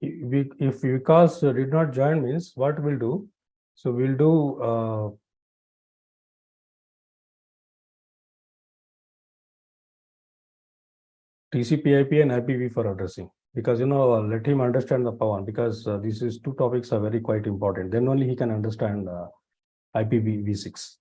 if Vikas did not join means what we'll do, so we'll do TCP/IP and IPv for addressing, because let him understand the Pawan, because these is two topics are very quite important. Then only he can understand IPv6.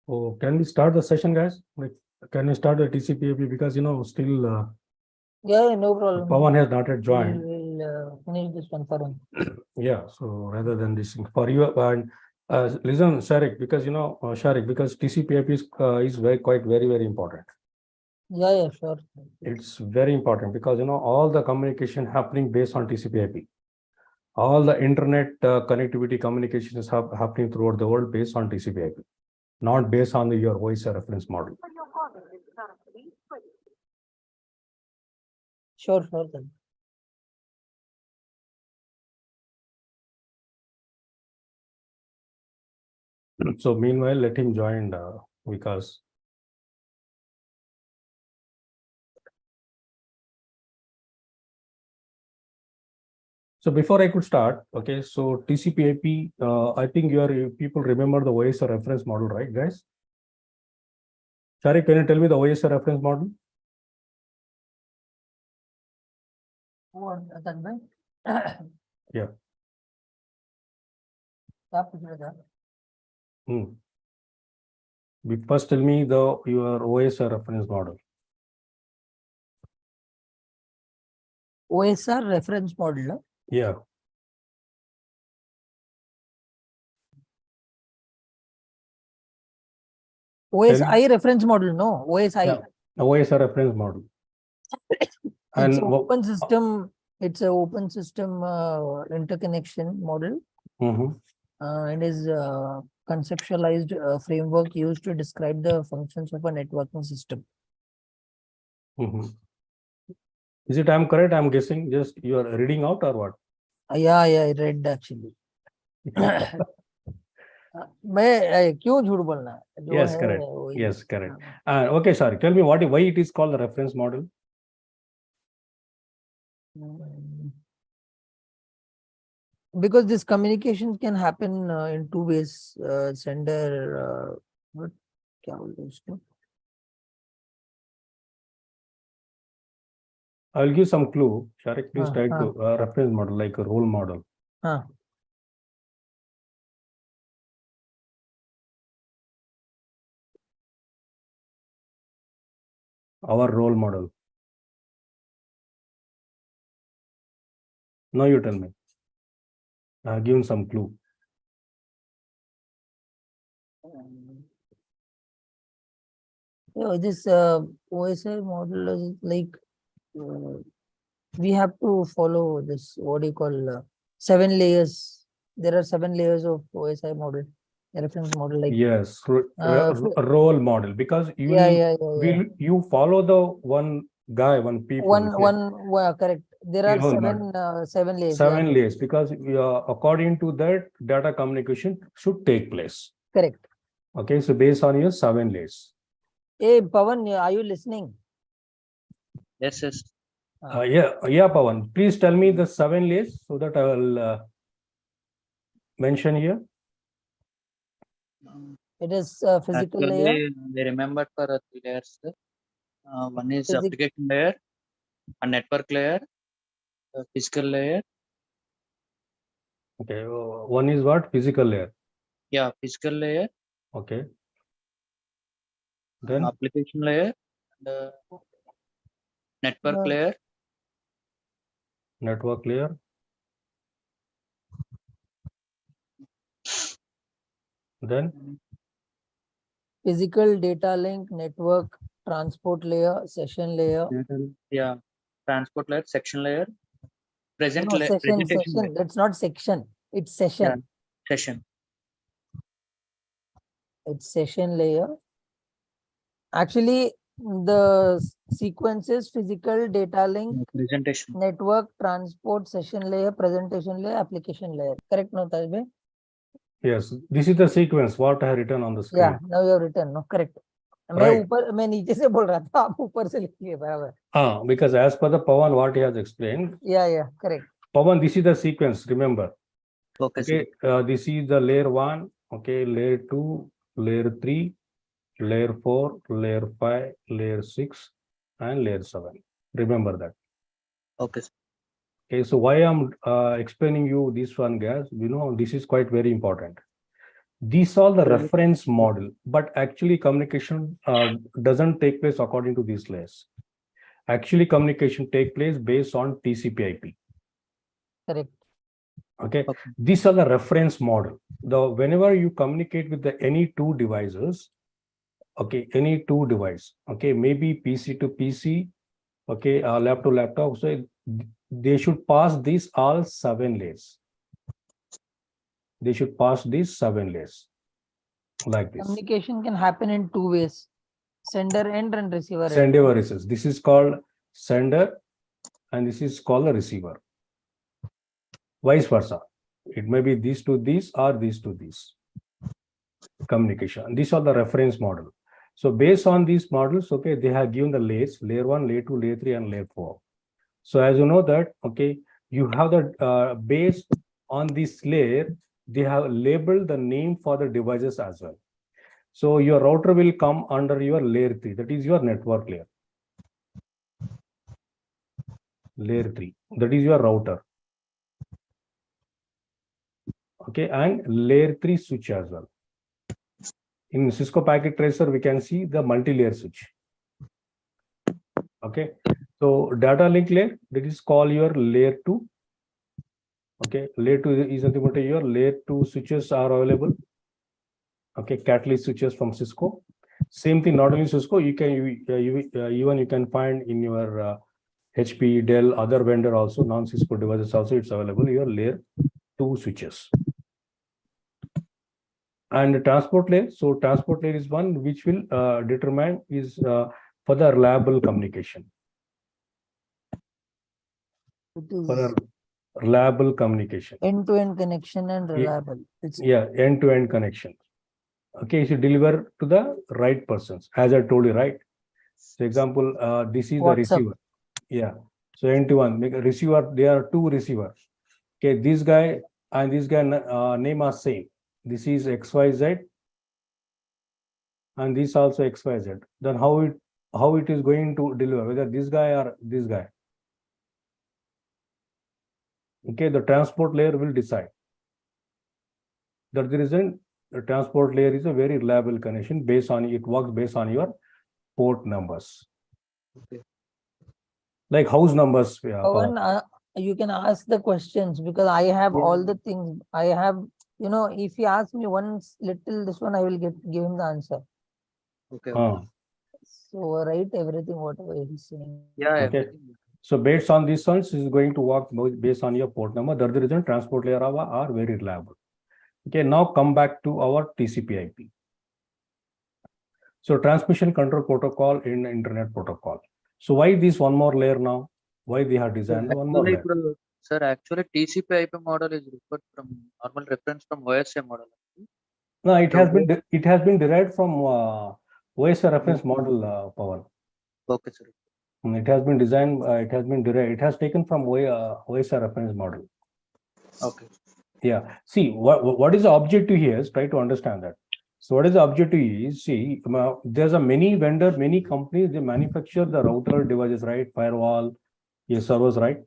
Oh, can we start the session, guys? Like, can we start the TCP/IP, because still yeah, no problem. Pawan has not yet joined. We'll finish this one for him. Yeah, so rather than this for you, and listen, Sharik, because Sharik, because TCP/IP is very important. Yeah, sure. It's very important because all the communication happening based on TCP/IP. All the internet connectivity communication is happening throughout the world based on TCP/IP, not based on your voice reference model. Sure, then. So meanwhile, let him join Vikas. So before I could start, okay, so TCP/IP, I think your people remember the OSR reference model, right, guys? Sharik, can you tell me the OSR reference model? What, Yeah. First, tell me your OSR reference model. OSR reference model. Yeah. OSI reference model, no? OSI. Yeah. OSR reference model. And it's open system. It's an open system interconnection model. And is conceptualized framework used to describe the functions of a networking system. Is it I'm correct? I'm guessing just you are reading out or what? Yeah, I read actually. Yes, correct. Yes, correct. Okay, sorry. Tell me why it is called the reference model. Because this communication can happen in two ways. Sender, what? I'll give some clue. Sharik, please try to reference model like a role model. Our role model. Now you tell me. Give some clue. This OSI model is like we have to follow this, what do you call, 7 layers. There are 7 layers of OSI model, reference model. Like yes, role model, because you you follow the one guy, one people. Correct. There are 7 layers. 7 layers, because according to that, data communication should take place. Correct. Okay, so based on your 7 layers. Hey, Pawan, are you listening? Yes. Yeah, Pawan. Please tell me the 7 layers so that I will mention here. It is physical layer. Actually, I remembered for 3 layers. One is Physic- application layer, a network layer, a physical layer. Okay, one is what? Physical layer. Yeah, physical layer, Okay. Then application layer, and network Uh, layer. network layer. Then Physical data link, network, transport layer, session layer. Yeah, transport layer, section layer, No, presentation session. layer. That's not section. It's session. Yeah, session. It's session layer. Actually, the sequence is physical data link, Presentation. network, transport, session layer, presentation layer, application layer. Correct, no, Tajbe? Yes, this is the sequence what I have written on the screen. Yeah, now you have written. No, correct. Right. मैं नीचे से बोल रहा था, आप ऊपर से लिखिए बराबर. Because as per the Pawan, what he has explained, Yeah, correct. Pawan, this is the sequence, remember. Okay, sir. Okay, this is the layer 1, okay, layer 2, layer 3, layer 4, layer 5, layer 6, and layer 7. Remember that. Okay, sir. Okay, so why I'm explaining you this one, guys, this is quite very important. These are the reference model, but actually communication doesn't take place according to these layers. Actually, communication take place based on TCP/IP. Correct. Okay, these are the reference model. Whenever you communicate with any two devices, okay, any two device, okay, maybe PC to PC, okay, laptop to laptop, so they should pass these all 7 layers. They should pass these 7 layers like this. Communication can happen in 2 ways: sender end and receiver end. Sender versus this is called sender, and this is called a receiver. Vice versa. It may be these to these or these to these. Communication. These are the reference model. So based on these models, okay, they have given the layers, layer 1, layer 2, layer 3, and layer 4. So as you know that, okay, you have the based on this layer, they have labeled the name for the devices as well. So your router will come under your layer 3, that is your network layer. Layer 3, that is your router. Okay, and layer 3 switch as well. In Cisco packet tracer, we can see the multi-layer switch. Okay, so data link layer, that is called your layer 2. Okay, layer 2 is nothing but your layer 2 switches are available. Okay, catalyst switches from Cisco. Same thing, not only Cisco, you can even you can find in your HP, Dell, other vendor also, non-Cisco devices also, it's available, your layer 2 switches. And the transport layer, so transport layer is one which will determine is for the reliable communication. It is For the reliable communication. end-to-end connection and reliable. Yeah, end-to-end connection. Okay, you should deliver to the right persons, as I told you, right? So example, this is the receiver. Yeah. So end-to-one, make a receiver, there are 2 receivers. Okay, this guy and this guy name are same. This is XYZ and this also XYZ. Then how it is going to deliver, whether this guy or this guy. Okay, the transport layer will decide. That's the reason the transport layer is a very reliable connection based on, it works based on your port numbers. Okay. Like house numbers. Pawan, you can ask the questions because I have all the things. I have, if he asks me once little this one, I will give him the answer. Okay. So write everything whatever he's saying. Yeah. Okay. Everything. So based on these ones, is going to work based on your port number. That's the reason transport layer are very reliable. Okay, now come back to our TCP/IP. So transmission control protocol in internet protocol. So why this one more layer now? Why they have designed one more layer? Sir, actually TCP/IP model is referred from normal reference from OSI model. No, it has been derived from OSI reference model, Pawan. Okay, sir. It has been designed. It has been derived. It has taken from OSI reference model. Okay. Yeah. See, what is the objective here is try to understand that. So what is the objective is, see, there's a many vendor, many companies, they manufacture the router devices, right? Firewall, your servers, right?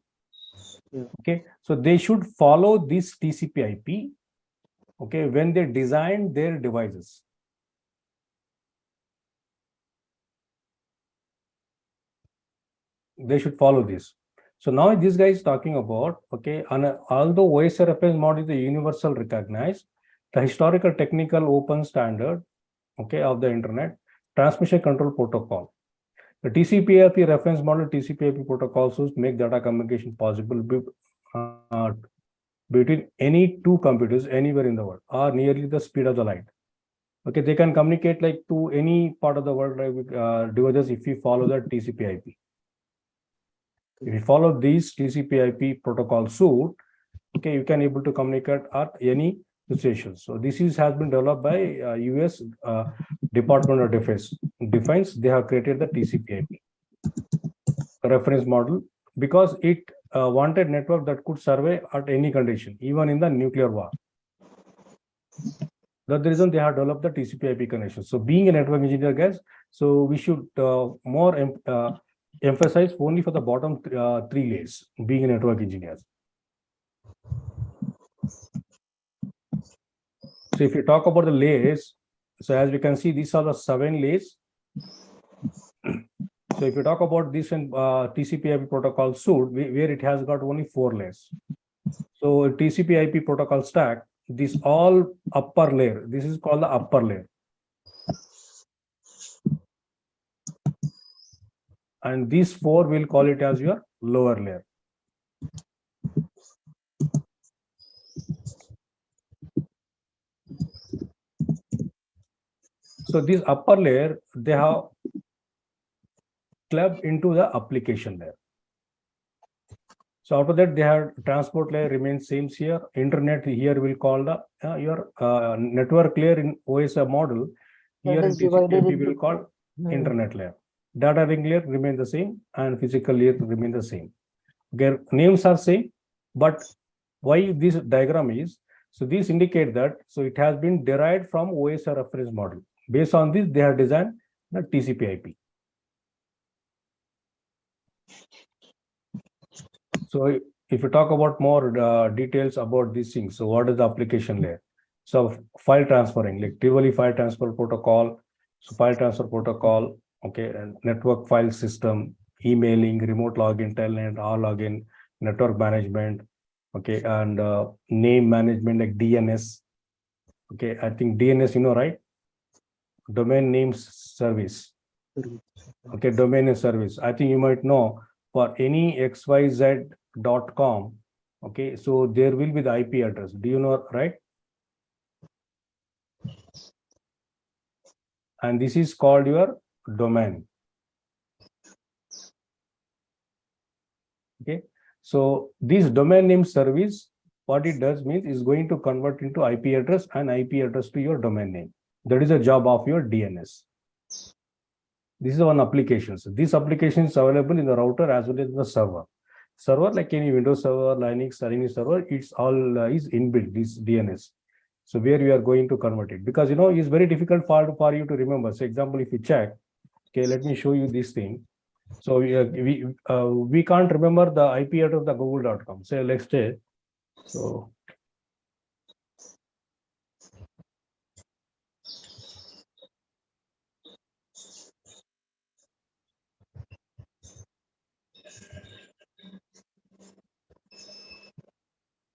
Yeah. Okay, so they should follow this TCP IP, okay, when they design their devices. They should follow this. So now this guy is talking about, okay, although OSI reference model is the universal recognized, the historical technical open standard, okay, of the internet transmission control protocol. The TCP/IP reference model, TCP/IP protocol should make data communication possible between any two computers anywhere in the world, or nearly the speed of the light. Okay, they can communicate like to any part of the world, like devices, if you follow the TCP/IP. If you follow these TCP/IP protocol suite, okay, you can able to communicate at any situations. So this has been developed by US Department of Defense. They have created the TCP/IP reference model because it wanted network that could survive at any condition, even in the nuclear war. That's the reason they have developed the TCP/IP connection. So being a network engineer, guys, so we should more emphasize only for the bottom three layers, being a network engineer. So if you talk about the layers, so as we can see, these are the 7 layers. So if you talk about this in TCP/IP protocol suite, where it has got only 4 layers. So TCP/IP protocol stack, this all upper layer, this is called the upper layer. And these 4 will call it as your lower layer. So this upper layer, they have clubbed into the application layer. So after that, they have transport layer remains same here. Internet here will call the your network layer in OSI model. Here in TCP/IP will call internet layer. Data link layer remain the same and physical layer remain the same. Their names are same, but why this diagram is, so these indicate that, so it has been derived from OSI reference model. Based on this, they have designed the TCP/IP. So if you talk about more details about these things, so what is the application layer? So file transferring, like Tivoli file transfer protocol, so file transfer protocol, okay, and network file system, emailing, remote login, telnet, all login, network management, okay, and name management like DNS. Okay, I think DNS, you know, right? Domain names service. Okay, domain name service. I think you might know for any xyz.com. Okay, so there will be the IP address. Do you know, right? And this is called your domain. Okay, so this domain name service, what it does means is going to convert into IP address and IP address to your domain name. That is the job of your DNS. This is one application. So this application is available in the router as well as the server. Server, like any Windows server, Linux, or any server, it's all is inbuilt, this DNS. So where we are going to convert it, because it's very difficult for you to remember. So example, if you check, okay, let me show you this thing. So we can't remember the IP address of the google.com. So let's say, so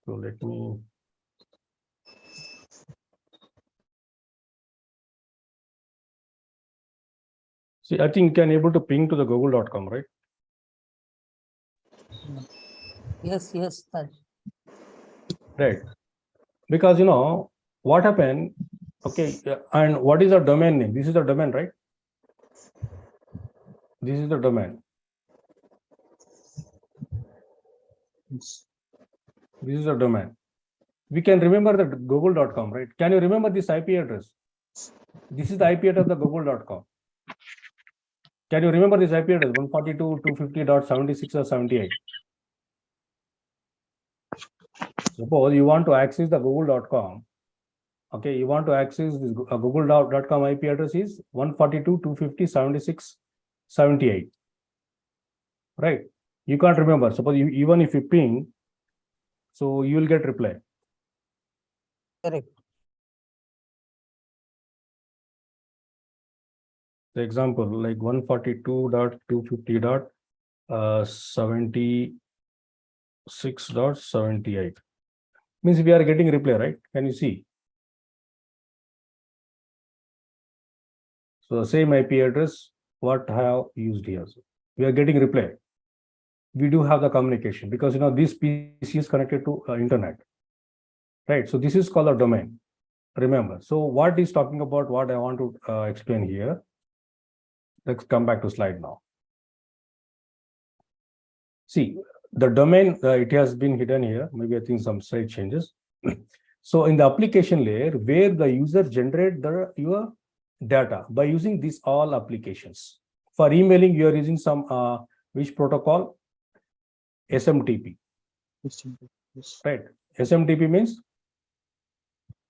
let me. See, I think you can able to ping to the google.com, right? Yes. Right. Because what happened, okay, and what is the domain name? This is the domain, right? This is the domain. This is the domain. We can remember the google.com, right? Can you remember this IP address? This is the IP address of the google.com. Can you remember this IP address? 142.250.76 or 78. Suppose you want to access the google.com, Okay, you want to access this google.com IP address is 142.250.76.78. Right? You can't remember. Suppose even if you ping, so you will get reply. Correct. The example like 142.250.76.78 means we are getting reply, right? Can you see? So the same IP address what I have used here. So we are getting reply. We do have the communication because this PC is connected to internet, right? So this is called a domain. Remember. So what is talking about? What I want to explain here. Let's come back to slide now. See, the domain, it has been hidden here. Maybe I think some slight changes. So in the application layer, where the user generate your data by using these all applications. For emailing, you are using some which protocol? SMTP. Yes. Right. SMTP means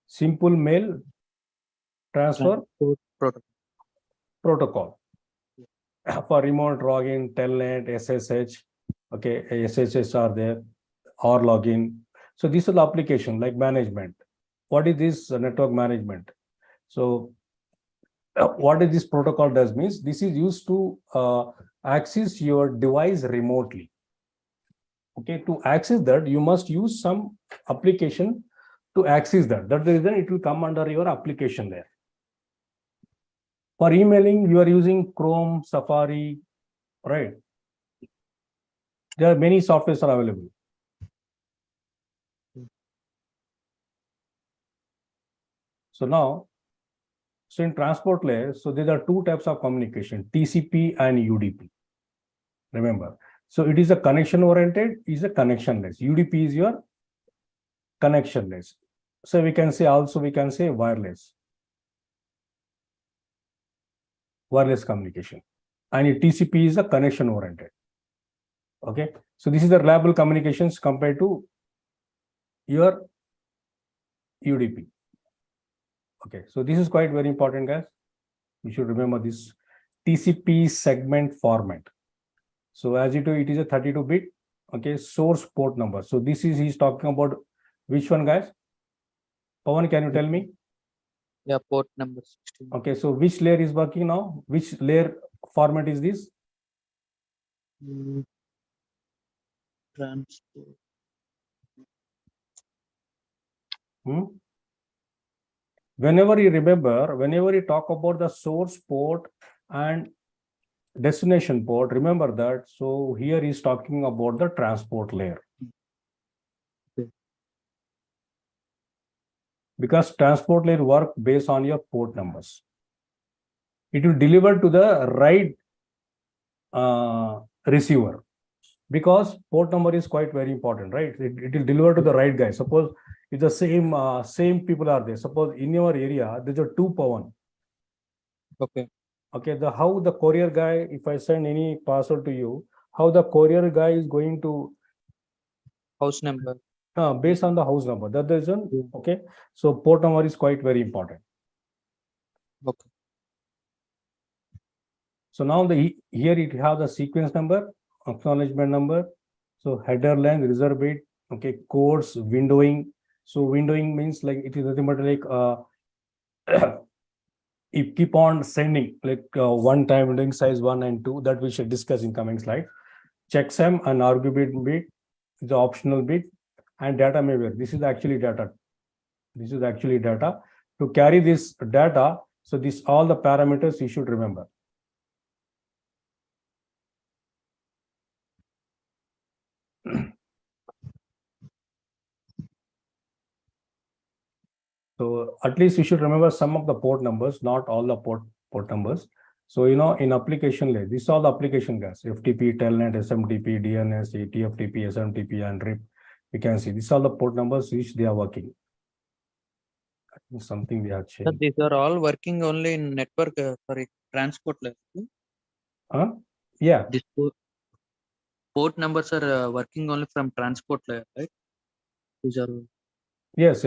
simple mail transfer protocol. For remote login, telnet, SSH, okay, SSH are there, or login. So these are the application like management. What is this network management? So what is this protocol does means this is used to access your device remotely. Okay, to access that, you must use some application to access that. That's the reason it will come under your application there. For emailing, you are using Chrome, Safari, right? There are many softwares are available. So now, so in transport layer, so there are two types of communication, TCP and UDP. Remember, so it is a connection oriented, is a connectionless. UDP is your connectionless. So we can say also we can say wireless communication, and TCP is a connection oriented. Okay, so this is the reliable communications compared to your UDP. Okay, so this is quite very important, guys. You should remember this TCP segment format. So as it is a 32-bit, okay, source port number. So this is he's talking about which one, guys? Pawan, can you tell me? Yeah, port number 16. Okay, so which layer is working now? Which layer format is this? Transport. Whenever you remember, whenever you talk about the source port and destination port, remember that. So here he's talking about the transport layer. Okay. Because transport layer work based on your port numbers. It will deliver to the right receiver. Because port number is quite very important, right? It will deliver to the right guy. Suppose if the same people are there. Suppose in your area, there's a 2 per 1. Okay. Okay, how the courier guy, if I send any parcel to you, how the courier guy is going to House number. based on the house number. That's the reason. Okay, so port number is quite very important. Okay. So now here it have the sequence number, acknowledgement number. So header length, reserve bit, okay, codes, windowing. So windowing means like it is nothing but like you keep on sending like one time windowing size 1 and 2 that we should discuss in coming slide. Checksum and argument bit is the optional bit, and data may vary. This is actually data. This is actually data. To carry this data, so this all the parameters you should remember. So at least you should remember some of the port numbers, not all the port numbers. So in application layer, these are all the application guys: FTP, Telnet, SMTP, DNS, TFTP, SMTP, and RIP. You can see these are the port numbers which they are working. Something we have So changed. these are all working only in network, transport layer. Yeah. These port numbers are working only from transport layer, right? These are. Yes.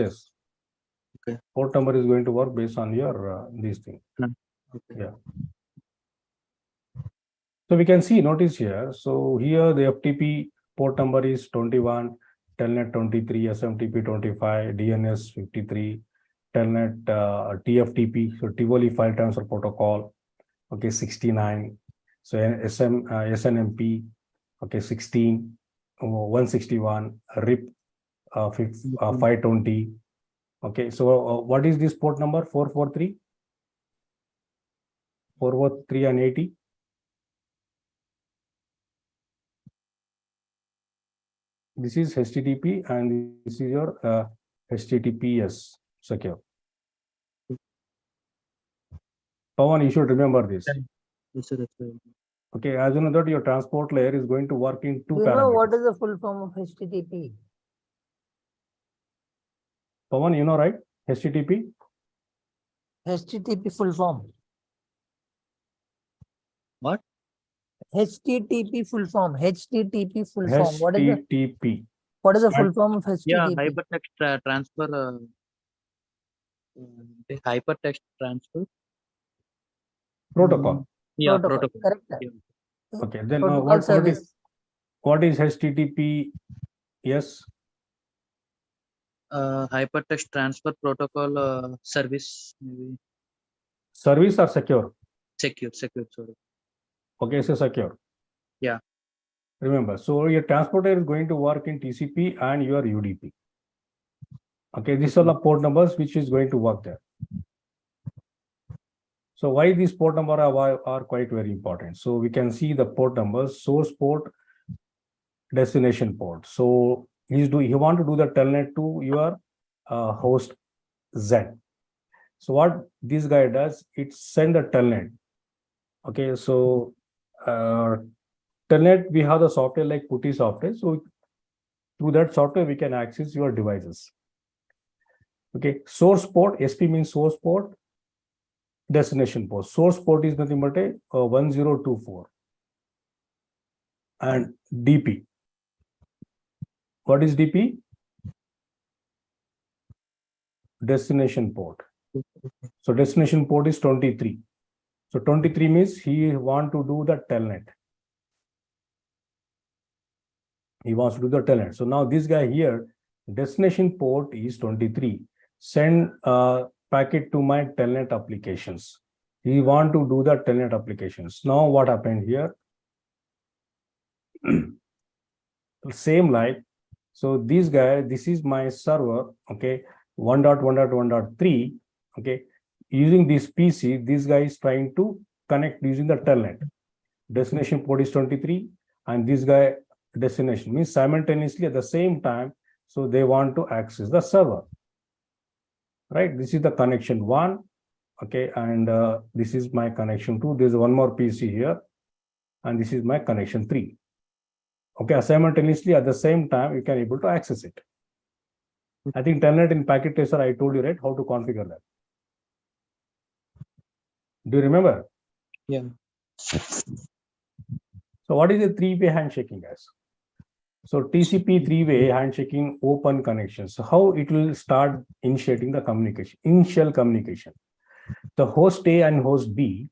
Okay. Port number is going to work based on your these things. Okay. Yeah. So we can see, notice here. So here the FTP port number is 21, Telnet 23, SMTP 25, DNS 53, Telnet TFTP, so Tivoli file transfer protocol, okay, 69. So SNMP, okay, 16, 161, RIP 520. Okay, so what is this port number? 443? 443 and 80? This is HTTP and this is your HTTPS secure. Pawan, you should remember this. Yes, sir, that's right. Okay, as you know that your transport layer is going to work in two Do you know what parameters. is the full form of HTTP? Pawan, you know, right? HTTP? HTTP full form. What? HTTP full form. HTTP full form. What is HTTP. the full form of Yeah, HTTP? hypertext transfer. The hypertext transfer Protocol. Yeah, Protocol. protocol. Correct. Yeah. Okay, then Protocol service. what is HTTP? Yes. Hypertext transfer protocol service, maybe Service or secure? secure, sorry. Okay, so secure. Yeah. Remember, so your transporter is going to work in TCP and your UDP. Okay, these are the port numbers which is going to work there. So why these port numbers are quite very important. So we can see the port numbers, source port, destination port. So he want to do the telnet to your host Z. So what this guy does, it send a telnet. Okay, so telnet, we have the software like PuTTY software. So through that software, we can access your devices. Okay, source port, SP means source port, destination port. Source port is nothing but a 1024. And DP. What is DP? Destination port. So destination port is 23. So 23 means he want to do the telnet. He wants to do the telnet. So now this guy here, destination port is 23. Send a packet to my telnet applications. He want to do the telnet applications. Now what happened here? Same like, so this guy, this is my server, okay, 1.1.1.3, okay, using this PC, this guy is trying to connect using the telnet. Destination port is 23 and this guy destination means simultaneously at the same time, so they want to access the server, right? This is the connection 1, okay, and this is my connection 2. There's one more PC here and this is my connection 3. Okay, simultaneously at the same time, you can able to access it. I think telnet in packet tracer, I told you, right, how to configure that. Do you remember? Yeah. So what is the three-way handshaking, guys? So TCP three-way handshaking open connections. So how it will start initiating the communication, initial communication. The host A and host B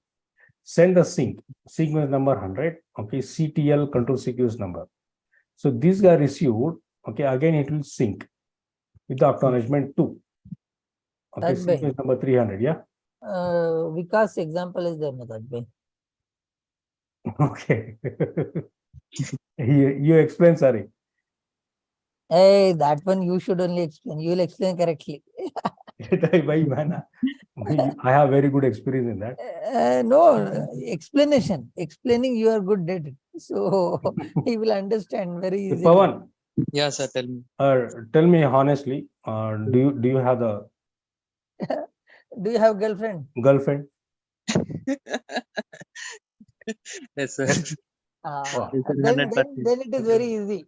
send the sync, sequence number 100, okay, CTL control sequence number. So this guy received, okay, again it will sync with the acknowledgement 2. Okay, That way. sequence number 300, yeah? Vikas example is there, na that way. Okay. You explain, sorry. Hey, that one you should only explain. You will explain correctly. I have very good experience in that. No, explanation. Explaining you are good at it. So he will understand very easily. Pawan, Yeah, sir, tell me. tell me honestly, do you have the Do you have girlfriend? girlfriend? Yes, sir. Wow. Then it is very easy.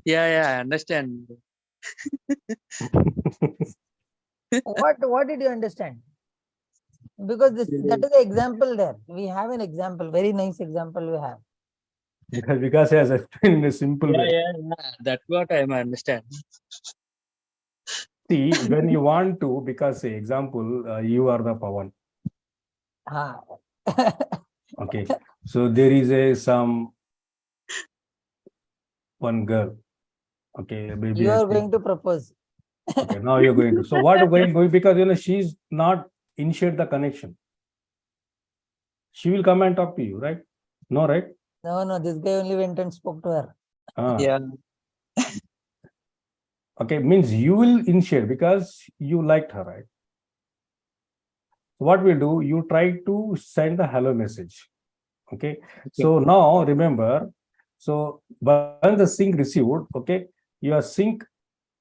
Yeah, I understand. What did you understand? Because that is the example there. We have an example, very nice example we have. Because Vikas has explained in a simple way. Yeah. That's what I understand. See, when you want to, because say example, you are the Pawan. Ah. Okay. So there is some one girl. Okay, maybe You I are think. going to propose. Okay, now you're going to. So what are going because she's not initiate the connection. She will come and talk to you, right? No, right? No, this guy only went and spoke to her. Ah. Yeah. Okay, means you will initiate because you liked her, right? What we'll do, you try to send a hello message. Okay. So now remember, so when the sync received, okay, your sync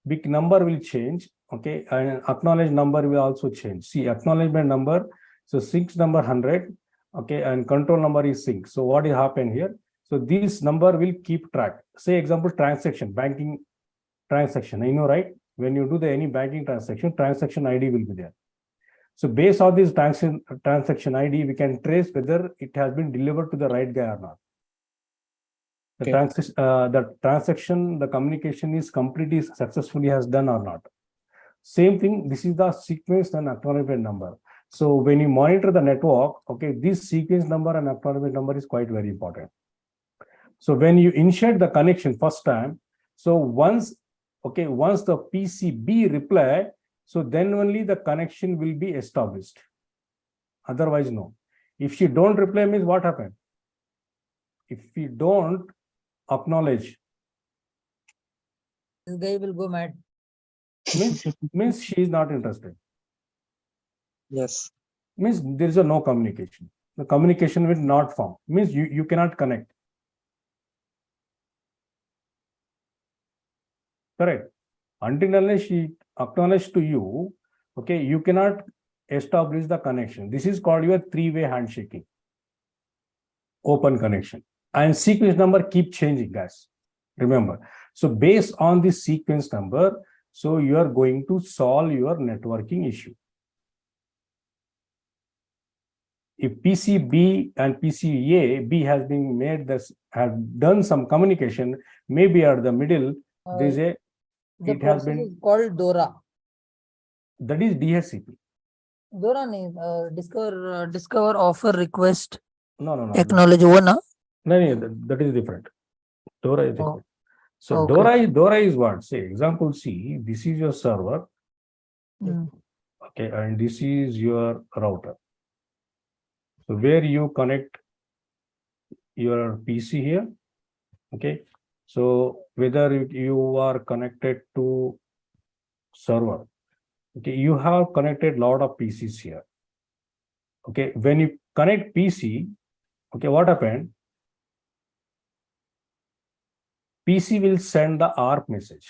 big number will change. Okay, and acknowledge number will also change. See, acknowledgement number, so sync number 100, okay, and control number is sync. So what will happen here? So this number will keep track. Say example, transaction, banking transaction, you know, right? When you do the any banking transaction ID will be there. So based on this transaction ID, we can trace whether it has been delivered to the right guy or not. The transaction, the communication is completely successfully has done or not. Same thing, this is the sequence and acknowledgement number. So when you monitor the network, okay, this sequence number and acknowledgement number is quite very important. So when you initiate the connection first time, so once the PCB reply, so then only the connection will be established. Otherwise, no. If she don't reply, means what happened? If we don't acknowledge, This guy will go mad. means she is not interested. Yes. Means there is no communication. The communication will not form. Means you cannot connect. Correct. Until she acknowledges to you, okay, you cannot establish the connection. This is called your three-way handshaking. Open connection. And sequence number keep changing, guys. Remember. So based on this sequence number, so you are going to solve your networking issue. If PCB and PCA, B has been made this, have done some communication, maybe at the middle, there is a, The it has process been, is called DORA. that is DHCP. DORA means discover offer request No. acknowledge one. No, that is different. DORA is different. So okay. DORA is what? Say example C, this is your server. Okay, and this is your router. So where you connect your PC here. Okay. So whether you are connected to server, okay, you have connected lot of PCs here. Okay, when you connect PC, okay, what happened? PC will send the ARP message.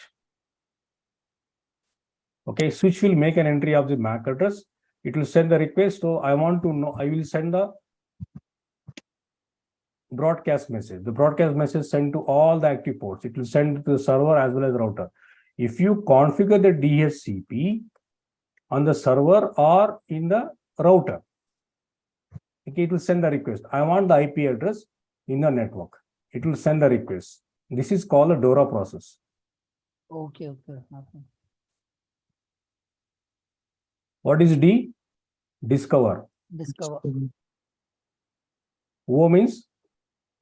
Okay, switch will make an entry of the MAC address. It will send the request. So I want to know, I will send the broadcast message. The broadcast message sent to all the active ports. It will send to the server as well as the router. If you configure the DHCP on the server or in the router, okay, it will send the request. I want the IP address in the network. It will send the request. This is called a DORA process. Okay. What is D? Discover. O means?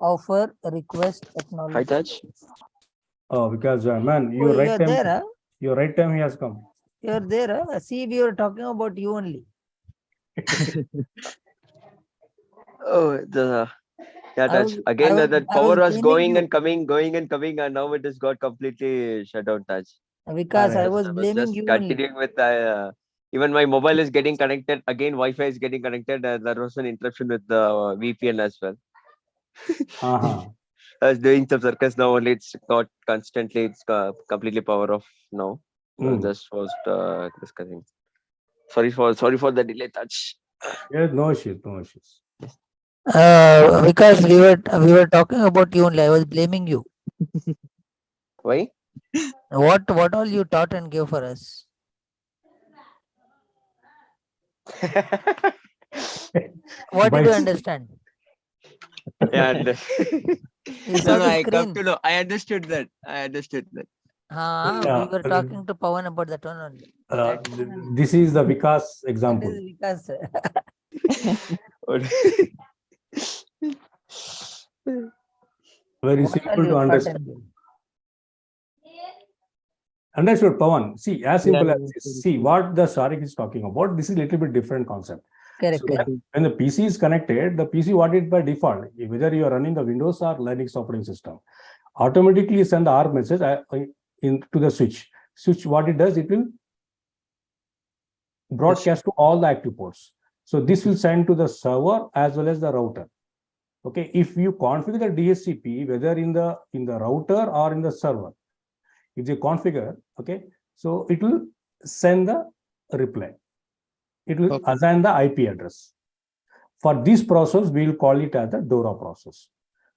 Offer request acknowledge. Hi, Taj. Oh, because man, You are there, huh? Your right time he has come. You are there, huh? See, we were talking about you only. Oh, Taj. Again, that power was going and coming, and now it has got completely shut down, Taj. Because I was blaming just you continuing only. with even my mobile is getting connected. Again, Wi-Fi is getting connected. There was an interruption with the VPN as well. I was doing some circus now only. It's got constantly. It's completely power off now. Just was discussing. Sorry for the delay, Taj. Yeah, no issues. Because we were talking about you only. I was blaming you. Why? What all you taught and gave for us? What did you understand? Yeah. You saw the I screen. come to know. I understood that. We were talking to Pawan about that one only. This is the Vikas That example. is because Very what simple are to you understand. certain? Understood, Pawan. See, as simple Yeah, as this. See, what the Sharik is talking about, this is a little bit different concept. Correct. So correct. when the PC is connected, the PC what it by default, whether you are running the Windows or Linux operating system, automatically send the ARP message into the switch. Switch, what it does, it will broadcast to all the active ports. So this will send to the server as well as the router. Okay, if you configure the DHCP, whether in the router or in the server, if they configure, okay, so it will send the reply. It will Okay. assign the IP address. For this process, we will call it as the DORA process.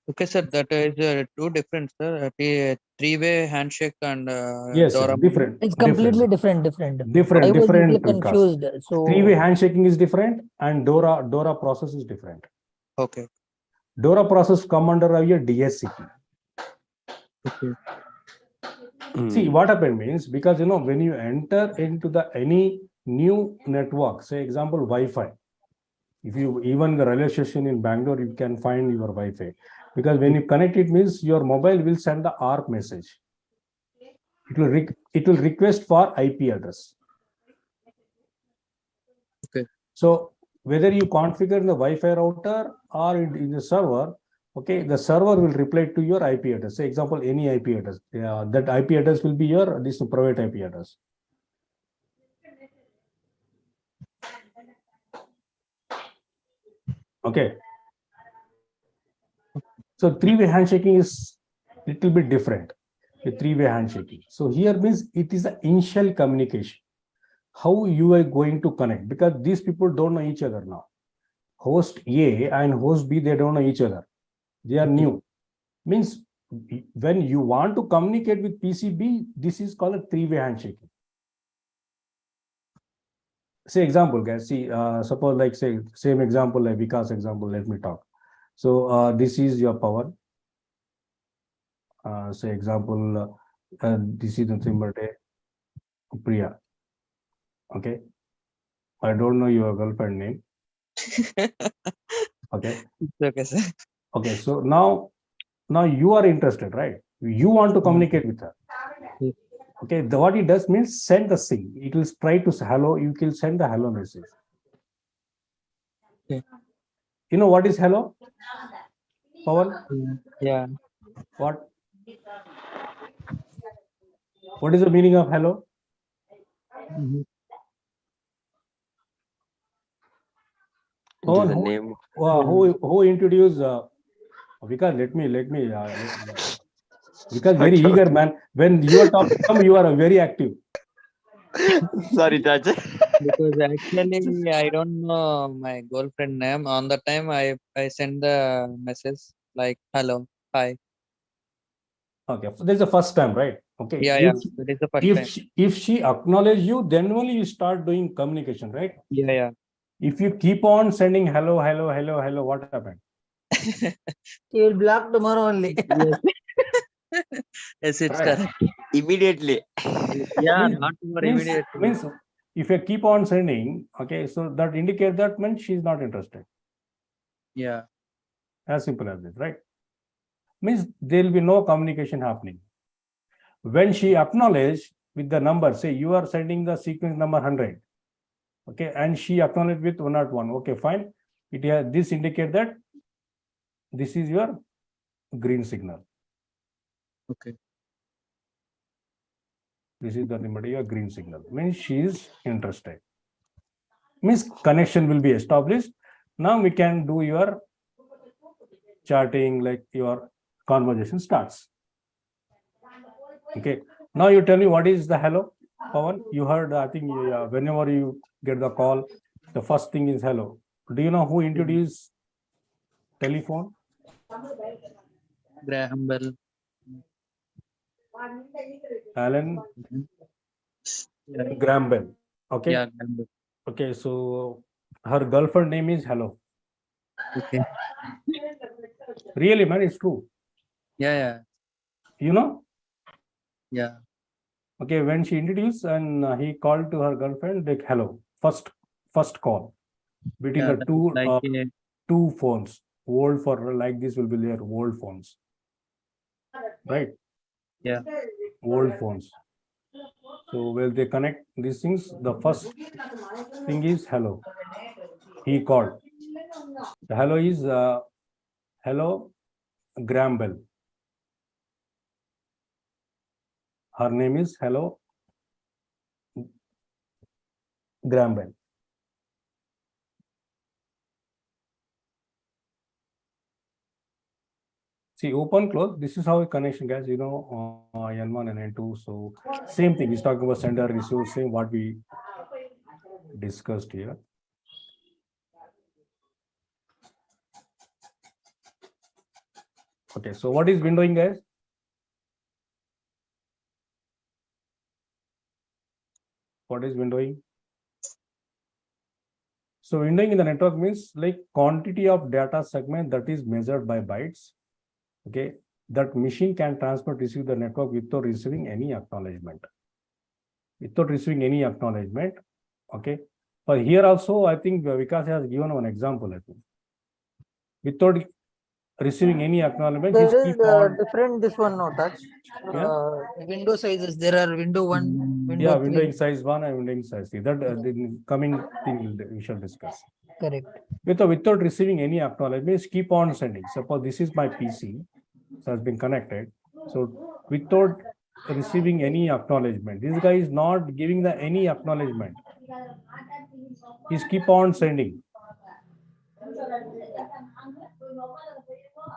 Okay, sir. That is two different, sir. Three-way handshake and Yes, DORA. different. It's completely different. Different. I was little Because confused. So three-way handshaking is different and DORA process is different. Okay. DORA process come under your DHCP. Okay. See, what happened means, because when you enter into any new network, say example Wi-Fi, if you even the railway station in Bangalore, you can find your Wi-Fi, because when you connect it means your mobile will send the ARP message. It will request for IP address. Okay. So whether you configure in the Wi-Fi router or in the server, okay, the server will reply to your IP address. Say example, any IP address. That IP address will be your this private IP address. Okay. So three-way handshaking is little bit different. A three-way handshaking. So here means it is the initial communication. How you are going to connect, because these people don't know each other now. Host A and host B, they don't know each other. They are new. Means when you want to communicate with PCB, this is called a three-way handshaking. Say example, guys. See, suppose like say same example like Vikas example. Let me talk. So this is your power. Say example, this is the symbol day, Priya. Okay, I don't know your girlfriend name. Okay. Okay, sir. Okay, so now you are interested, right? You want to communicate with her. Yes. Okay, what it does means send the thing. It will try to say hello. You can send the hello message. Okay. You know what is hello? Pawan? Yeah. What is the meaning of hello? Mhm. Pawan, The name. who introduced because let me because very eager man. When your topic come, you are very active. Sorry, Chacha. Because actually I don't know my girlfriend name. On the time I send the message like hello, hi. Okay, so this is the first time, right? Okay. Yeah. That is the first time. If she acknowledge you, then only you start doing communication, right? Yeah. If you keep on sending hello, what happened? you will block tomorrow only. Yes. Yes, it's Right. correct. Immediately. Yeah, Means- not more means immediately. if you keep on sending, okay, so that indicates that means she's not interested. Yeah. As simple as this, right? Means there will be no communication happening. When she acknowledge with the number, say you are sending the sequence number 100, okay, and she acknowledge with 101, okay, fine. It has this indicate that this is your green signal. Okay. This is the your green signal. Means she is interested. Means connection will be established. Now we can do your chatting, like your conversation starts. Okay. Now you tell me what is the hello, Pawan? You heard, I think, whenever you get the call, the first thing is hello. Do you know who introduced telephone? Graham Bell. Alan Yeah. Graham Bell. Okay. Yeah, Graham Bell. Okay. So her girlfriend name is hello. Okay. Really, man, it's true. Yeah. You know? Yeah. Okay, when she introduced and he called to her girlfriend, like hello, first call between Yeah, the that two is like a two phones. Old for like this will be their old phones, right? yeah. Old phones. So will they connect these things? The first thing is hello. He called. The hello is hello Graham Bell. Her name is hello Graham Bell. See, open, close. This is how a connection, guys. You know, N1 and N2. So same thing. He's talking about sender, receiver, same what we discussed here. Okay, so what is windowing, guys? What is windowing? So windowing in the network means like quantity of data segment that is measured by bytes. Okay, that machine can transmit, receive the network without receiving any acknowledgement. Without receiving any acknowledgement. Okay, but here also I think Vikas has given one example. I think without receiving any acknowledgement, There he's is keep on. different this one no touch. Yeah. Window sizes. There are window 1, Yeah, window 3. windowing size 1 and windowing size 3. That the coming thing we shall discuss. Correct. Without receiving any acknowledgement, keep on sending. Suppose this is my PC, so has been connected. So without receiving any acknowledgement, this guy is not giving the any acknowledgement. He's keep on sending.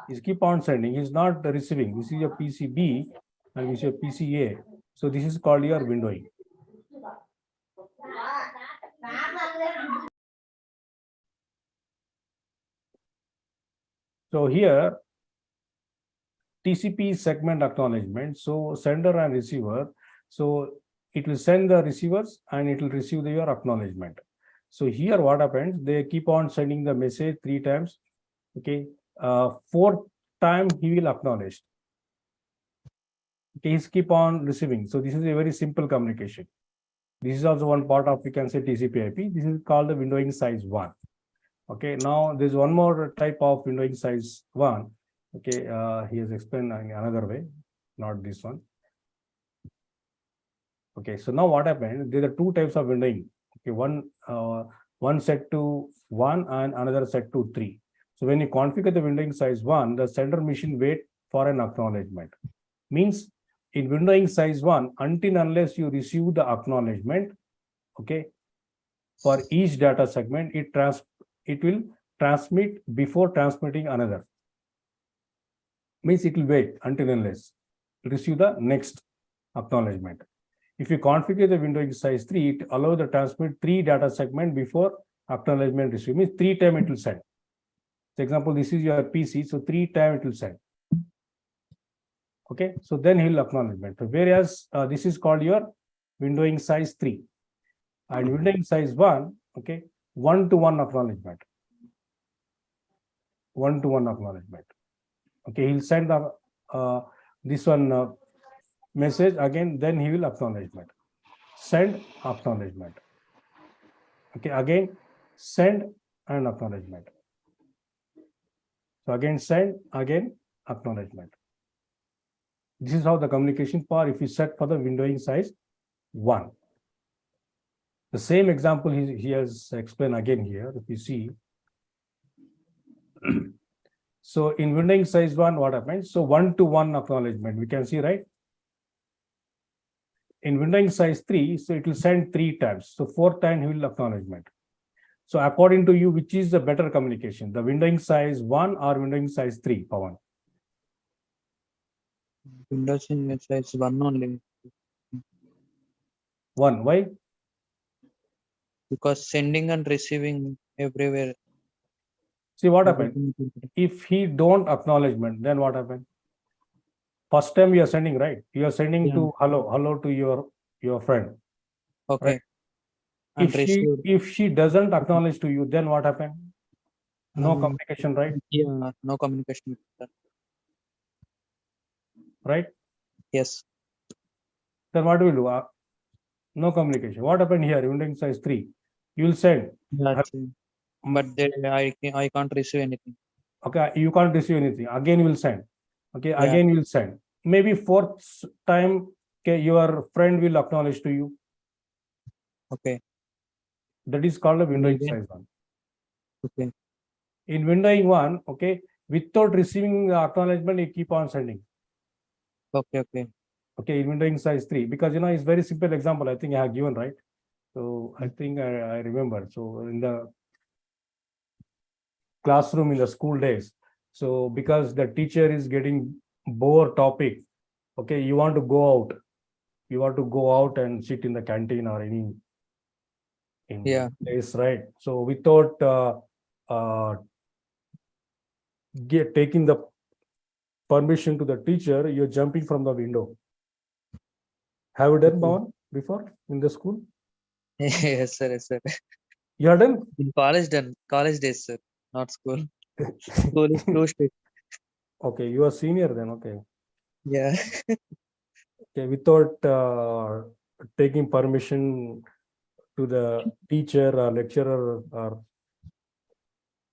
He's keep on sending. He's not receiving. This is your PCB and this is your PCA. So this is called your windowing. So here, TCP segment acknowledgement. So sender and receiver. So it will send the receivers and it will receive your acknowledgement. So here what happens? They keep on sending the message 3 times. Okay. 4th time he will acknowledge. Okay, he's keep on receiving. So this is a very simple communication. This is also one part of, we can say, TCP/IP. This is called the windowing size 1. Okay, now there's one more type of windowing size 1. Okay, he has explained in another way, not this one. Okay, so now what happened? There are 2 types of windowing. Okay, one set to 1 and another set to 3. So when you configure the windowing size 1, the sender machine wait for an acknowledgement. Means in windowing size 1, until unless you receive the acknowledgement, okay, for each data segment, it will transmit before transmitting another. Means it will wait until unless receive the next acknowledgement. If you configure the windowing size 3, it allows the transmit 3 data segment before acknowledgement receive. Means 3 times it will send. For example, this is your PC, so 3 times it will send. Okay, so then he'll acknowledgement. So whereas this is called your windowing size 3 and windowing size 1, okay, 1-to-1 acknowledgement. 1-to-1 acknowledgement. Okay, he'll send the this one message again, then he will acknowledgement. Send acknowledgement. Okay, again send and acknowledgement. So again send, again acknowledgement. This is how the communication power if you set for the windowing size 1. The same example he has explained again here. If you see, so in windowing size 1, what happens? So 1-to-1 acknowledgement, we can see, right? In windowing size 3, so it will send 3 times. So 4th time he will acknowledgement. So according to you, which is the better communication, the windowing size 1 or windowing size 3, Pawan? Windows in size 1 only. 1, why? Because sending and receiving everywhere. See what happened? If he don't acknowledgement, then what happened? First time you are sending, right? You are sending to hello to your friend. Okay. Right? And If she doesn't acknowledge to you, then what happened? No communication, right? Yeah, no communication. Right? Yes. Then what will do? No communication. What happened here? Windowing size 3. You will send. That's it. But I can't receive anything. Okay, you can't receive anything. Again, you will send. Okay, Yeah. again you will send. Maybe fourth time, okay, your friend will acknowledge to you. Okay. That is called a windowing Maybe. size 1. Okay. In windowing 1, okay, without receiving the acknowledgement, you keep on sending. Okay. Okay. Okay, in windowing size 3, because it's very simple example. I think I have given, right? So I think I remember. So in the classroom in the school days, so because the teacher is getting bored topic, okay, you want to go out and sit in the canteen or any Yeah. place, right? So without taking the permission to the teacher, you're jumping from the window. Have you done Bhavan before in the school? Yes, sir. Yes, sir. You have done? In college days, sir, not school. School is too strict. Okay, you are senior then. Okay. Yeah. Okay, without taking permission to the teacher or lecturer or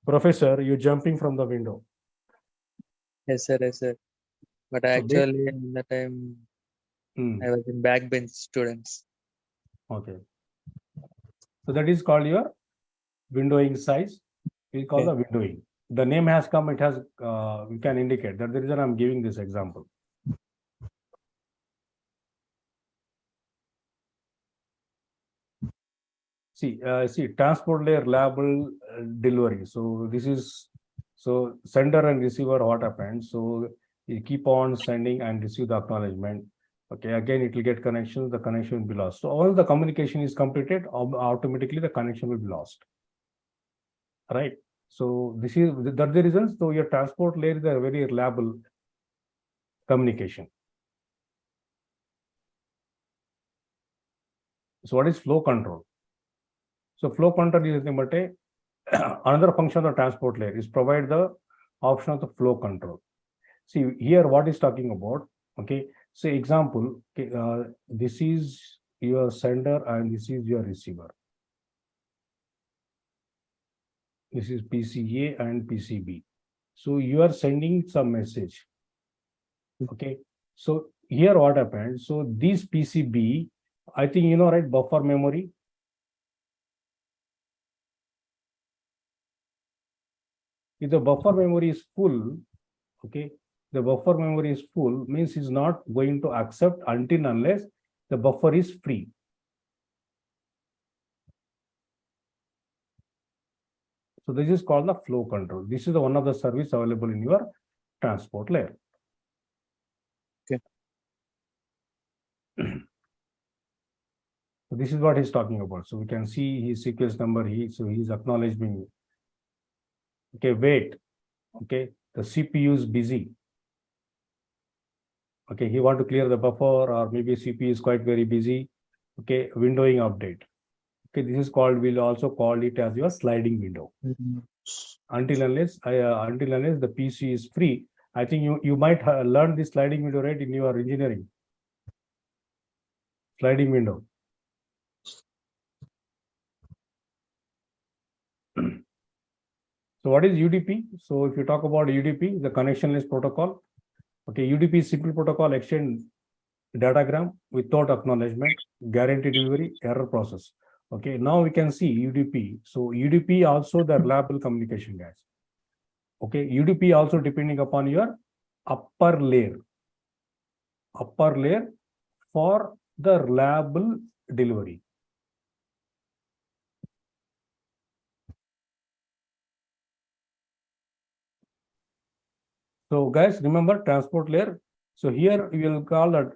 professor, you're jumping from the window. Yes, sir. Yes, sir. But So actually, in the time I was in backbench students. Okay. So that is called your windowing size. We call the windowing. The name has come, it has, we can indicate that the reason I'm giving this example. See, transport layer label delivery. So this is, so sender and receiver, what happens? So you keep on sending and receive the acknowledgement. Okay, again, it will get connection, the connection will be lost. So all the communication is completed, automatically the connection will be lost. Right. So that's the reason. So your transport layer is a very reliable communication. So what is flow control? So flow control is nothing but another function of the transport layer is provide the option of the flow control. See here what is talking about. Okay, say example, okay, this is your sender and this is your receiver. This is PCA and PCB. So you are sending some message. Okay, so here what happens? So this PCB, I think you know, right? Buffer memory. If the buffer memory is full, okay, the buffer memory is full means it's not going to accept until unless the buffer is free. So this is called the flow control. This is the one of the service available in your transport layer. Okay. So this is what he's talking about. So we can see his sequence number. So he's acknowledging. Okay, wait. Okay, the CPU is busy. Okay, he want to clear the buffer, or maybe CPU is quite very busy. Okay, windowing update. Okay, this is called, we'll also call it as your sliding window. Until unless the PC is free. I think you might learn this sliding window, right, in your engineering. Sliding window. So what is UDP? So if you talk about UDP, the connectionless protocol. Okay, UDP is simple protocol exchange datagram without acknowledgement, guarantee delivery, error process. Okay, now we can see UDP. So UDP also the reliable communication, guys. Okay, UDP also depending upon your upper layer for the reliable delivery. So guys, remember transport layer. So here we will call that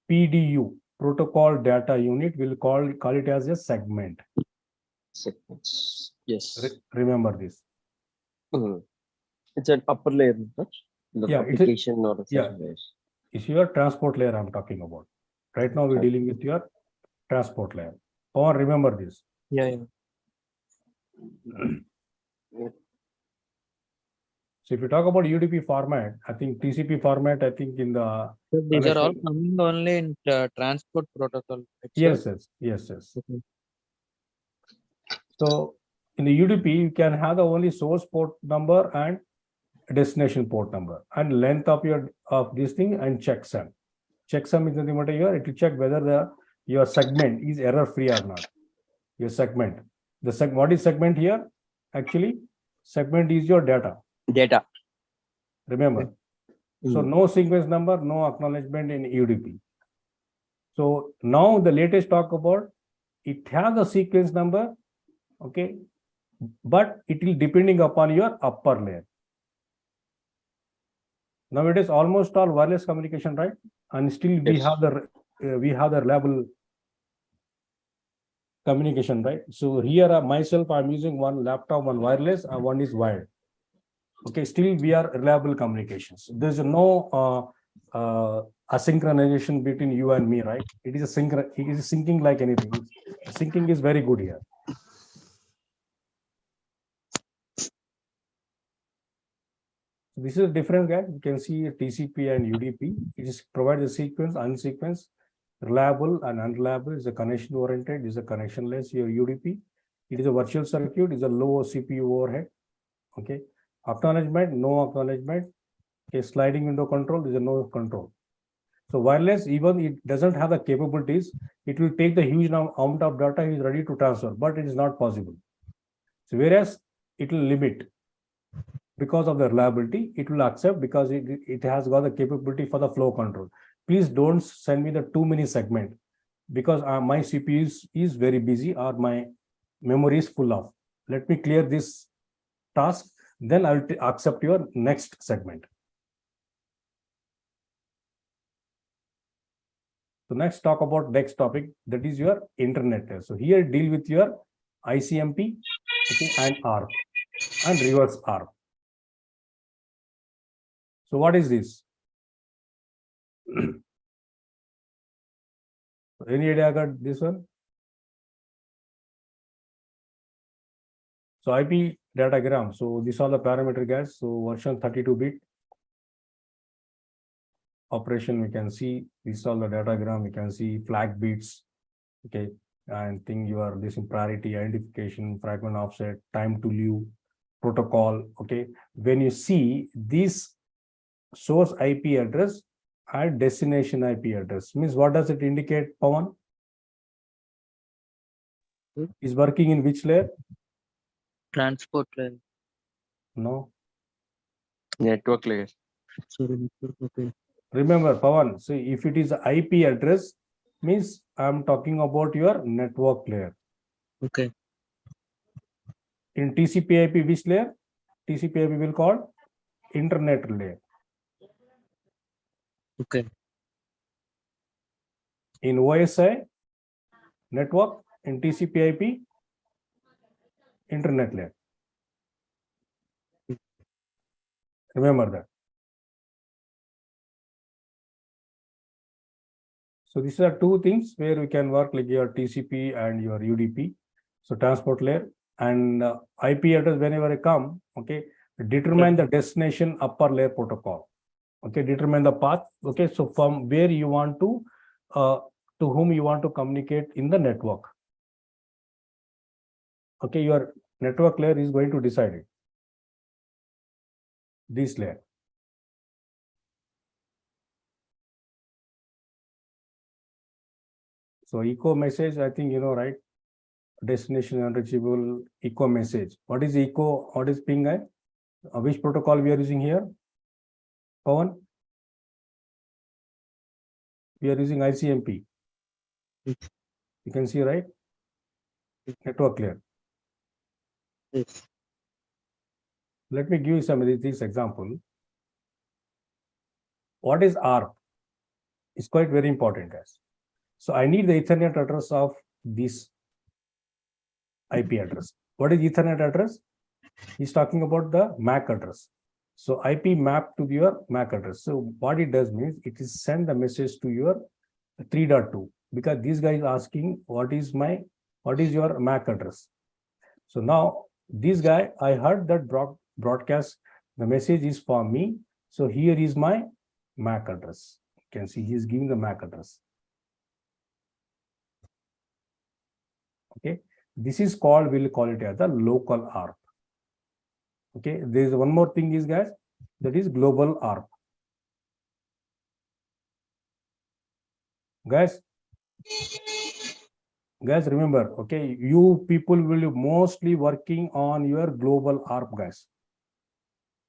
PDU, protocol data unit. We'll call it as a segment. Segments. Yes. Remember this. It's an upper layer, not the Yeah, application or the yeah. layers. It's your transport layer I'm talking about. Right now we're dealing with your transport layer. Or remember this. Yeah. So if you talk about UDP format, I think TCP format, I think in the So these are all connection- coming only in transport protocol. right, sir? yes. Okay. So in the UDP, you can have the only source port number and destination port number and length of your of this thing and checksum. Checksum is nothing but here. It will check whether your segment is error free or not. Your segment. What is segment here? Actually, segment is your data. Data. Remember. So no sequence number, no acknowledgement in UDP. So now the latest talk about it has a sequence number, okay, but it will depending upon your upper layer. Now it is almost all wireless communication, right? And still we Yes. have the reliable communication, right? So here myself, I'm using one laptop, one wireless, and one is wired. Okay, still we are reliable communications. There's no asynchronization between you and me, right? It is it is syncing like anything. Syncing is very good here. This is a different guy. You can see TCP and UDP. It is provides a sequence, unsequence, reliable and unreliable. Is a connection oriented. Is a connectionless. Your UDP. It is a virtual circuit. Is a low CPU overhead. Okay. Acknowledgement, no acknowledgement. Okay. Sliding window control is a no control. So wireless, even it doesn't have the capabilities, it will take the huge amount of data is ready to transfer, but it is not possible. So whereas it will limit because of the reliability, it will accept because it has got the capability for the flow control. Please don't send me the too many segment because my CPU is very busy or my memory is full of. Let me clear this task, then I'll accept your next segment. So next talk about next topic, that is your internet. So here deal with your ICMP, okay, and ARP and reverse ARP. So what is this? Any idea about this one? So IP datagram. So these are the parameter guys. So version 32-bit operation. We can see these are the datagram. We can see flag bits. Okay, and think you are this in priority identification, fragment offset, time to live, protocol. Okay, when you see this source IP address and destination IP address, means what does it indicate, Pawan? Is working in which layer? Transport layer. No. Network layer. Sorry, network. Okay. Remember, Pawan, so if it is IP address, means I'm talking about your network layer. Okay. In TCP/IP, which layer? TCP/IP will call internet layer. Okay. In OSI network, in TCP/IP, internet layer. Remember that. So these are two things where we can work like your TCP and your UDP. So transport layer and IP address whenever I come, okay, determine the destination upper layer protocol. Okay, determine the path. Okay, so from where you want to whom you want to communicate in the network. Okay, your network layer is going to decide it. This layer. So echo message, I think you know, right? Destination unreachable, echo message. What is echo? What is ping? Which protocol we are using here? Pawan? We are using ICMP. You can see, right? Network layer. Yes. Let me give you some of this example. What is ARP? It's quite very important, guys. So I need the Ethernet address of this IP address. What is Ethernet address? He's talking about the MAC address. So IP map to your MAC address. So what it does means it is send the message to your 3.2 because this guy is asking what is your MAC address. So now this guy, I heard that broadcast The message is for me. So here is my MAC address. You can see he is giving the MAC address. Okay, this is called, we'll call it as the local ARP. Okay, there is one more thing is, guys, that is global ARP. Guys, remember, okay, you people will be mostly working on your global ARP, guys,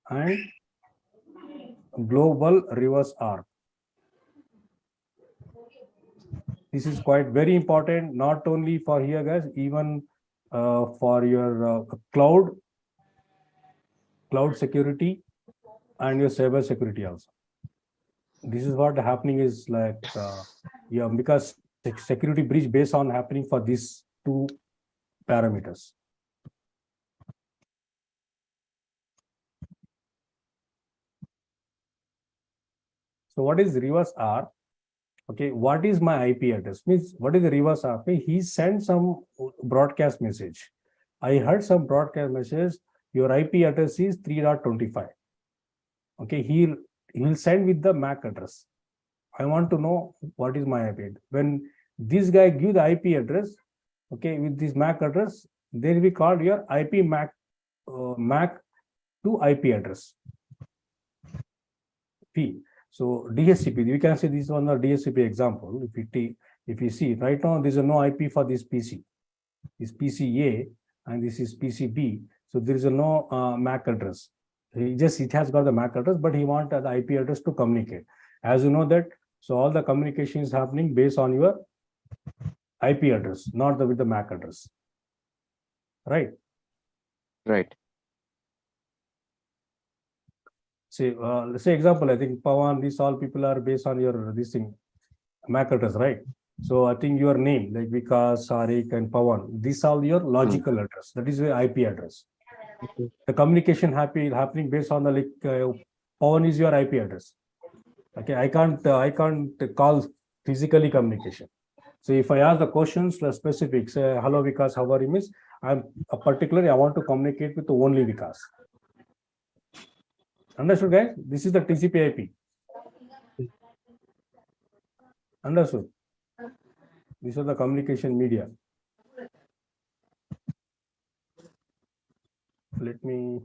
and global reverse ARP. This is quite very important, not only for here, guys, even for your cloud security and your cyber security also. This is what happening is like, yeah, because security breach based on happening for these two parameters. So what is reverse ARP? Okay, what is my IP address? Means what is the reverse ARP? He sent some broadcast message. I heard some broadcast message. Your IP address is 3.25. Okay, he will send with the MAC address. I want to know what is my IP address. When this guy give the IP address, okay, with this MAC address, then we call your IP MAC MAC to IP address. P. So DHCP, we can say this one the DHCP example. If you see right now, there is no IP for this PC. This PCA and this is PCB. So there is no MAC address. It has got the MAC address, but he wants the IP address to communicate. As you know that, so all the communication is happening based on your IP address, not with the MAC address. Right? Right. Say, let's say example, I think Pawan, these all people are based on your this thing, MAC address, right? So I think your name, like Vikas, Sarik, and Pawan, these are your logical address. That is your IP address. Okay. The communication happening based on the like Pawan is your IP address. Okay, I can't call physically communication. So if I ask the questions, the specifics, hello Vikas, how are you? Miss, I'm particularly I want to communicate with only Vikas. Understood, guys? This is the TCP/IP. Understood? These are the communication media. Let me.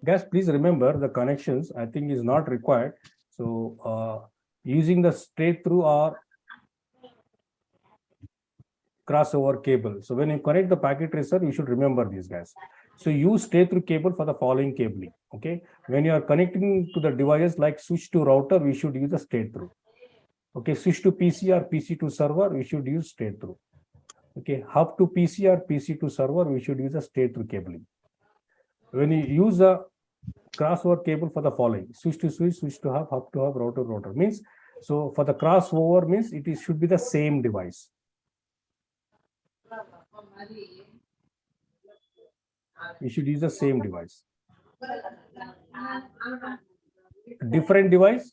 Guys, please remember the connections, I think, is not required. So using the straight through or crossover cable. So when you connect the packet tracer, you should remember these guys. So use straight through cable for the following cabling. Okay, when you are connecting to the devices like switch to router, we should use the straight through. Okay, switch to PC or PC to server, we should use straight through. Okay, hub to PC or PC to server, we should use a straight through cabling. When you use a crossover cable for the following: switch to switch, switch to hub to hub, router to router. Means, so for the crossover means it should be the same device. We should use the same device. Different device.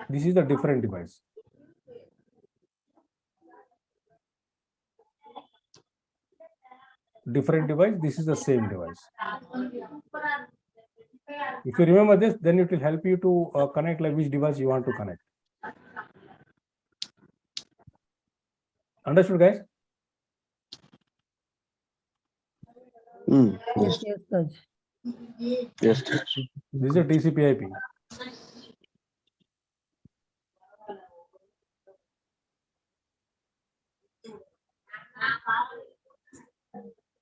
This is the different device. Different device. This is the same device. If you remember this, then it will help you to connect like which device you want to connect. Understood, guys? Yes, yes, Raj. Yes. This is a TCP/IP.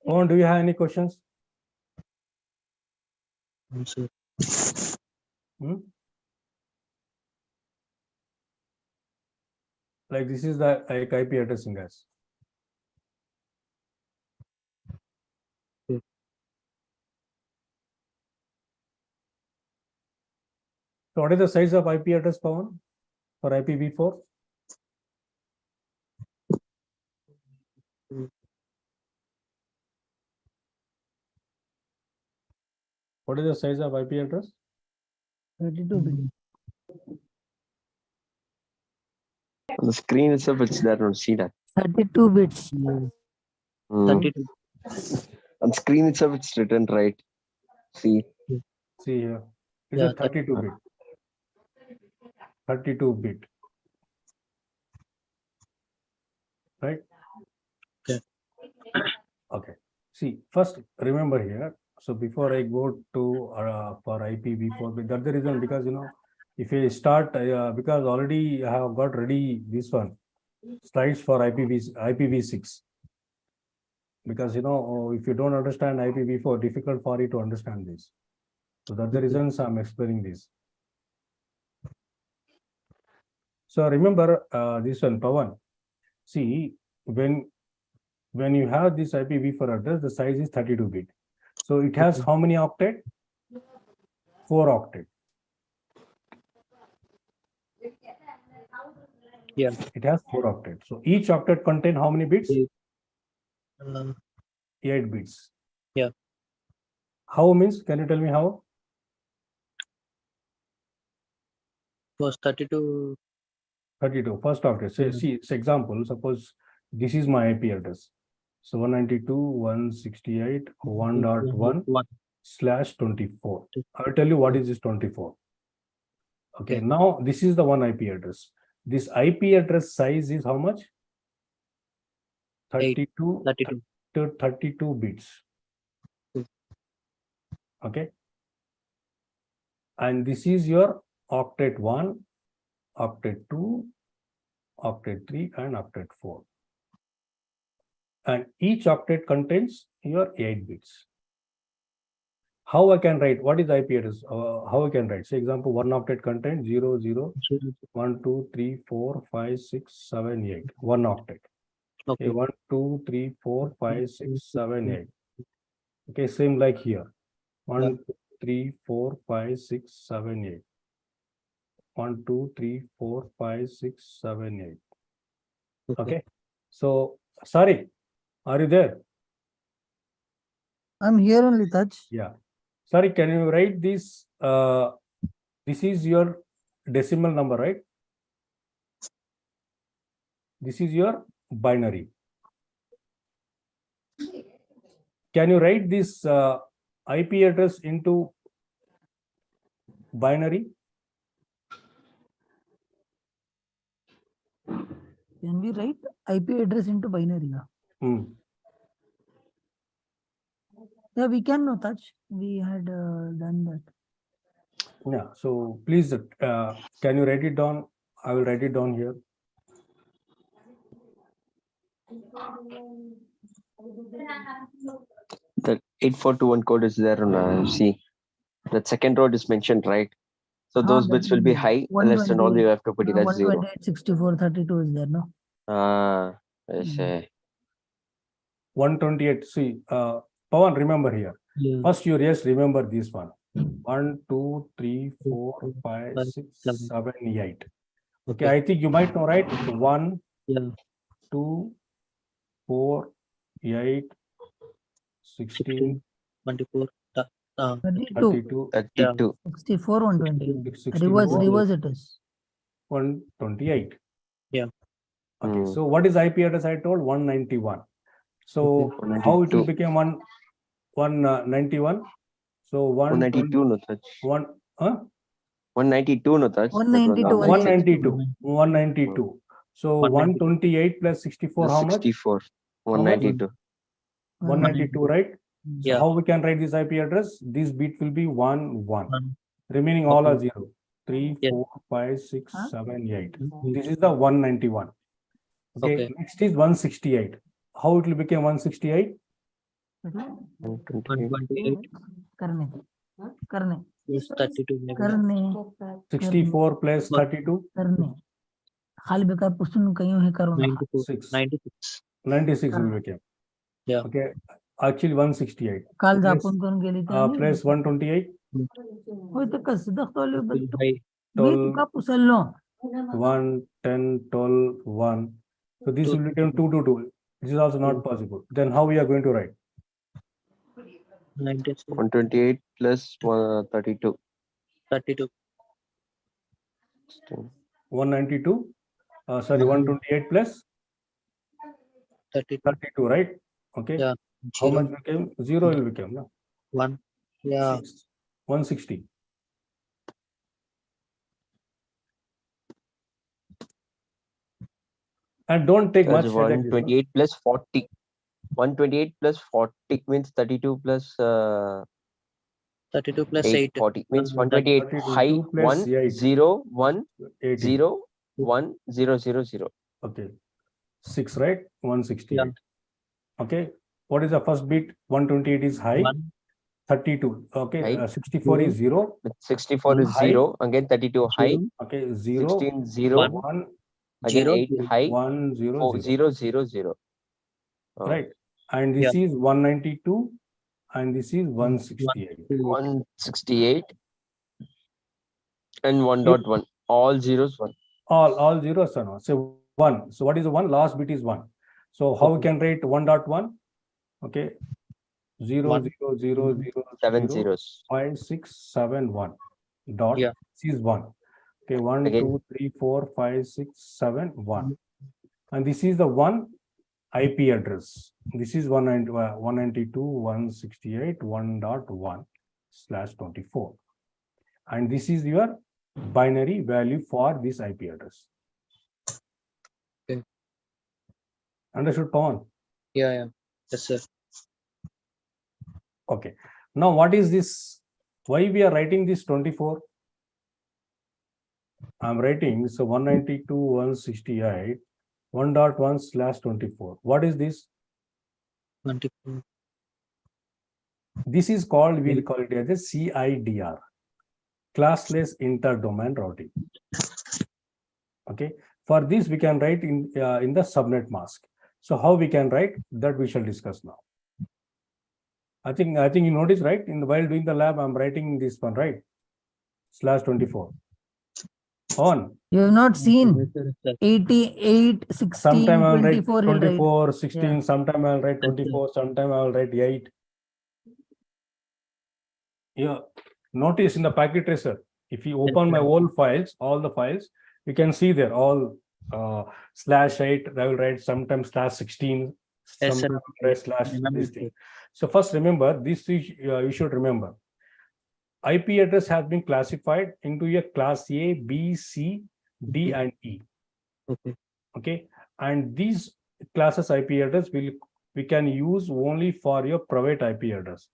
Oh, do you have any questions? Like this is the like IP addressing, guys. So what is the size of IP address, Pawan, for IPv4? What is the size of IP address? 32 bit. On the screen itself, it's there. Don't see that. 32 bits. 32. On screen itself, it's written right. See, See here, it's Yeah, a 32 bit. 32 bit. Right? Okay. Okay. See, first remember here. So before I go to for IPv4, but that's the reason, because if you start because already I have got ready this one slides for IPv6, because if you don't understand IPv4, difficult for you to understand this. So that's the reasons I'm explaining this. So remember this one, Pawan. See, when you have this IPv4 address, the size is 32 bit. So it has how many octet? 4 octet. Yeah. It has 4 octet. So each octet contain how many bits? 8 bits. Yeah. How means? Can you tell me how? Was 32. 32. First octet. So see, it's example. Suppose this is my IP address. So 192.168.1.1/24. I will tell you what is this 24. Okay, Okay. now this is the one IP address. This IP address size is how much? 32 to 32 bits. Okay. And this is your octet 1, octet 2, octet 3, and octet 4. And each octet contains your 8 bits. How I can write? What is IP address? How I can write? Say example, one octet contains 0, 0, 1, 2, 3, 4, 5, 6, 7, 8. One octet. Okay, 1, 2, 3, 4, 5, 6, 7, 8. Okay, same like here. 1, 2, 3, 4, 5, 6, 7, 8. 1, 2, 3, 4, 5, 6, 7, 8. Okay. So, sorry, are you there? I'm here only, Taj. Yeah. Sorry, can you write this? This is your decimal number, right? This is your binary. Can you write this IP address into binary? Can we write IP address into binary? Yeah, we can know, Taj. We had done that. Yeah. So please, can you write it down? I will write it down here. the 8421 code is there on C. The second row is mentioned, right? So those bits will be high, unless and all you have to put it as 0. 128, 64, 32 is there, no? I say. 128. See, Pawan, remember here. Yeah. First, you just remember this one. 1, 2, 3, 4, 5, 6, 7, 8. Okay, I think you might know, right? 1, 2, 4, 8, 16, 24. 32, 32. 64, 120. 64, Reverse it is. 128. Yeah. Okay, so what is IP address? I told 191. So how it will become 191? So 192 no touch. 192 no touch. 192. 192. So 128 plus 64, how much? 64. 192. 192, right? So Yeah. how we can write this IP address? This bit will be 1, 1. Remaining all are 0. 3, 4, 5, 6, 7, 8. This is the 191. Okay. Next is 168. How it will become 168? 128. Karne. Yes, 32. Karne. 64 plus 32? Karne. खाली बेकार पुस्तक कहीं है करो ना 96 will become. Yeah. Okay. Actually 168. काल जापून करून गेली Plus 128. होय तर कसं दाखवलं मी 12, तुका पुसलो 1, 10, 12, 1. So this will become 2 to 2. This is also not possible. Then how we are going to write? 128 plus 32. 32. 192. Sorry, 128 plus 32. 32, right? Okay. Yeah. How much became? 0 will become, no? 1. Yeah. 160. And don't take much That's headache. This one. 128 plus 40. 128 plus 40 means 32 plus 32 plus 8, 8. 40 means 30. 128 32, high 2 plus 1 8, 0 1 18. 0 1 0 0 0. Okay. 6, right? 168. Yeah. Okay. What is the first bit? 128 is high. 1. 32. Okay. High. 64 is 0. 64 is High. 0. Again 32 high. 0. Okay. 0. 16 0. 1. 1. Again 0. 8 0. high. 1, 0, 4 0. 0 0 0. Right. And this is 192. And this is 168. 168 and 1.1. All zeros 1. All zeros are no. So 1. So what is the 1? Last bit is 1. So how we can write 1.1? Okay. 0 1. 0 0 0 7 0 zeros. 5 6 7 1 dot. Yeah. This is 1. Okay. 1 Again. 2 3 4 5 6 7 1. And this is the one IP address. This is 192.168.1.1/24. And this is your binary value for this IP address. Okay. Understood, Pawan? Yeah, yeah. Yes, sir. Okay. Now, what is this? Why we are writing this 24? I'm writing so 192.168 1.1/24. What is this? 24. This is called, we'll call it as a CIDR, classless interdomain routing. Okay. For this, we can write in the subnet mask. So how we can write that we shall discuss now. I think you noticed, right? While doing the lab, I'm writing this one, right? /24. On. You have not seen Yes, sir. 88, 16, Sometime I'll write 24. he'll write. 24, 16, Yeah. sometime I'll write 24, sometime I'll write 8. Yeah. Notice in the packet tracer, if you open my old files, all the files, you can see there all /8, I will write sometimes /16, Yes, sir. sometimes I write / Remember, this thing. So first remember, this you should remember. IP address has been classified into a class A, B, C, D, and E. Okay. Okay. And these classes IP address we can use only for your private IP address.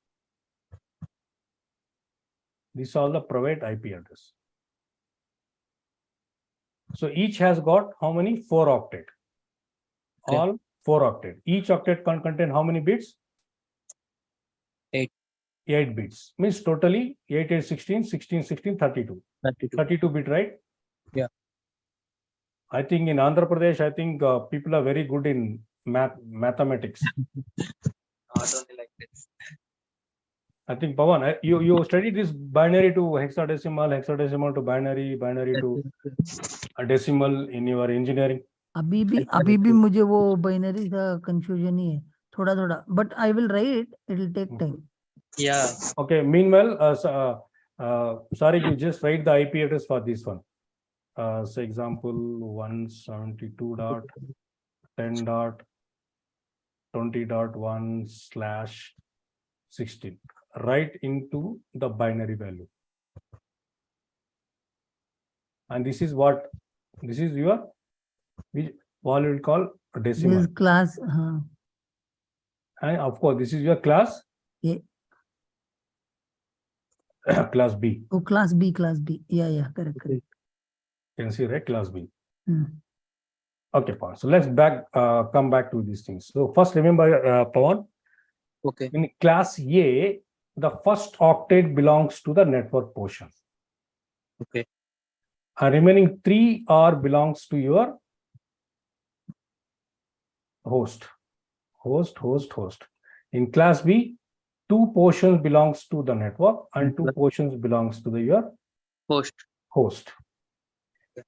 These are the private IP address. So each has got how many? 4 octet. Okay. All 4 octet. Each octet can contain how many bits? 8. 8 bits. Means totally 8, 8, 16, 16, 16, 32. 32. 32 bit, right? Yeah. I think in Andhra Pradesh, I think people are very good in mathematics. Not only like this. I think Pawan, you studied this binary to hexadecimal, hexadecimal to binary, binary to a decimal in your engineering. अभी भी मुझे वो binary का confusion ही है थोड़ा but I will write, it will take time. Yeah. Okay. Meanwhile, sorry, you just write the IP address for this one. So example 172.10.20.1/16. Write into the binary value. And this is what? This is your, which all will call a decimal. This class, And of course, this is your class. A. Class B. Oh, class B. Yeah, correct. You can see, right? Class B. Hmm. Okay, Pawan. So let's come back to these things. So first, remember, Pawan, Okay. in class A, the first octet belongs to the network portion. Okay. And remaining 3 belongs to your host. In class B, 2 portions belongs to the network and 2 portions belongs to your host.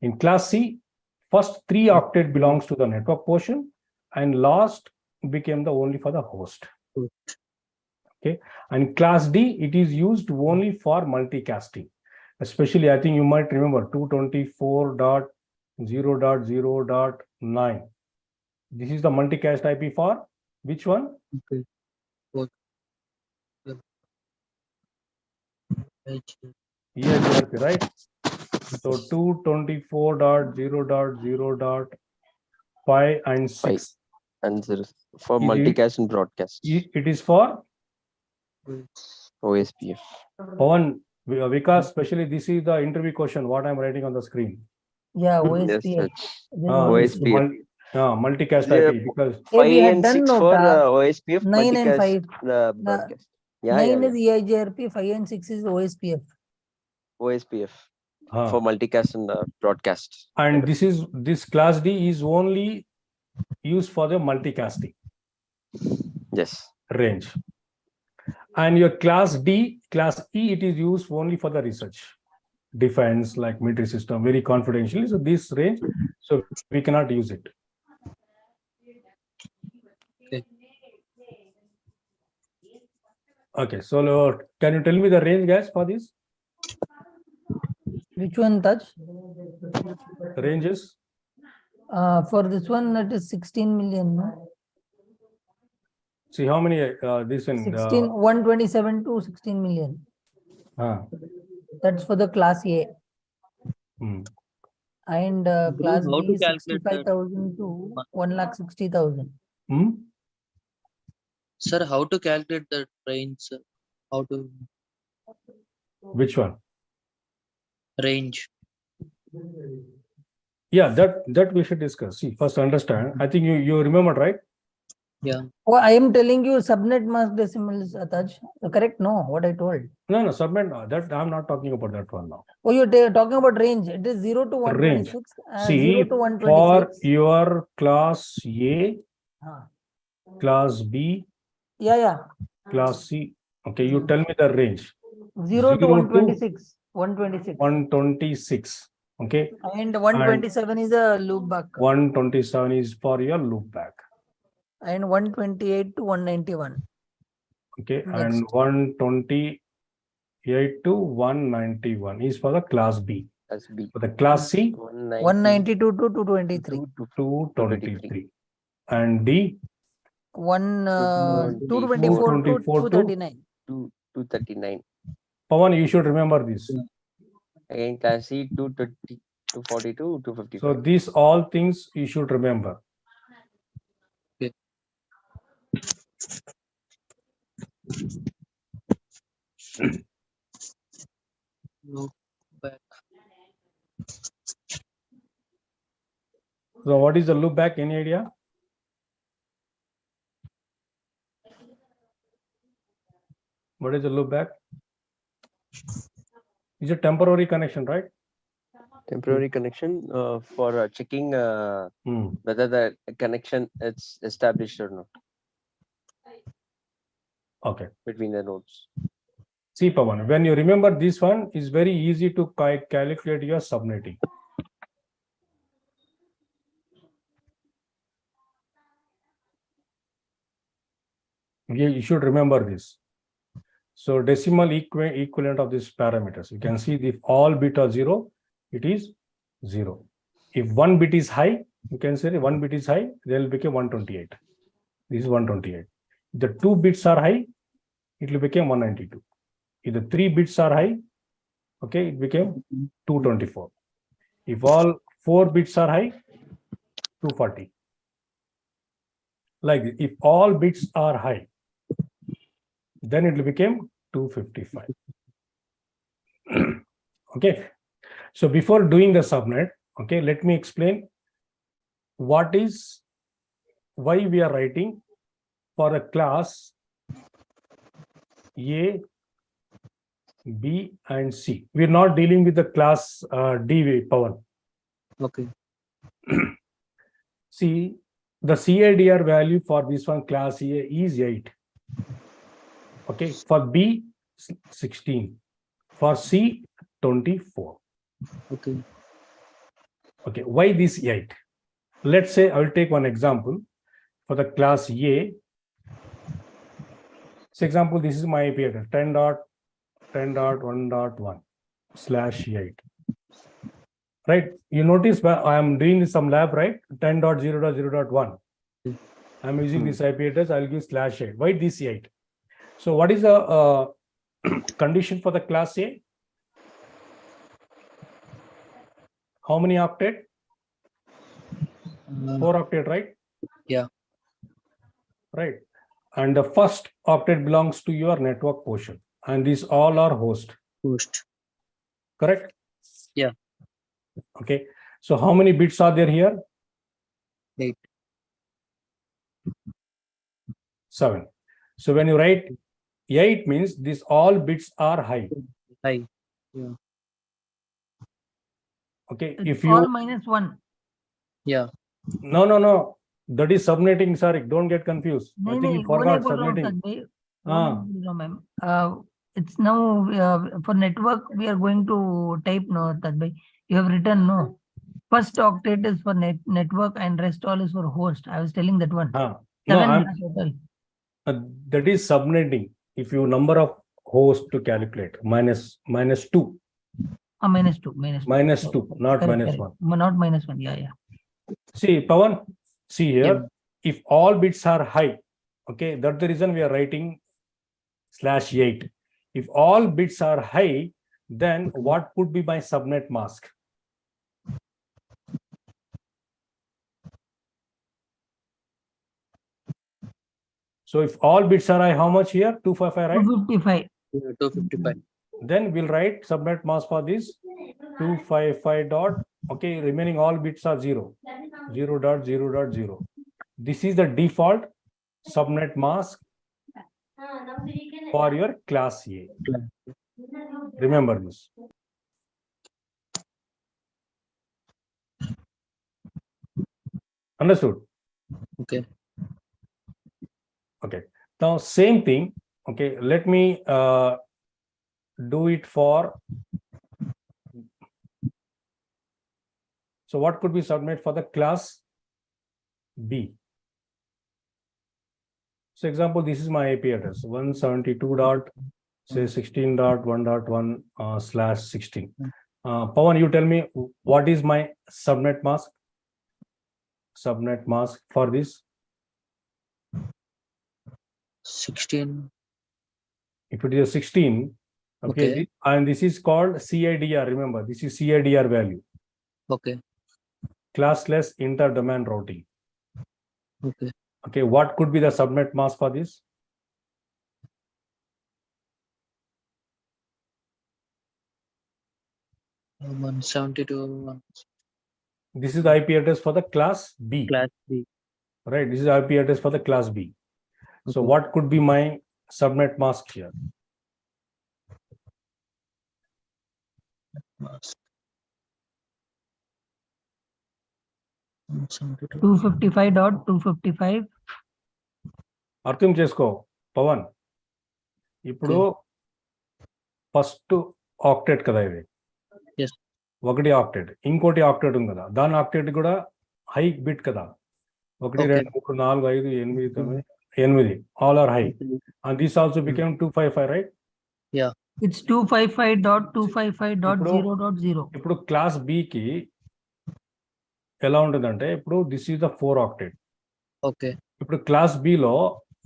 In class C, first 3 octet belongs to the network portion and last became the only for the host. Okay. And class D, it is used only for multicasting. Especially, I think you might remember 224.0.0.9. This is the multicast IP for which one? Okay. EIGRP, right? So 224.0.0.5 and 6. And there is for Is it- multicast and broadcast. It is for OSPF. Pawan, Vikas, especially this is the interview question, what I'm writing on the screen. Yeah, Yes, OSPF. that's Then OSPF. Multicast Yeah, IP, because Hey, 5 we had and done 6 no for ta- OSPF, 9 and multicast 5. broadcast. Yeah, 9 yeah, is EIGRP, 5 and 6 is OSPF. OSPF uh, for multicast and broadcast. and this class D is only used for the multicasting Yes. range. And your class D, class E, it is used only for the research, defense, like military system, very confidentially. So this range, so we cannot use it. Okay, so can you tell me the range, guys, for this? Which one, Taj? Ranges? For this one, it is 16 million. No? See how many this in 16, 127 to 16 million. That's for the class A. hmm. And class how B to is calculate that? 65,000 to 1,60,000. Hmm? Sir, how to calculate the range, sir? How to Which one? range? Yeah, that we should discuss. See, first understand. I think you remember, right? Yeah. Oh, I am telling you subnet mask decimals, Taj. Correct? No, what I told. No, submit that. I'm not talking about that one now. Oh, you're talking about range. It is 0 to 126. See, 0 to for 126. your class A, Huh. class B, Yeah. class C. Okay, you tell me the range. 0 to 126. 126. 126. Okay. And 127 is a loop back. 127 is for your loop back. And 128 to 191. Okay. Next. And 128 to 191 is for the class B. That's B. For the class C, 192 to 223. 223. And D, 224 to 239. 239. Pawan, you should remember this. Again, class C 230, 242, 255. So these all things you should remember. Okay. Loop back. So what is the loop back? Any idea? What is the loop back? It's a temporary connection, right? Temporary connection for checking Hmm. whether the connection is established or not Okay. between the nodes. See, Pawan, when you remember this one, it's very easy to calculate your subnetting. You should remember this. So decimal equivalent of these parameters. You can see if all bit are 0, it is 0. If one bit is high, you can say one bit is high, they will become 128. This is 128. If the 2 bits are high, it will become 192. If the 3 bits are high, okay, it became 224. If all 4 bits are high, 240. Like this. If all bits are high, then it will become 255. Okay. So before doing the subnet, okay, let me explain why we are writing for a class A, B, and C. We're not dealing with the class D power. Okay. See, the CADR value for this one class A is 8. Okay, for B, 16. For C, 24. Okay. Okay, why this 8? Let's say I will take one example for the class A. For example, this is my IP address 10.10.1.1/8. Right? You notice I am doing some lab, right? 10.0.0.1. I'm using this IP address. I'll give /8. Why this 8? So what is the Condition for the class A. How many octet? 4 octet, right? Yeah. Right. And the first octet belongs to your network portion, and these all are host. Host. Correct? Yeah. Okay. So how many bits are there here? 8. 7. So when you write 8 means these all bits are high. High. Okay. It's If all you minus 1. Yeah. no. That is subnetting, sorry. Don't get confused. I think you forgot subnetting. It's now for network we are going to type no Tadbhai. You have written no. First octet is for network and rest all is for host. I was telling that one. No, 7 I'm total. that is subnetting. If you number of hosts to calculate minus 2. Minus 2. Minus 2. Minus 2, not Correct, minus correct. 1. Not minus 1. Yeah. See, Pawan, see here, Yeah. if all bits are high, okay, that's the reason we are writing /8. If all bits are high, then what could be my subnet mask? So if all bits are high, how much here? 255, right? 255. 255. Then we'll write subnet mask for this 255 dot. Okay, remaining all bits are 0. 0.0.0. This is the default subnet mask for your class A. Remember this. Understood? Okay. Okay. Now same thing. Okay, let me do it for. So what could be subnet for the class B? So example, this is my IP address 172.16.1.1/16. Pawan, you tell me what is my subnet mask? Subnet mask for this. 16. If it is a 16, okay. And this is called CIDR. Remember, this is CIDR value. Okay. Classless inter-domain routing. Okay. Okay, what could be the subnet mask for this? Uh, 172. This is the IP address for the class B. Class B. Right, this is IP address for the class B. So Okay. what could be my subnet mask here? Mask. 172. 255.255. అర్థం చేసుకో పవన్ ఇప్పుడు first octet కదా ఇది Yes. ఒకటి octet ఇంకోటి octet ఉంది కదా దాని ఆక్టెట్ కూడా హై బిట్ కదా 1 2 3 4 5 8 9 all are high and this also became 255, right? Yeah. It's 255.255.0.0. ఇప్పుడు క్లాస్ బి కి ఎలా ఉంటుందంటే ఇప్పుడు this is the 4 octet. Okay. ఇప్పుడు క్లాస్ బి లో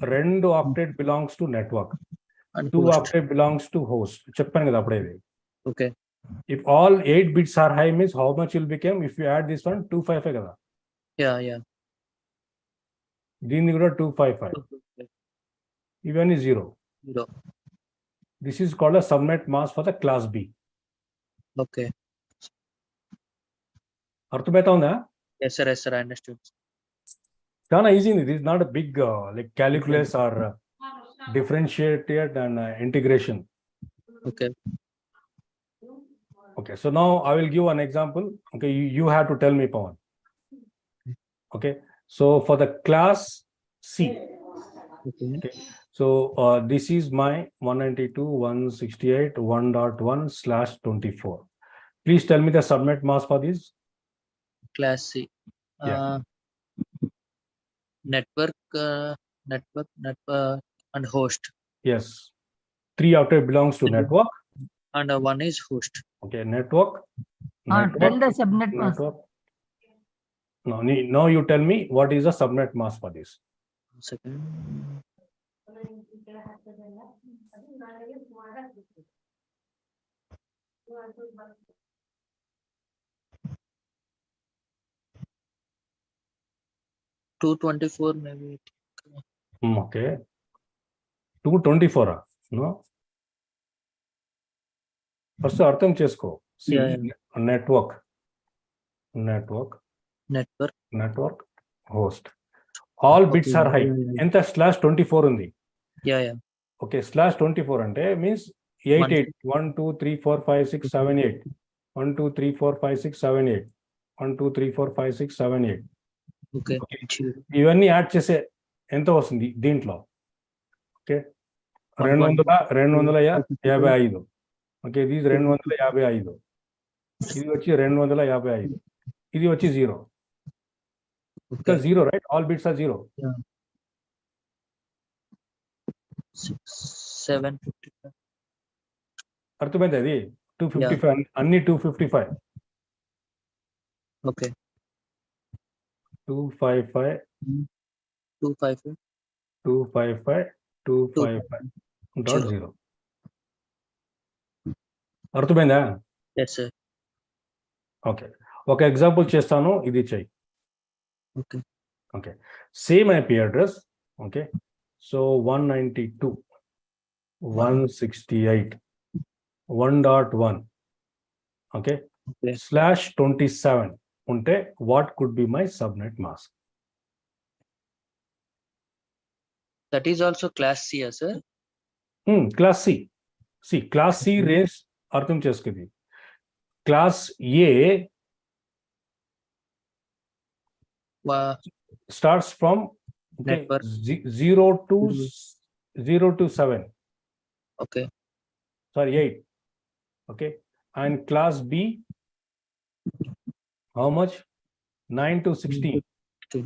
2 octet belongs to network, And 2 host. octet belongs to host. చెప్పాను కదా అప్పుడే. Okay. If all 8 bits are high means how much will become if you add this one 255 కదా. Yeah. దీన్ని కూడా 255. ఇవన్నీ 0. 0. This is called a subnet mask for the class B. Okay. అర్థమైతా ఉందా? Yes, sir. I understood. చాలా easy. This is not a big like calculus or differentiated and integration. Okay. Okay, so now I will give an example. Okay, you have to tell me, Pawan. Okay, so for the class C. Okay. So this is my 192.168.1.1/24. Please tell me the subnet mask for this. Class C. Yeah. Network and host. Yes, 3 octet belongs to network. And one is host. Okay, network. Tell the subnet mask. Network. No, now you tell me what is the subnet mask for this. Second. $224 maybe. Okay. 224. No. First అర్థం చేసుకో. Yeah, yeah. Network host all bits are high. ఎంత /24 ఉంది? Yeah, yeah. Okay, /24 అంటే means 88 1 2 3 4 5 6 7 8 1 2 3 4 5 6 7 8 1 2 3 4 5 6 7 8. Okay. ఇవన్నీ add చేసే ఎంత వస్తుంది దీంట్లో? ఓకే, 255. ఓకే, ఇది 255, ఇది వచ్చి 255, ఇది వచ్చి 0. Okay. 0, right? All bits are 0. 755. అర్థమైంది అది? 255 అన్ని 255. Okay. 255 255. 255 255.0. అర్థమైందా? Yes, sir. ఓకే, ఒక ఎగ్జాంపుల్ చేస్తాను, ఇది చెయ్యి. Okay. Okay, same IP address. Okay, so 192 168 1.1. Okay, Okay. /27 ఉంటే what could be my subnet mask? That is also class C, yes, sir. Class C. Class C range అర్థం చేసుకుంది. Class A starts from Network. 0 to 7. Okay. Sorry, 8. Okay, and class B, how much? 9 to 16. 16.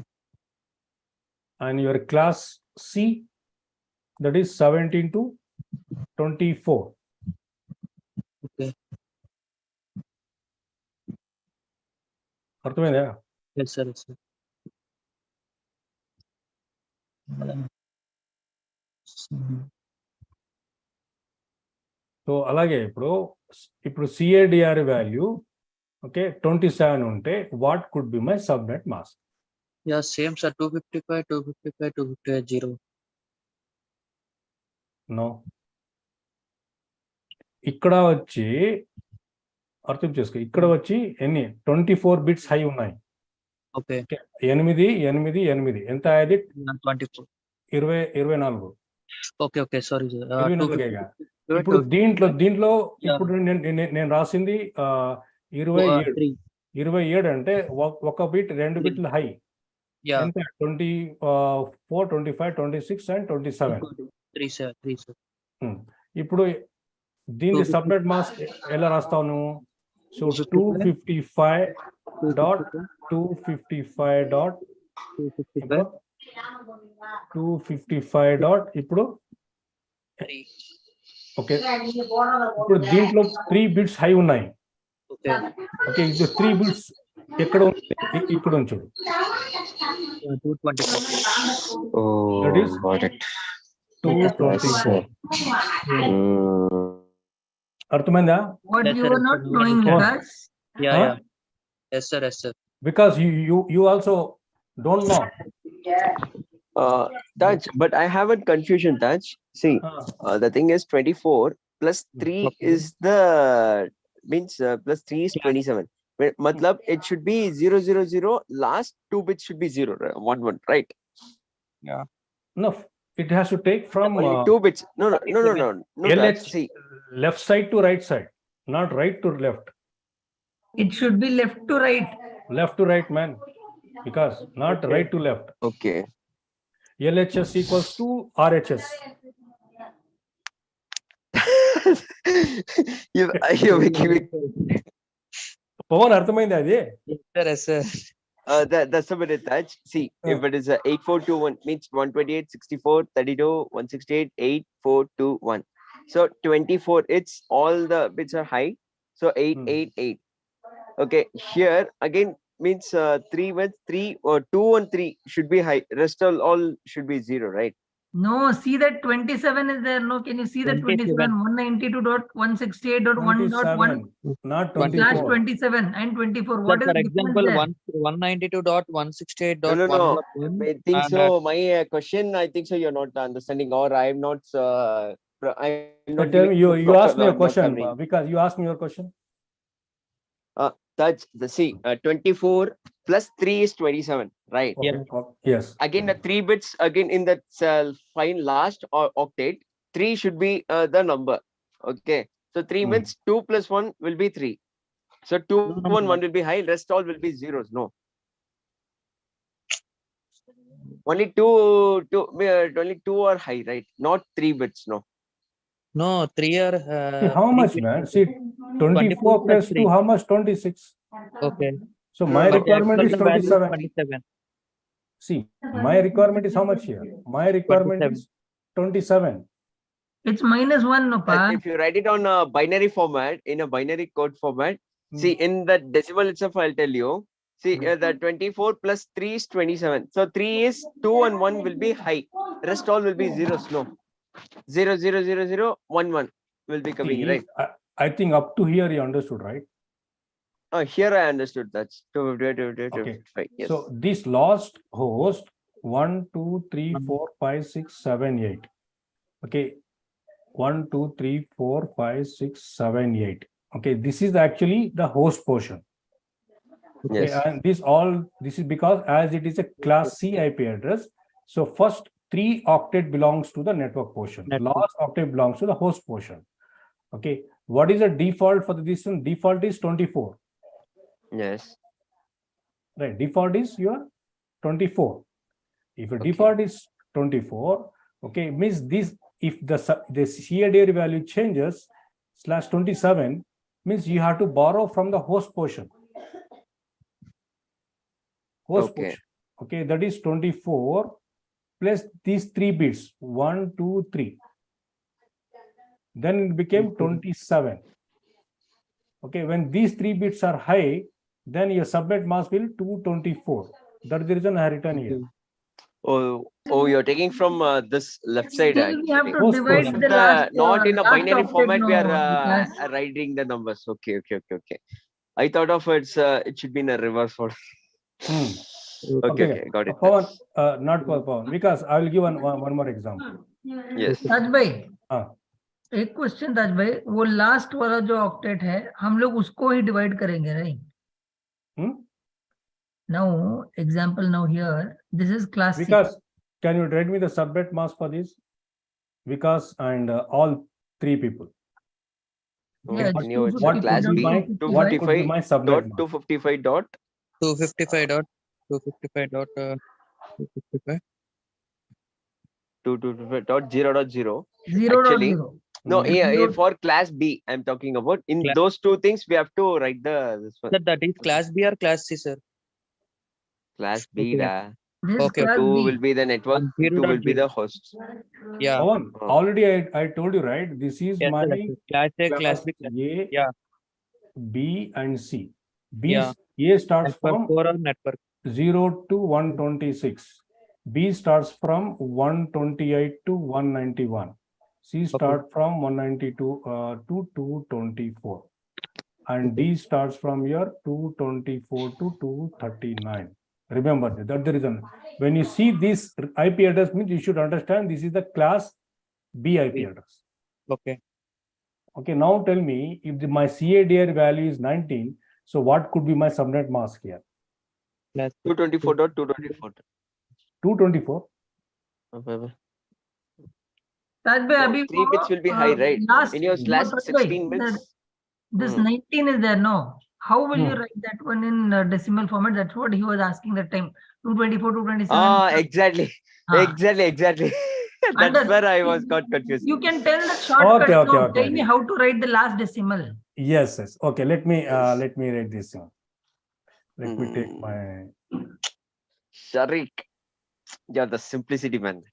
And your class C, that is 17 to 24. Okay. అర్థమైందా? Yes, sir. Yes, sir. So అలాగే ఇప్పుడు CIDR value okay 27 ఉంటే what could be my subnet mask? Yeah, same, sir. 255, 255, 258, 0. No, ఇక్కడ వచ్చి అర్థం చేసుకో, ఇక్కడ వచ్చి ఎన్ని 24 బిట్స్ హై ఉన్నాయి. Okay. 8 8 8 ఎంత అయ్యేది? 24. 24. Okay, okay. Sorry, sir. 24. ఇప్పుడు దీంట్లో ఇప్పుడు నేను రాసింది 27 అంటే ఒక బిట్ 2 బిట్లు హై. Yeah. ఎంత? 24 25 26 and 27. 3, sir. ఇప్పుడు దీన్ని సబ్నెట్ మాస్క్ ఎలా రాస్తావు నువ్వు? సో 255 ఇప్పుడు ఓకే, ఇప్పుడు దీంట్లో 3 బిట్స్ హై ఉన్నాయి. Okay. ఓకే, ఇది 3 బిట్స్ ఎక్కడ ఉంది? ఇక్కడ ఉంచు. 224. That is got it. 224. అర్థమైందా? What Yes, you sir. were not knowing that? Yeah, Huh? yeah. Yes, sir. Yes, sir. Because you also don't know. Touch, but I have a confusion, Touch. See, the thing is 24 plus 3 Okay. is the means plus 3 is 27. Matlab, it should be 000. Last 2 bits should be 0, 1 1, right? No, it has to take from Only 2 bits. No. LH Touch. See, left side to right side, not right to left. It should be left to right. Left to right, man, because not right to left. okay. LHS equals to RHS. you're making me. Pawan అర్థమైంది అది? Yes, sir. Yes, sir. That's a bit of touch. See, if it is 8421 means 128 64 32 168 8421. So 24, it's all the bits are high. So 888. Okay, here again means 3 with 3 or 2 and 3 should be high. Rest all should be 0, right? No, see that 27 is there. No, can you see that 27? 192.168.1.1 27, not slash 24. 27 and 24. Sir, What is for the difference example, there? 192.168.1.1. I think and, so. My question, I think so. You're not understanding, or I'm not. I'm not. Tell me, you proper asked me a not question covering. because you asked me your question. That's the see. 24 plus 3 is 27, right? Yeah. Okay. Yes. Again, the 3 bits again in that fine last octet. 3 should be the number. Okay. So 3 Hmm. means 2 plus 1 will be 3. So 2 No, no, 1 no. 1 will be high. Rest all will be zeros. No. Only only 2 are high, right? Not 3 bits. No. No, 3 are. See, how much, bits, man? sir. See, 24 24 plus plus 2, 3. how much? 26. Okay. So No, my no. But the requirement is actual value is 27. 27. See, my requirement is how much here? My requirement 27. is 27. It's -1, no, pa. If you write it on a binary format, in a binary code format, see in the decimal itself, I'll tell you. See, the 24 plus 3 is 27. So 3 is 2 and 1 will be high. Rest all will be zeros. No. 0 0 0 0 1 1 will be coming, See, right? I think up to here you understood, right? Here I understood that's 255. Okay. Yes. So this last host 1, 2, 3, 4, 5, 6, 7, 8. Okay. 1, 2, 3, 4, 5, 6, 7, 8. Okay. This is actually the host portion. Okay. Yes. And this is because as it is a class C IP address. So first 3 octet belongs to the network portion. Network. Last octet belongs to the host portion. Okay. What is the default for this one? Default is 24. Yes. Right. Default is your 24. If your Okay. default is 24, okay, means this, if the CADR value changes /27, means you have to borrow from the host portion. Host Okay. portion. Okay, that is 24 plus these 3 bits, 1, 2, 3. Then it became 27. Okay, when these 3 bits are high, then your subnet mask will 224. That is the reason I have written here. Oh, you're taking from this left side. Still we have Actually. to Host divide portion. the last. Not in a last binary octet, format. We no, are Vikas. writing the numbers. Okay. I thought of it should be in a reverse order. Okay, got it. Pawan, not Pawan, because I will give one more example. Yes. ताज भाई, हाँ. एक question ताज भाई, वो last वाला जो octet है हम लोग उसको ही डिवाइड करेंगे, right? Now example, now here this is class C. Because can you read me the subnet mask for this? Vikas and all 3 people. Yeah, Can you what check class could be B? my 255 subnet mask? 255 dot 255 dot 255 dot 255. 255.0.0. 0.0. Actually, no, Zero- for class B, I'm talking about. In Class- those 2 things, we have to write this one. Sir, that is class B or class C, sir? Class B, Okay. da. This is Okay, class 2 B. will be the network, 2 will be the host. Yeah. Pawan, already I told you, right? This is Yes, my sir. Class A, class B. A, Yeah. B and C. Yeah. A starts Network from 4 or network. 0 to 126. B starts from 128 to 191. C start from 192 to 224. And D starts from here 224 to 239. Remember that. That's the reason. When you see this IP address, means you should understand this is the class B IP address. Okay. Okay, now tell me if my CADR value is 19, so what could be my subnet mask here? Class 224.224. 224. ताज भाई, अभी 3 bits will be high, right? Last, In your slash 16 bits. This 19 is there, no? How will you Hmm. write that one in decimal format? That's what he was asking that time. 224, 227. Exactly. Exactly. That's where I was got confused. You can tell the shortcut. Okay. Tell me how to write the last decimal. Yes. Okay. Let me write this one. Let me take my. Sharik, you're the simplicity man.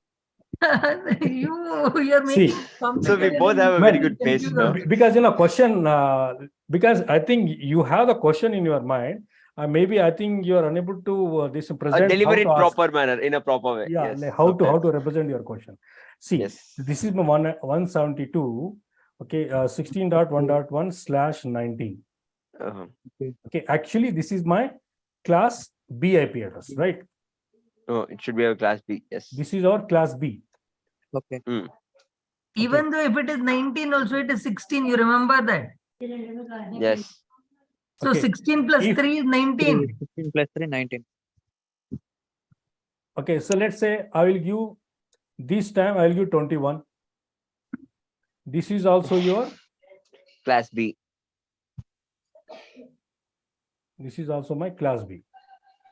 You're See, making So we both have a very good pace, no? Because question. Because I think you have the question in your mind. Maybe I think you are unable to this present. Deliver how it to ask. proper manner, in a proper way. Yeah, Yes. like how okay. to represent your question. See, Yes. this is my 172. Okay, 16.1.1/19. Uh-huh. Okay, actually, this is my class B IP address, right? Oh, it should be a class B. Yes. This is our class B. Okay. Even though if it is 19, also it is 16. You remember that? Yes. So Okay. 16 plus If- 3 is 19. 16 plus 3, 19. Okay, so let's say I will give this time I will give 21. This is also your. Class B. This is also my class B.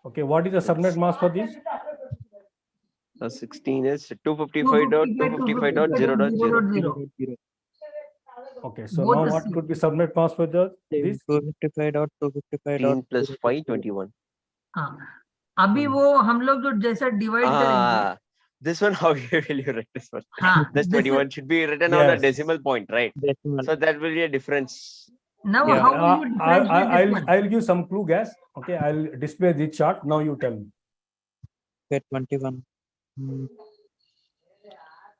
Okay, what is the subnet mask for this? 16 is 255.255.0.0. Okay, so Both now the what same. could be subnet mask for this? 255.255. 15 plus 5, 21. हाँ अभी वो हम लोग जो जैसा divide करेंगे This one, how will you write this one? हाँ This this 21 should be written on a Yes. decimal point, right? Decimal. So that will be a difference. now Yeah. how will you differentiate this one? I'll give some clue, guys. Okay, I'll display this chart. Now you tell me. Okay, 21.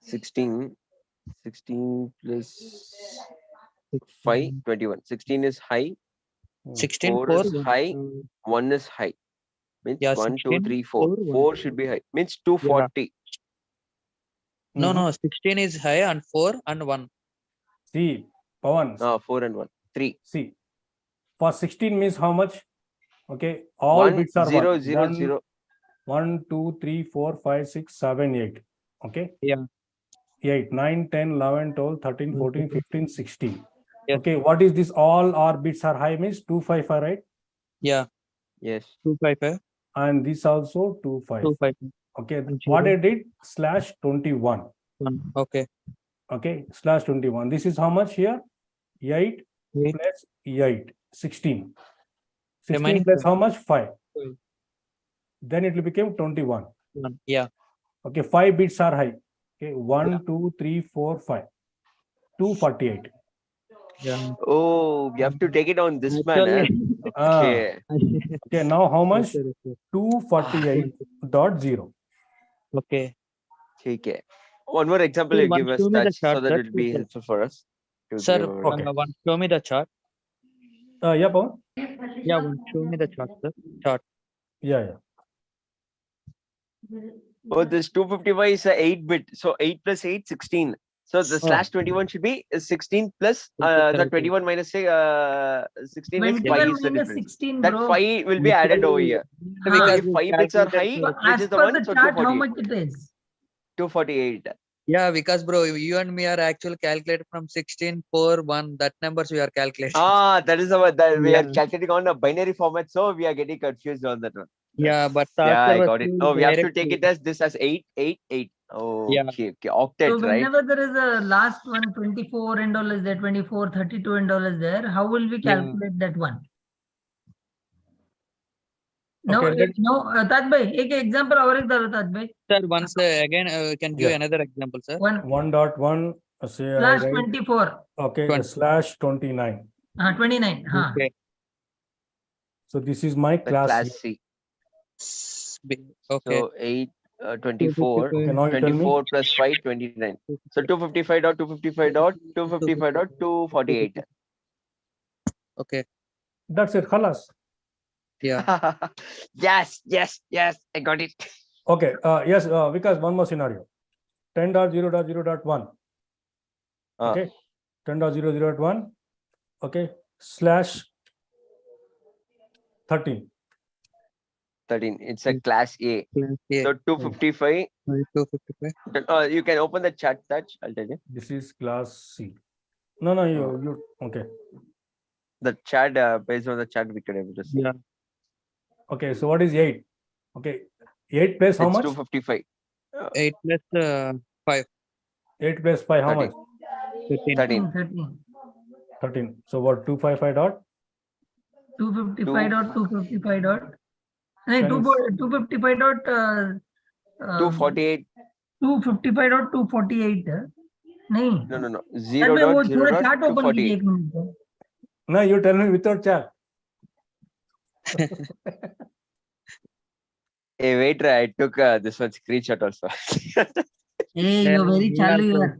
16 plus 5, 21. 16 is high, 16, 4 is high, 1 is high. Means Yeah, 1, 2, 16, 3, 4. 4, 4 should be high. Means 240. No, 16 is high and 4 and 1. See, Pawan. 4 and 1. 3. See, for 16 means how much? Okay, all 1, bits are 0, 1. 0, 0. 1, 2, 3, 4, 5, 6, 7, 8. Okay. Yeah. 8, 9, 10, 11, 12, 13, 14, 15, 16. Yes. Okay, what is this? All our bits are high means 255, right? Yeah. Yes. 255. And this also 25. 255. Okay, And what zero. I did /21. 1. Okay. Okay, /21. This is how much here? 8 8. plus 8, 16. 16 Remaining plus 5. how much? 5. 5. Then it will become 21. 1. Yeah. Okay, 5 bits are high. Okay, 1, 2, 3, 4, 5. 248. Yeah. Oh, you have to take it on this manner. Ah, Okay. okay, now how much? Okay, okay. 248.0. Okay. Okay. One more example Sir, you give us show me the that so chart, that sir. it will be helpful for us. to Sir, give our- Okay. one, show me the chart. Yeah, Pawan? Yeah, one, show me the chart, sir. Chart. Yeah. Oh, this 255 is a 8-bit. So 8 plus 8, 16. So the /21 should be 16 plus the 21 minus 16 is 5 21 is the minus difference. 16, That bro. 5 will be added over here. So Because if 5 bits are high, So which as is the per one, the so chart, how 248. much it is? 248. Yeah, because bro, you and me are actually calculated from 16, 4, 1. That numbers we are calculating. That is our that we are Yeah. calculating on a binary format, so we are getting confused on that one. Yeah, but Yeah, I was got it. still Oh, we have to take directly- it as this as 8, 8, 8. Oh, Yeah. okay, So octet, right? whenever there is a last one, 24 and all is there, 24, 32 and all is there, how will we Yeah. calculate that one? No, Okay, let- no, Taj bhai, एक example और एक दो Taj bhai. Sir, once again, can give Yeah. another example, sir. 1.1 say I Slash write, 24, okay, 20. /29. 29, हाँ. Okay. So this is my The class. class C. Okay. So 8, 24. Okay, now you tell me. 24 plus 5, 29. So 255.255.255.248. Okay. That's it, khalas. Yeah. Yes, I got it. Okay, yes, Vikas, one more scenario. 10.0.0.1. Okay, 10.0.0.1. Okay, /13. 13. It's a class A. Yeah. So 255. 255. You can open the chat touch. I'll tell you. This is class C. No, you okay. The chat, based on the chat, we can able to see. Yeah. Okay, so what is 8? Okay, 8 plus how It's much? 255. 8 plus 5. 8 plus 5, how 13. much? 13. 13. 13. So what, 255 dot? 255 dot 255 dot. No, Can you- 255 dot 248. 255 dot 248. नहीं. No. Tad 0 bhai, वो dot 0 थोड़ा dot chart open कीजिए 248. एक minute. No, you tell me without chat. Hey, wait, I took this one screenshot also. Hey, Yeah, you're very me chalu, you also. are.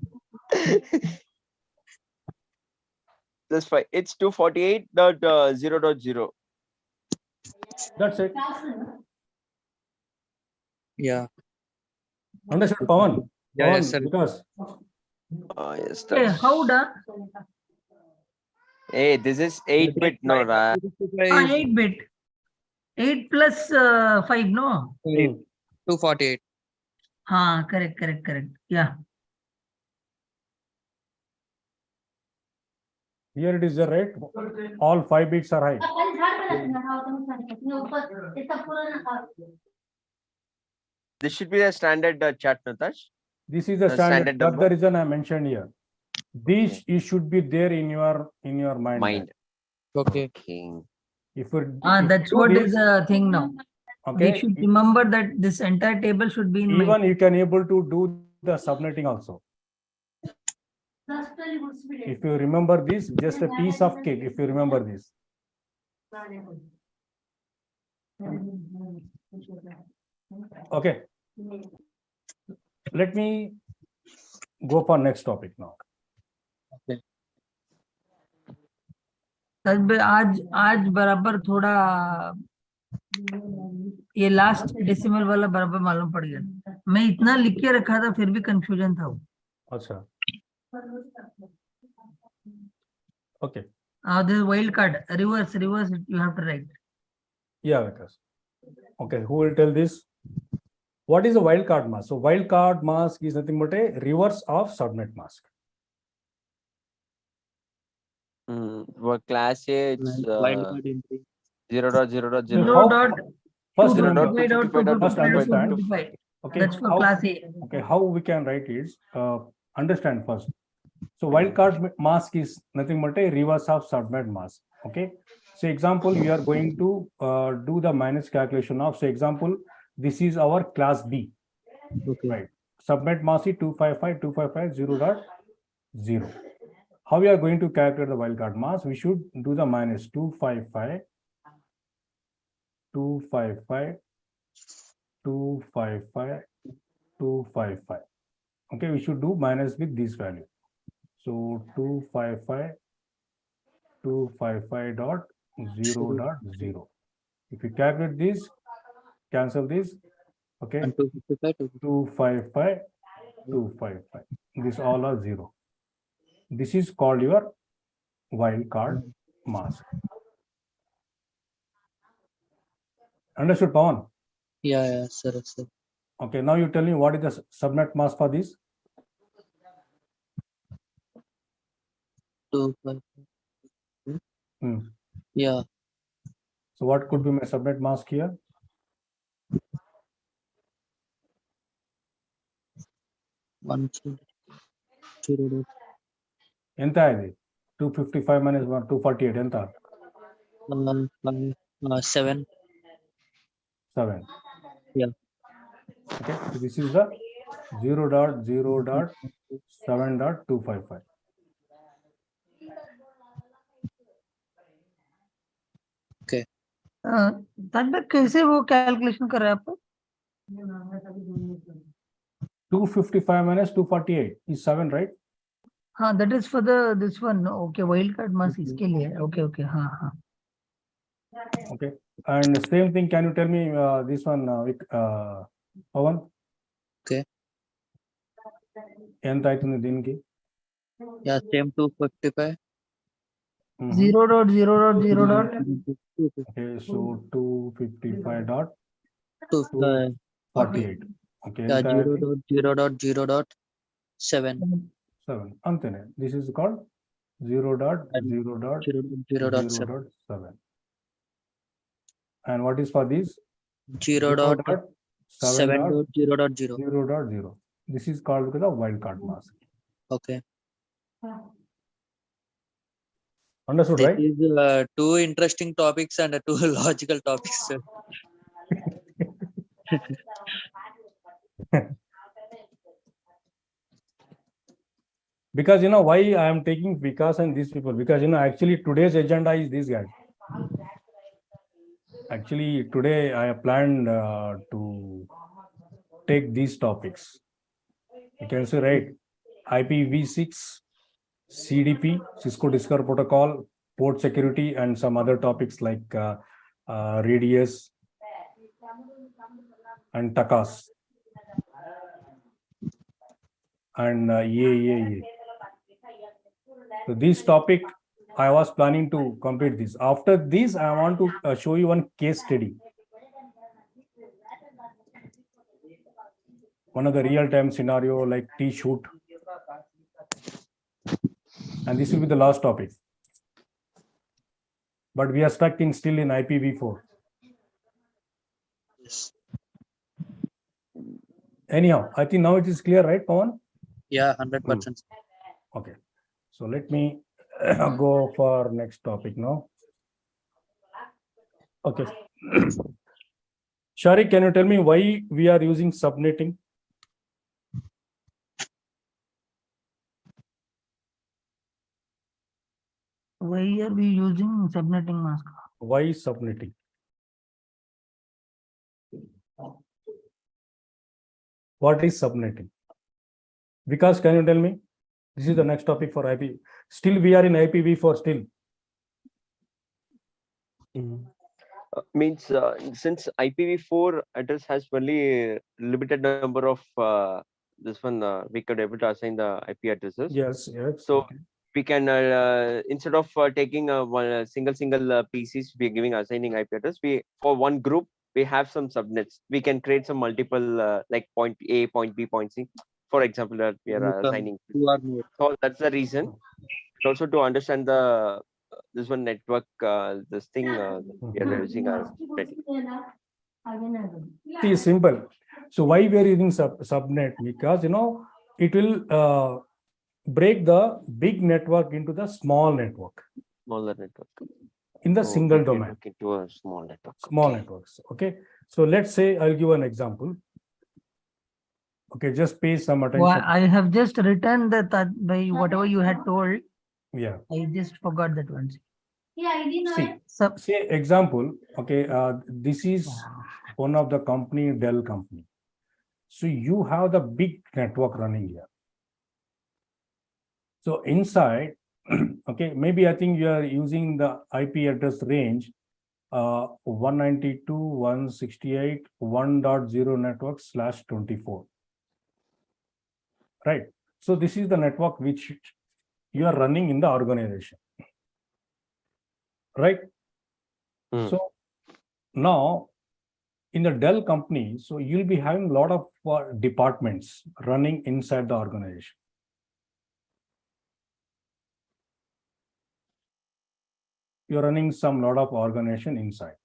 That's fine. It's 248.0.0. That's it. Yeah. Understood, Pawan? Yeah, Pawan, yes, sir. because Yes, Hey, that's. how da? Hey, this is 8-bit, no, right? 8 bit. 8 plus 5, no? 248. Correct. Yeah. here it is the right. All 5 bits are high. This should be the standard chat, Natash. This is the The standard. standard That's number. the reason I mentioned here. This it should be there in your mind. Mind. Okay. King. If you That's do what this, is the thing now. We okay, should remember that this entire table should be in mind. even you can able to do the subnetting also. If you remember this, just a piece of cake. If you remember this. Okay. Let me go for next topic now. आज बराबर थोड़ा ये last decimal वाला बराबर मालूम पड़ गया. मैं इतना लिख के रखा था फिर भी कंफ्यूजन था वो. अच्छा. Okay. This wild card reverse you have to write. Yeah, Vikas. Okay, who will tell this? What is a wildcard mask? So wildcard mask is nothing but a reverse of subnet mask. For class A, it's Wildcard entry. 0.0.0. 0. First, 255. okay, That's for how, class A. okay, how we can write it? Understand first. So wildcard mask is nothing but a reverse of subnet mask. Okay. So example, we are going to do the minus calculation of. So example, this is our class B. Okay. Right. Subnet mask is 255.255.0.0. How we are going to calculate the wildcard mask? We should do the minus 255. Okay, we should do minus with this value. So 255.0.0. If you calculate this, cancel this. Okay, And 255. 255. This all are 0. This is called your wildcard mask. Understood, Pawan? Yeah, sir. Okay, now you tell me what is the subnet mask for this? 255. Yeah. So what could be my subnet mask here? One, two, 0. Enta idi 255 minus 1 248 enta 7. 7. Yeah. Okay, so this is the 0.0.7.255. Okay. तानबेग कैसे वो calculation कर रहे हैं आप? 255 minus 248 is 7, right? हाँ, that is for the this one. Okay, wild card mask इसके लिए. Okay. हाँ. Okay, and the same thing, can you tell me this one, Pawan? Okay. ఎంత అవుతుంది దీనికి? Yeah, same 255. 0.0.0. Okay, so 255.248. Okay, Yeah, ఎంత అవుతుంది? 0.0.0.7. 7. Antene. This is called 0.0.0.7. And what is for this? 0.7.0.0. This is called the wildcard mask. Okay. Understood, This right? is two interesting topics and two logical topics, sir. Because you know why I am taking Vikas and these people, because you know actually today's agenda is this guy. Actually, today I have planned to take these topics. You can see, right? IPv6, CDP, Cisco Discover Protocol, port security, and some other topics like radius and TACAS and EAEA. So this topic, I was planning to complete this. After this, I want to show you one case study. One of the real-time scenario like T-shoot. And this will be the last topic. But we are stuck in still in IPv4. Yes. Anyhow, I think now it is clear, right, Pawan? Yeah, 100%. Okay. So let me go for next topic now. Okay. Shari, can you tell me why we are using subnetting? Why are we using subnetting mask? Why subnetting? What is subnetting? Vikas, can you tell me? This is the next topic for IP. Still, we are in IPv4 still. Means since IPv4 address has only limited number of this one, we could able to assign the IP addresses. Yes, yes. So okay. we can instead of taking one single PCs, we are giving assigning IP address. We for one group we have some subnets. We can create some multiple like point A, point B, point C. For example, that we are assigning. Two or more. So that's the reason. Also to understand the this one network, this thing we are using our See, simple. So why we are using subnet? Because it will break the big network into the small network smaller network. in the Oh, single big domain. network into a small network. Small Okay. networks. Okay. So let's say I'll give an example. Okay, just pay some attention. Well, I have just written that by whatever you had told. Yeah. I just forgot that one. See, Sub say example. Okay, this is one of the company, Dell company. So you have the big network running here. So inside, okay, maybe I think you are using the IP address range 192.168.1.0 network /24. Right. So this is the network which you are running in the organization. Right. So now in the Dell company, so you'll be having a lot of departments running inside the organization. You're running some lot of organization inside.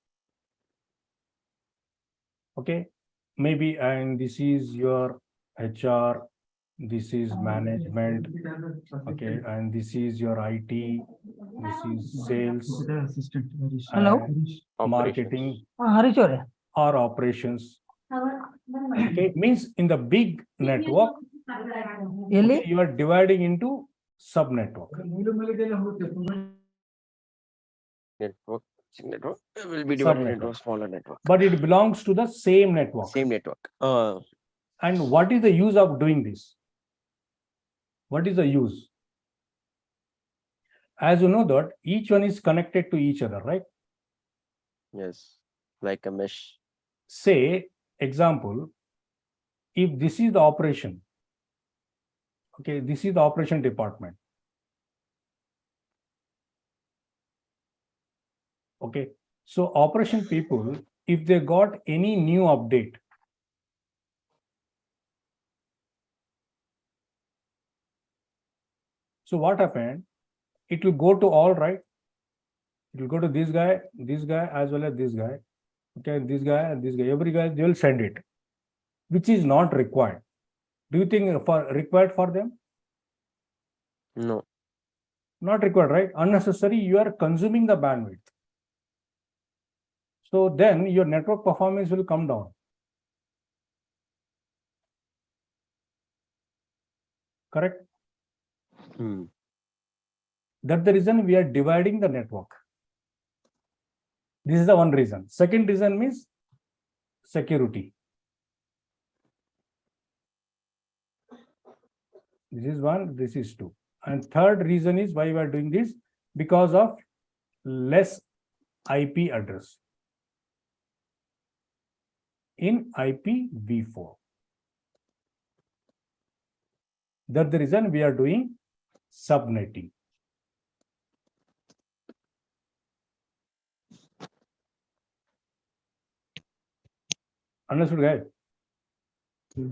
Okay, maybe, and this is your HR, this is management, okay, and this is your IT, this is sales, Hello? and marketing Harish or or operations. Okay, means in the big network, really? okay, you are dividing into sub network. Network will be divided into a smaller network. But it belongs to the same network. Same network. And what is the use of doing this? What is the use? As you know that each one is connected to each other, right? Yes, like a mesh. Say, example, if this is the operation, okay, this is the operation department. Okay, so operation people, if they got any new update, so what happened? It will go to all, right? It will go to this guy, as well as this guy. Okay, this guy and this guy, every guy, they will send it, which is not required. Do you think required for them? No. Not required, right? Unnecessary, you are consuming the bandwidth. So then your network performance will come down. Correct? That's the reason we are dividing the network. This is the one reason. Second reason means security. This is one, this is two. And third reason is why we are doing this, because of less IP address in IPv4. That's the reason we are doing subnetting. Understood, guys? Hmm.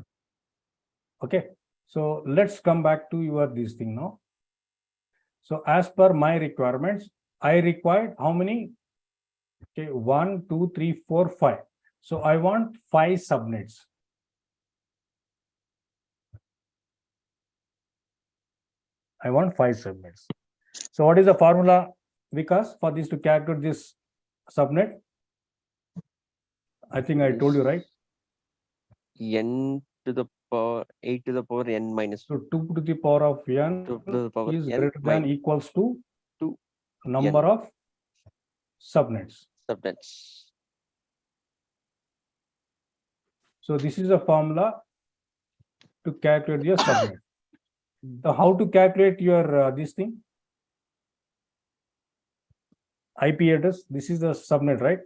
Okay. So let's come back to your this thing now. So as per my requirements, I required how many? Okay, 1, 2, 3, 4, 5. So I want 5 subnets. I want 5 subnets. So what is the formula, Vikas, for this to calculate this subnet? I think I told you, right? N to the power 8 to the power n minus So 2 to the power of n 2 to the power is n greater than minus equals to 2 number n. of subnets. subnets. So this is a formula to calculate your subnet. So how to calculate your this thing? IP address. This is the subnet, right?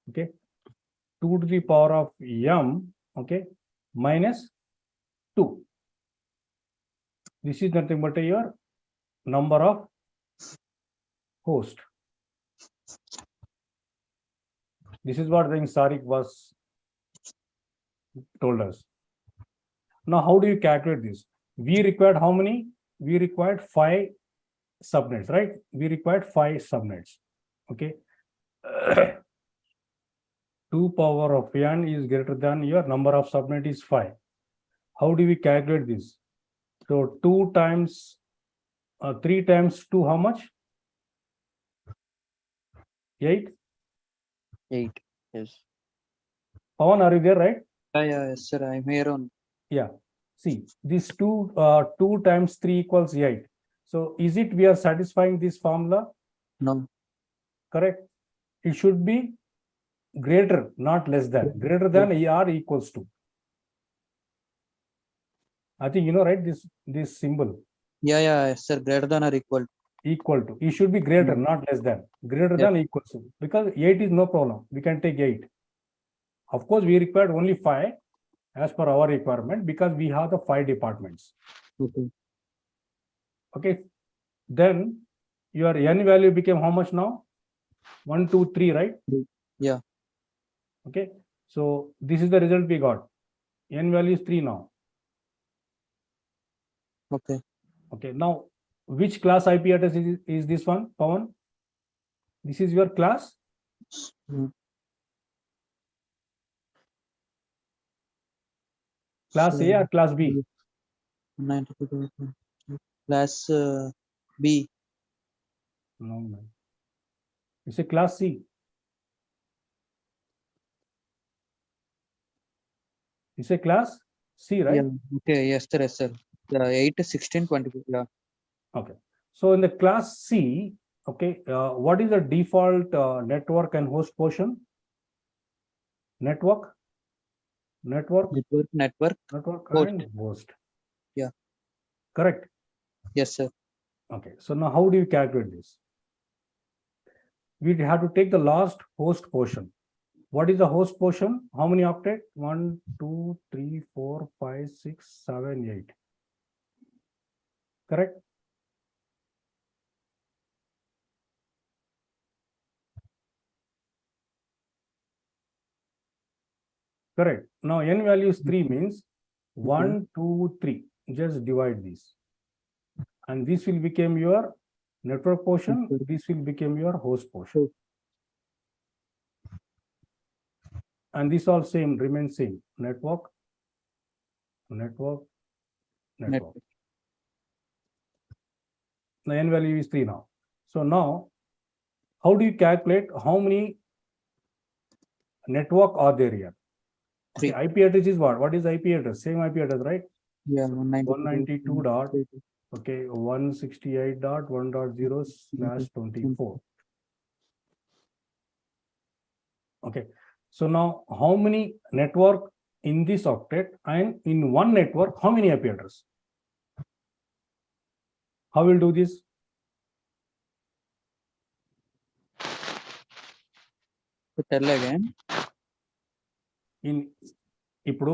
Okay. 2 to the power of m, okay, minus 2. This is nothing but your number of host. This is what the Sarik was told us. Now, how do you calculate this? We required how many? We required 5 subnets, right? We required 5 subnets. Okay. 2 power of n is greater than your number of subnet is 5. How do we calculate this? So 2 times 3 times 2, how much? 8. 8. Yes. Pawan, are you there, right? Yeah, yes, sir. I'm here on. Yeah. See, this 2 times 3 equals 8. So is it we are satisfying this formula? No. Correct. It should be greater, not less than. Greater than or equals to. I think you know, right? This symbol. Yeah, yes, sir. Greater than or equal. Equal to. It should be greater, not less than. Greater than equals to. Because 8 is no problem. We can take 8. Of course, we required only 5 as per our requirement because we have the 5 departments. Okay. Okay. Then your n value became how much now? 1, 2, 3, right? Yeah. Okay. So this is the result we got. N value is 3 now. Okay. Okay. Now, which class IP address is this one, Pawan? This is your class? Hmm. Class A or class B? 92. Class B. No, no. It's a class C. It's a class C, right? Yeah. Okay. Yes, sir. Yes, sir. 8, 16, 24. Yeah. Okay. So in the class C, okay, what is the default network and host portion? Network, Network. host. And host. Yeah. Correct. Yes, sir. Okay. So now how do you calculate this? We have to take the last host portion. What is the host portion? How many octet? 1, 2, 3, 4, 5, 6, 7, 8. Correct? Correct. Now n value is 3 means 1, 2, 3. Just divide this. And this will become your network portion. This will become your host portion. And this all same, remain same. Network. Now n value is 3 now. So now, how do you calculate how many network are there here? Okay, IP address is what? What is IP address? Same IP address, right? Yeah. 192 dot, okay, 168.1.0/24. Okay. So now how many network in this octet, and in one network, how many IP address? How will do this? Tell again. In ఇప్పుడు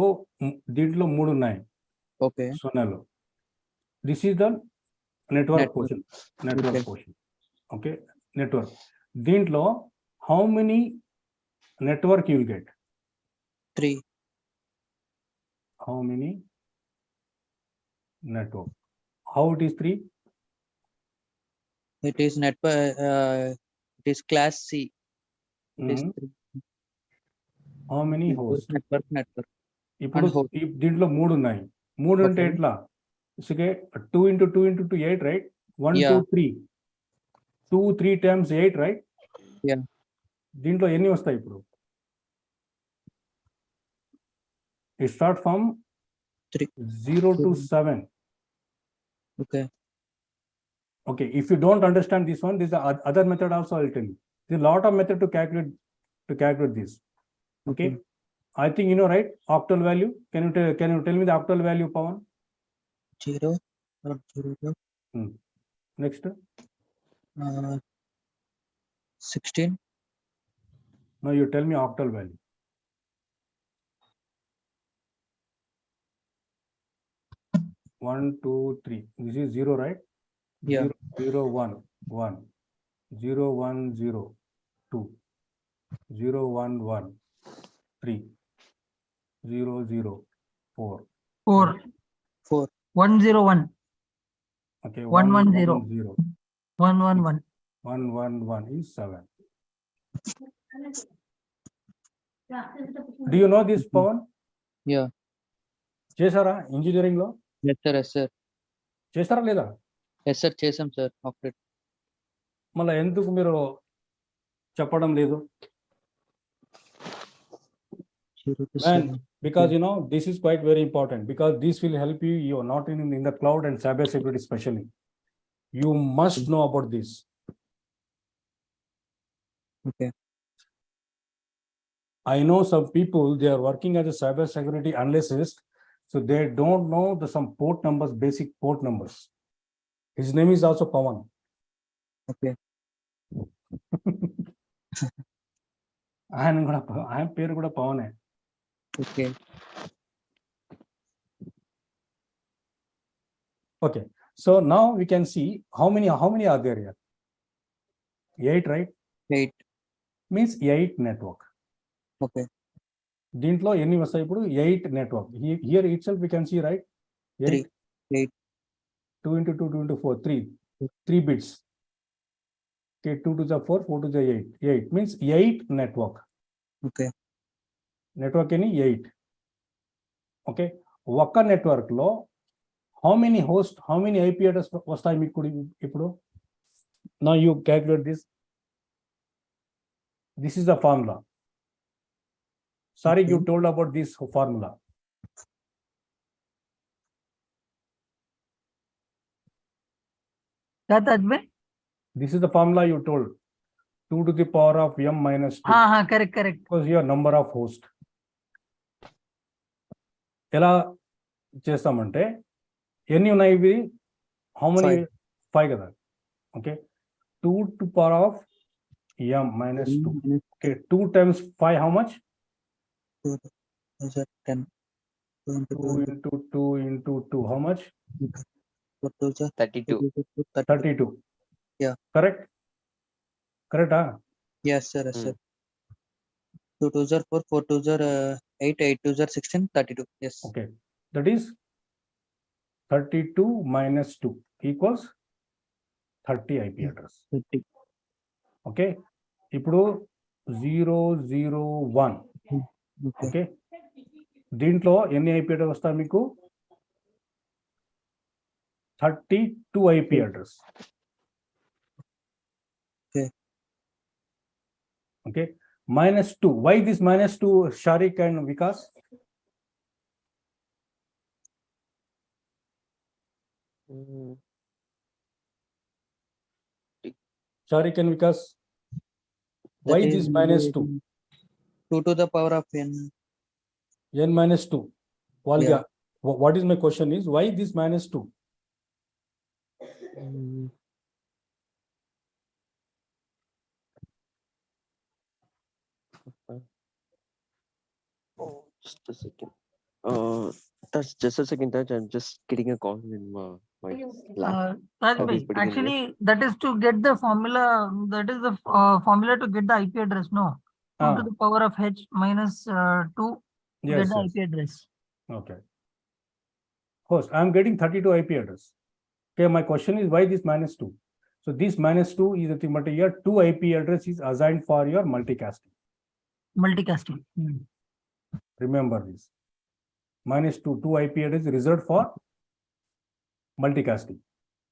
దీంట్లో 3 ఉన్నాయి Okay. సున్నాలు. This is the network Network. portion. Network Okay. portion. Okay. Network. దీంట్లో how many network you will get? 3. How many network? How it is 3? It is network. It is class C. It is Mhm. 3. How many hosts? Network. ఇప్పుడు And host. దీంట్లో 3 ఉన్నాయి. 3 అంటే Okay. ఎట్లా? ఇసుకే 2 into 2 into 2 8, right? 1 Yeah. 2 3. 2 3 times 8, right? Yeah. దీంట్లో ఎన్ని వస్తాయి ఇప్పుడు? It start from 3. 0 to 7. Okay. Okay, if you don't understand this one, this is the other method also I'll tell you. There's a lot of method to calculate this. Okay. I think you know, right? Octal value. Can you tell me the octal value, Pawan? 0. Not 0. Next. 16. Now you tell me octal value. One, two, three. This is 0, right? Yeah. 0 0 1 1 0 1 0 2 0 1 1 3 0 0 4. 4. 4. 101. Okay. 110. 0 111. 111 is 7. Do you know this, Pawan? Yeah. చేశారా engineering లో? Yes, sir. Yes, sir. చేస్తారా లేదా? Yes, sir. చేసాం sir. Corperate. మళ్ళీ ఎందుకు మీరు చెప్పడం లేదు? 0 to Man, 7. because you know this is quite very important, because this will help you. You are not in the cloud and cyber security especially. You must know about this. Okay. I know some people, they are working as a cyber security analyst, so they don't know some port numbers, basic port numbers. His name is also Pawan. Okay. ఆయన పేరు కూడా పవనే. Okay. Okay, so now we can see how many are there here? 8, right? 8. Means 8 network. Okay. దీంట్లో ఎన్ని వస్తాయి ఇప్పుడు? 8 network. Here itself we can see, right? 3. 8. 2 into 2, 2 into 4, 3 bits. Okay, 2 to the 4, 4 to the 8. 8 means 8 network. Okay. Network any 8. Okay, ఒక్క network లో how many hosts, how many IP address వస్తాయి మీకు ఇప్పుడు? Now you calculate this. This is the formula. Sorry, Okay. you told about this formula. क्या था इसमें? This is the formula you told. 2 to the power of m minus 2. हाँ correct. Because your number of host. ఎలా చేస్తామంటే ఎన్ని ఉన్నాయి ఇవి? How many? 5 కదా. Okay, 2 to power of m minus 2. Okay, 2 times 5, how much? 2 is 10. 2 into 2 into 2 into 2, how much? 2 is 32. 32. Yeah. Correct? Correct, huh? Yes, sir. Yes, sir. 2 2s are 4. 4 2s are 8. 8 2s are 16. 32. Yes. Okay, that is 32 minus 2 equals 30 IP address. 30. Okay, ఇప్పుడు 0 0 1. Okay. Okay, దీంట్లో ఎన్ని IP address వస్తాయి మీకు? 32 IP address. Okay. Okay, minus 2. Why this minus 2, Sharik and Vikas? Sharik and Vikas, why That this is minus 2? 2 to the power of n. N minus 2. Valga. Yeah. What is my question is, why this minus 2? Mm, Oh, just a second. That's just a second, Taj. I'm just getting a call in my Slack. Raj How bhai, he's putting in here. actually, that is to get the formula. That is the formula to get the IP address. No, 2 to Ah, the power of h minus 2 to get yes, the yes. IP address. Okay. Host, I'm getting 32 IP address. Okay, my question is, why this minus 2? So this minus 2 is nothing but here 2 IP address is assigned for your multicasting. Multicasting. Remember this. Minus 2 IP address is reserved for multicasting.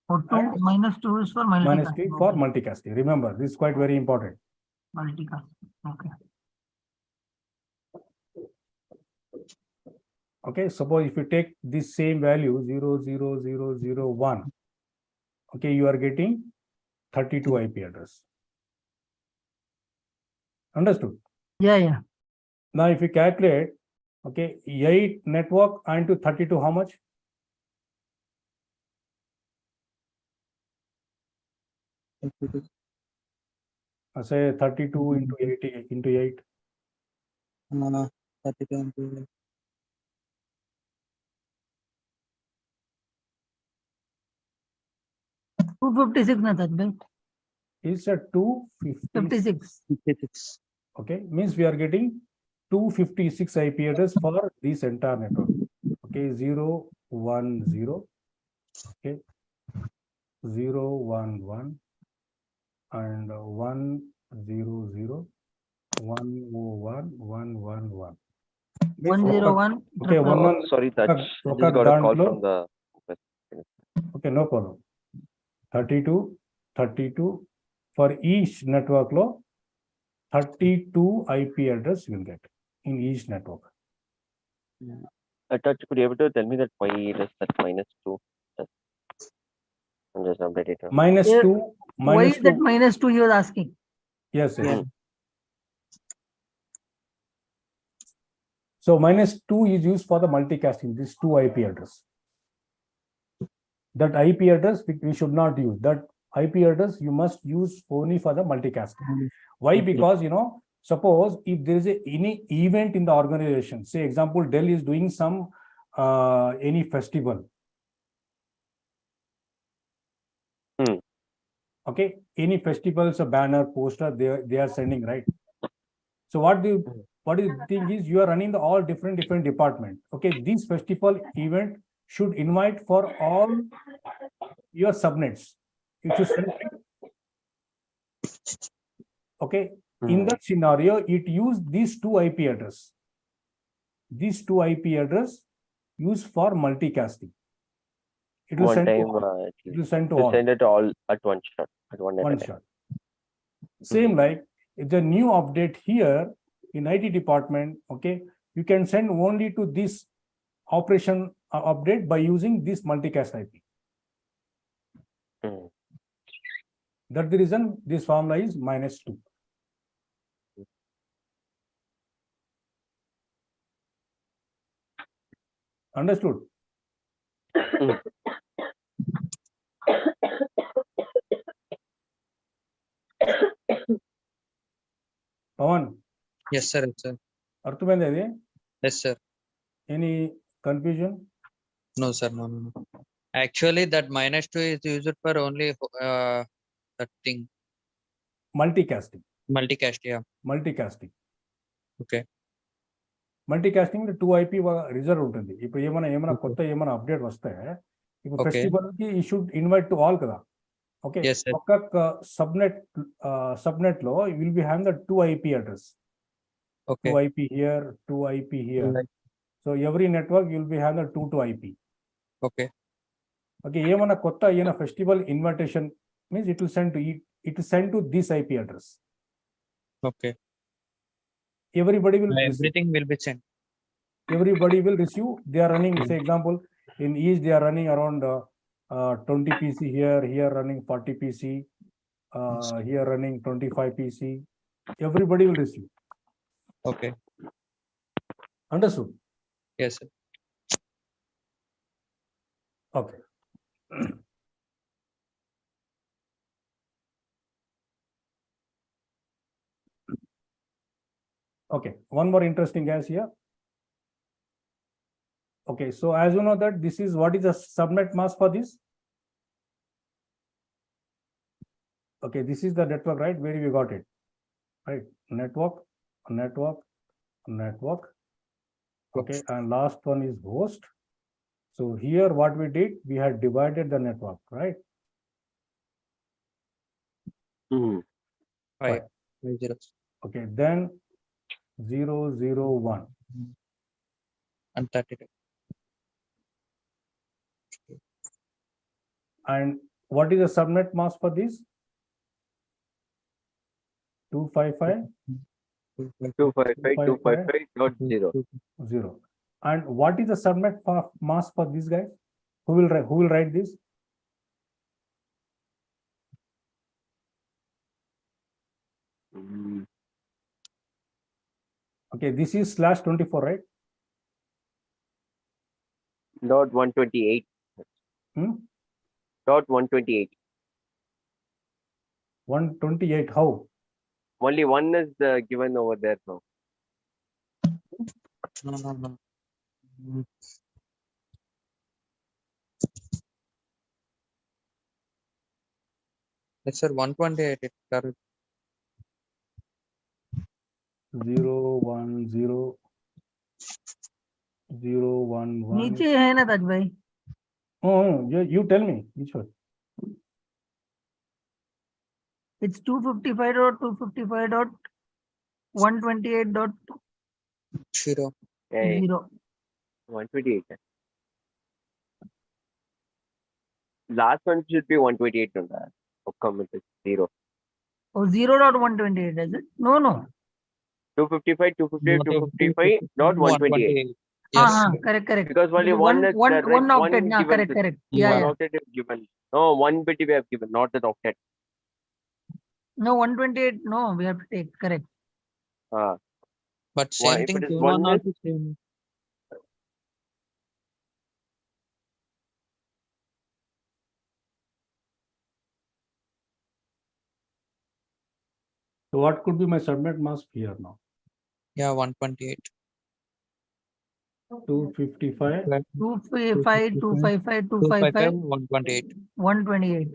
For 2 And minus 2 is for Minus multicasting. 3 for Okay. multicasting. Remember, this is quite very important. Multicasting. Okay. Okay, suppose if you take this same value 0, 0, 0, 0, 1, okay, you are getting 32 IP address. Understood? Yeah. Now, if you calculate, okay, 8 network into 32, how much? Say 32 into 80 into 8. 32 into 256 na Taj bhai. It's a 256. 56. Okay, means we are getting 256 IP address for this entire network. Okay, 0, 1, 0. Okay, 0, 1, 1. And 1, 0, 0. 1, 1, 1, 1, 1. 101. Okay, one. Sorry, Taj. I Oka just got a call Dantlo. from the. Okay, no problem. 32, 32. For each network low, 32 IP address you will get in each network. Taj, could you able to tell me that why it is that minus 2? I'm just updating it. Minus Yeah, 2. Why Minus is that 2. minus 2 he was asking? Yes, yes. Yeah. So minus 2 is used for the multicasting, this 2 IP address. That IP address we should not use. That IP address you must use only for the multicasting. Why? Okay. Because, suppose if there is any event in the organization, say example, Dell is doing some any festival. Okay, any festivals, a banner, poster, they are sending, right? So what is the thing is, you are running the all different department. Okay, this festival event should invite for all your subnets. You should send, okay. In that scenario, it use these 2 IP address. These 2 IP address used for multicasting. It will One send time, to all. It will send to to all. send it all at one shot, at one One time. shot. Same like if the new update here in IT department, okay, you can send only to this operation update by using this multicast IP. That's the reason this formula is minus 2. Understood? Pawan, Yes, sir. Yes, sir. Arthumende ide? Yes, sir. Any confusion? No, sir. No. Actually, that minus 2 is used for only that thing. Multicasting. Multicast, yeah. Multicasting. Okay. Multicasting లో 2 IP reserve ఉంటుంది. ఇప్పుడు ఏమైనా కొత్త update వస్తే ఇప్పుడు Okay. Festival కి ఈ should invite to all కదా. Okay, Yes, sir. ఒక్కొక్క సబ్నెట్ లో will be have the 2 IP address. Okay. 2 IP here, 2 IP here. Right. So every network you will be having the 2 IP. Okay. Okay, ఏమైనా కొత్త festival invitation means it will send to this IP address. Okay. Everybody will receive. Everything will be sent. Everybody will receive. They are running, say example, in each they are running around 20 PC here running 40 PC, here running 25 PC. Everybody will receive. Okay. Understood? Yes, sir. Okay. Okay, one more interesting guys here. Okay, so as you know that this is what is the subnet mask for this? Okay, this is the network, right? Where we got it, right? Network, network, network. Okay, and last one is host. So here what we did, we had divided the network, right? Mhm. Five. 5 zeros. Okay, then 001. And 32. And what is the subnet mask for this? 255 255.255.0. And what is the subnet mask for this guy? Who will write this? Mm, Okay, this is /24, right? Dot 128. Hmm? Dot 128. 128. How? Only one is given over there now. No. Mm, Yes, sir. 128. It's correct. 010 011. नीचे है ना ताज भाई? Oh, you tell me which one. It's 255.255.128.0. 0. Hey, 128. Last one should be 128 on that. How come it is 0? Oh, 0.128, is it? No. 255, 255, 255, not 128. 128. Yes. हाँ, correct. Because only one is one there, right? one octet, One nah, given correct. to- Yeah, one yeah. octet is given. No, 1 bit we have given, not that octet. No, 128, no, we have to take, correct. But Why, same if thing. it is 2 one one is- also same. So what could be my subnet mask here now? Yeah, 128. 255. 255, 255, 255, 128. 128.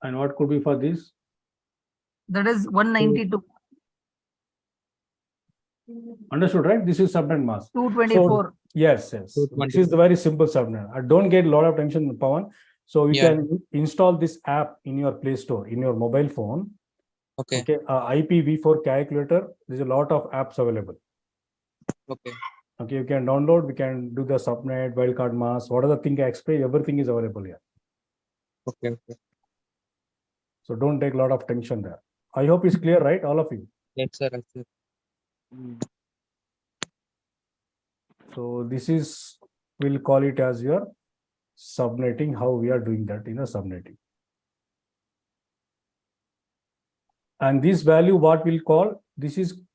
And what could be for this? That is 192, Understood, right? This is subnet mask. 224. Yes. This is the very simple subnet. I don't get a lot of tension, Pawan. So you Yeah. can install this app in your Play Store, in your mobile phone. Okay. Okay, IPv4 calculator. There's a lot of apps available. Okay. Okay, you can download. We can do the subnet, wildcard mask, what other thing I explain. Everything is available here. Okay. So don't take a lot of tension there. I hope it's clear, right? All of you. Yes, sir. Yes, sir. So this is, we'll call it as your subnetting, how we are doing that in a subnetting. And this value, what we'll call,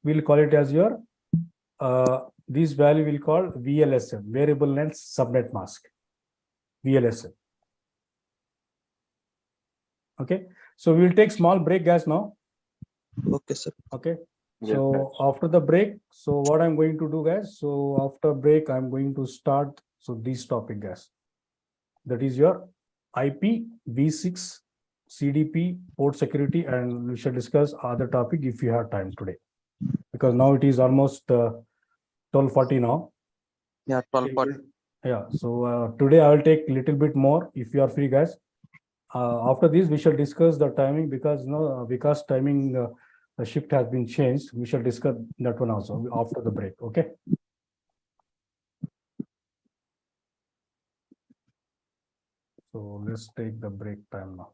we'll call it as your, this value we'll call VLSM, variable length subnet mask, VLSM. Okay, so we'll take small break, guys, now. Okay, sir. Okay, Yes, so after the break, so what I'm going to do, guys, so after break, I'm going to start, so this topic, guys, that is your IPv6 CDP port security, and we shall discuss other topic if you have time today, because now it is almost 12:40 now. Yeah, 12:40. Yeah, so today I will take little bit more if you are free, guys. After this, we shall discuss the timing, because timing the shift has been changed. We shall discuss that one also after the break. Okay. So let's take the break time now.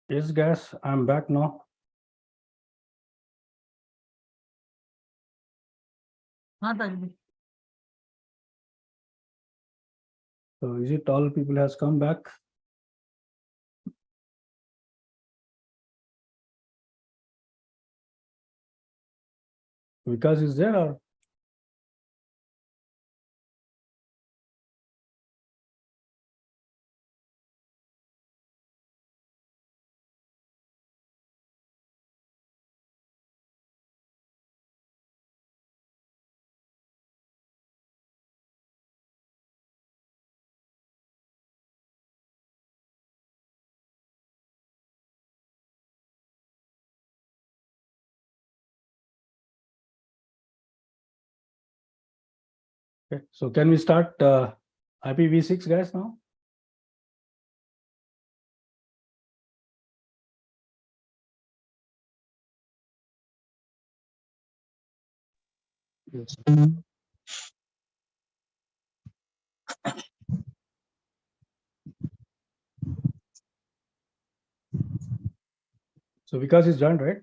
Yes, guys, I'm back now. हाँ ताजबी So is it all people has come back? Vikas is there or? Okay, so can we start IPv6 guys now? So Vikas is joined, right?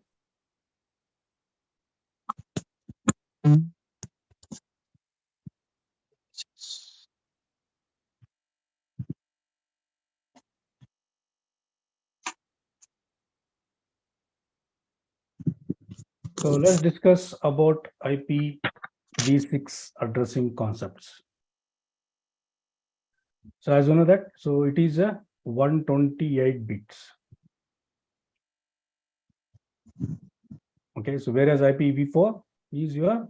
So let's discuss about IPv6 addressing concepts. So as you know that, so it is a 128 bits. Okay, so whereas IPv4 is your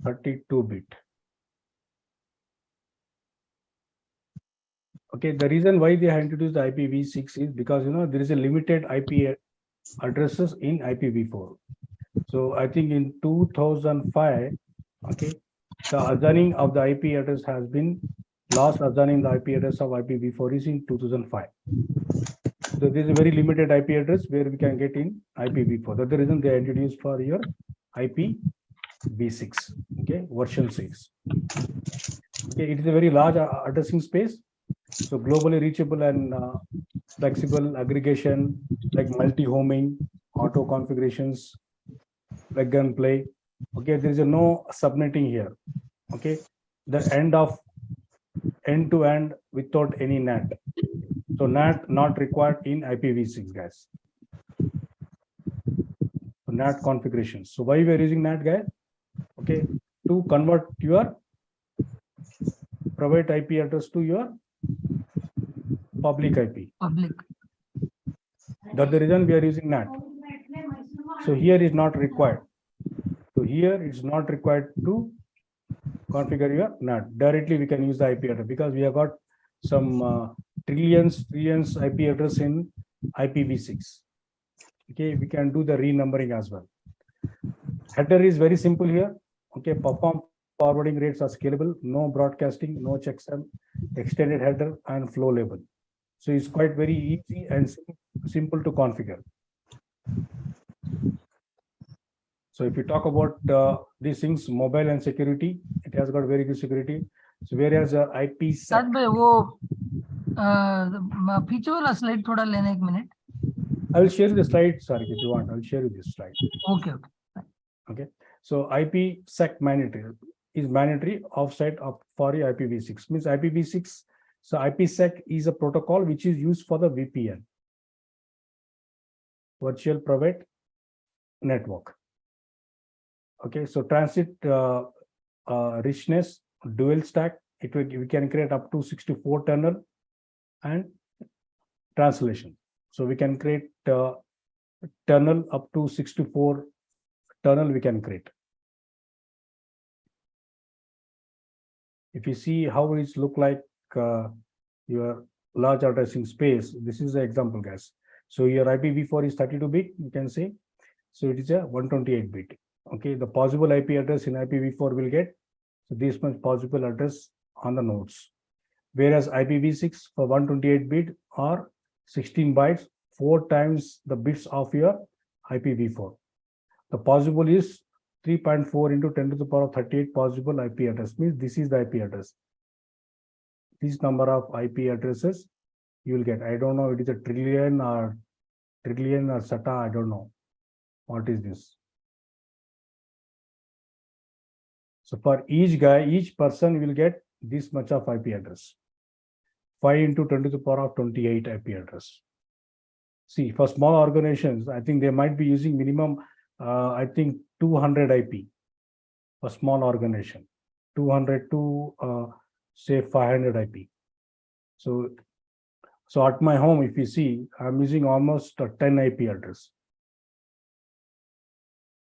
32 bit. Okay, the reason why they have introduced the IPv6 is because there is a limited IP addresses in IPv4. So I think in 2005, okay, the assigning of the IP address has been last assigning the IP address of IPv4 is in 2005. So there is a very limited IP address where we can get in IPv4. That's the reason they introduced for your IPv6, okay, version 6. Okay, it is a very large addressing space. So globally reachable and flexible aggregation like multi-homing, auto configurations, plug and play. Okay, there is no subnetting here. Okay, the end-to-end without any NAT. So NAT not required in IPv6, guys. So NAT configurations. So why we are using NAT, guys? Okay, to convert your private IP address to your public IP. public That's the reason we are using NAT. So here is not required. So here it's not required to configure your NAT. Directly we can use the IP address because we have got some trillions IP address in IPv6. Okay, we can do the renumbering as well. Header is very simple here. Okay, perform forwarding rates are scalable, no broadcasting, no checksum, extended header and flow label. So it's quite very easy and simple to configure. So if you talk about these things, mobile and security, it has got very good security. So whereas IPsec, ताज भाई वो पीछे वाला slide थोड़ा लेना 1 minute I will share the slide, sorry, if you want, I will share you this slide. Okay okay Okay, so IPsec mandatory is mandatory offsite of for IPv6 means IPv6. So IPsec is a protocol which is used for the VPN, virtual private network. Okay, so transit richness, dual stack, we can create up to 64 tunnel and translation. So we can create tunnel up to 64 tunnel we can create. If you see how it look like your large addressing space, this is the example, guys. So your IPv4 is 32 bit, you can say. So it is a 128 bit. Okay, the possible IP address in IPv4 will get so this much possible address on the nodes. Whereas IPv6 for 128 bit or 16 bytes, 4 times the bits of your IPv4. The possible is 3.4 into 10 to the power of 38 possible IP address, means this is the IP address. this number of IP addresses you will get. I don't know it is a trillion or SATA, I don't know. What is this? So for each guy, each person will get this much of IP address. 5 into 10 to the power of 28 IP address. See, for small organizations, I think they might be using minimum, I think 200 IP for small organization, 200 to say 500 IP. So at my home, if you see, I'm using almost a 10 IP address.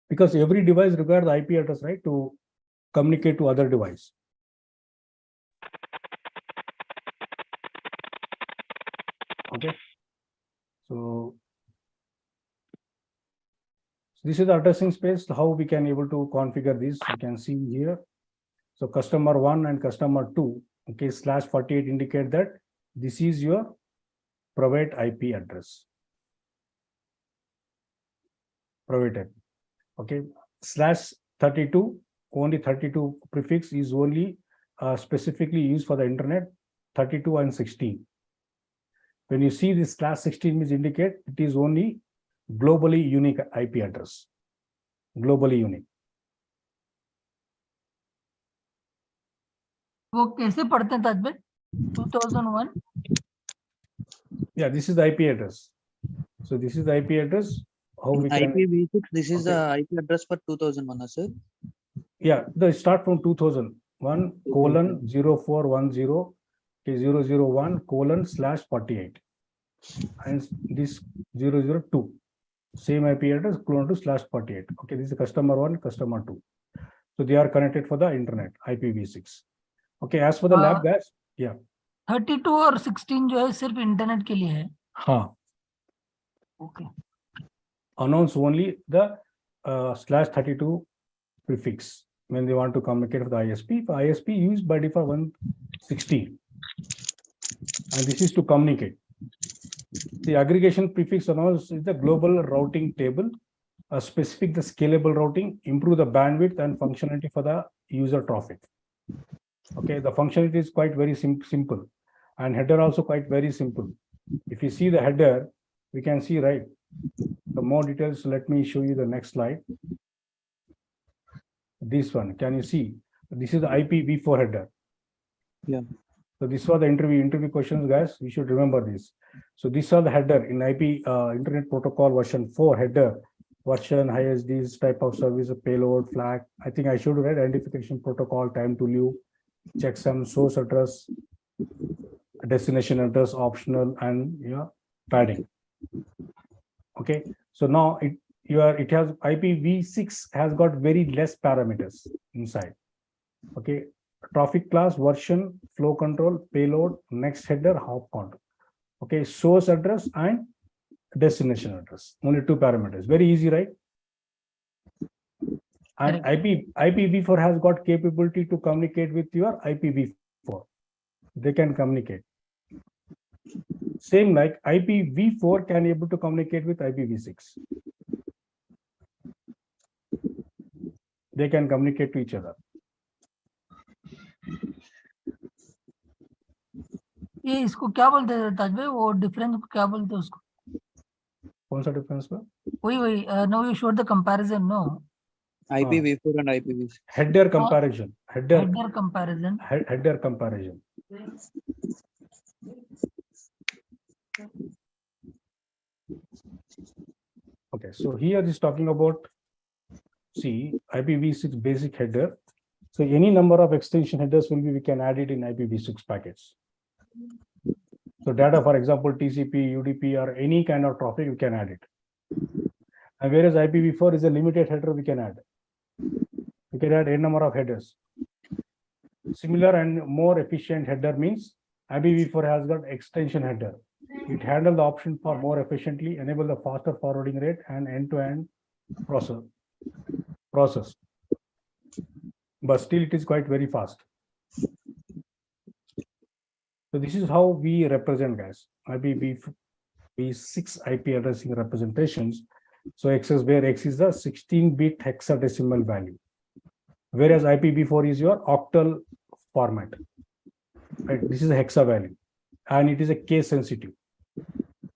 Because every device requires the IP address, right, to communicate to other device. Okay. So this is the addressing space, how we can able to configure this. You can see here. So customer 1 and customer 2, okay, /48 indicate that this is your private IP address. Private IP. Okay. /32, only 32 prefix is only specifically used for the internet, 32 and 16. When you see this /16 means indicate it is only globally unique IP address. Globally unique. वो कैसे पढ़ते हैं ताज भाई? 2001. Yeah, this is the IP address. So this is the IP address. How we can IPv6, this is Okay. the IP address for 2001, sir. Yeah, the start from 2001 colon 0410 001 colon /48 and this 002 same IP address clone to /48. Okay, this is customer 1, customer 2. So they are connected for the internet IPv6. Okay, as for the lab guys, yeah. 32 और 16 जो है सिर्फ internet के लिए है. हाँ. Okay. Announce only the /32 prefix when they want to communicate with the ISP. The ISP used by default 160, and this is to communicate. The aggregation prefix announced is the global routing table, specific the scalable routing, improve the bandwidth and functionality for the user traffic. Okay, the functionality is quite very simple, and header also quite very simple. If you see the header, we can see right. The more details, let me show you the next slide. This one, can you see? This is the IPv4 header. Yeah. So this was the interview questions, guys. You should remember this. So these are the header in IP Internet Protocol version 4 header, version ISDs, type of service, payload, flag. I think I showed right identification protocol, time to live, checksum, source address, destination address, optional, and padding. Okay, so now it has IPv6 has got very less parameters inside. Okay, traffic class, version, flow control, payload, next header, hop count. Okay, source address and destination address. Only 2 parameters. Very easy, right? And IPv4 has got capability to communicate with your IPv4. They can communicate. Same like IPv4 can able to communicate with IPv6. They can communicate to each other. ये इसको क्या बोलते हैं ताज भाई? वो difference क्या बोलते हैं उसको? कौन सा डिफरेंस है? वही now you showed the comparison, no? IPv4 and IPv6. Header comparison. Header comparison. Header comparison. Okay, so here is talking about, see, IPv6 basic header. So any number of extension headers will be, we can add it in IPv6 packets. So data, for example, TCP, UDP, or any kind of traffic, we can add it. And whereas IPv4 is a limited header, we can add. We can add a number of headers. Similar and more efficient header means IPv4 has got extension header. It handles the option for more efficiently, enable the faster forwarding rate and end-to-end process. But still, it is quite very fast. So this is how we represent, guys. IPv6 IP addressing representations. So X is where X is the 16-bit hexadecimal value, whereas IPv4 is your octal format. Right? This is a hexa value, and it is a case sensitive.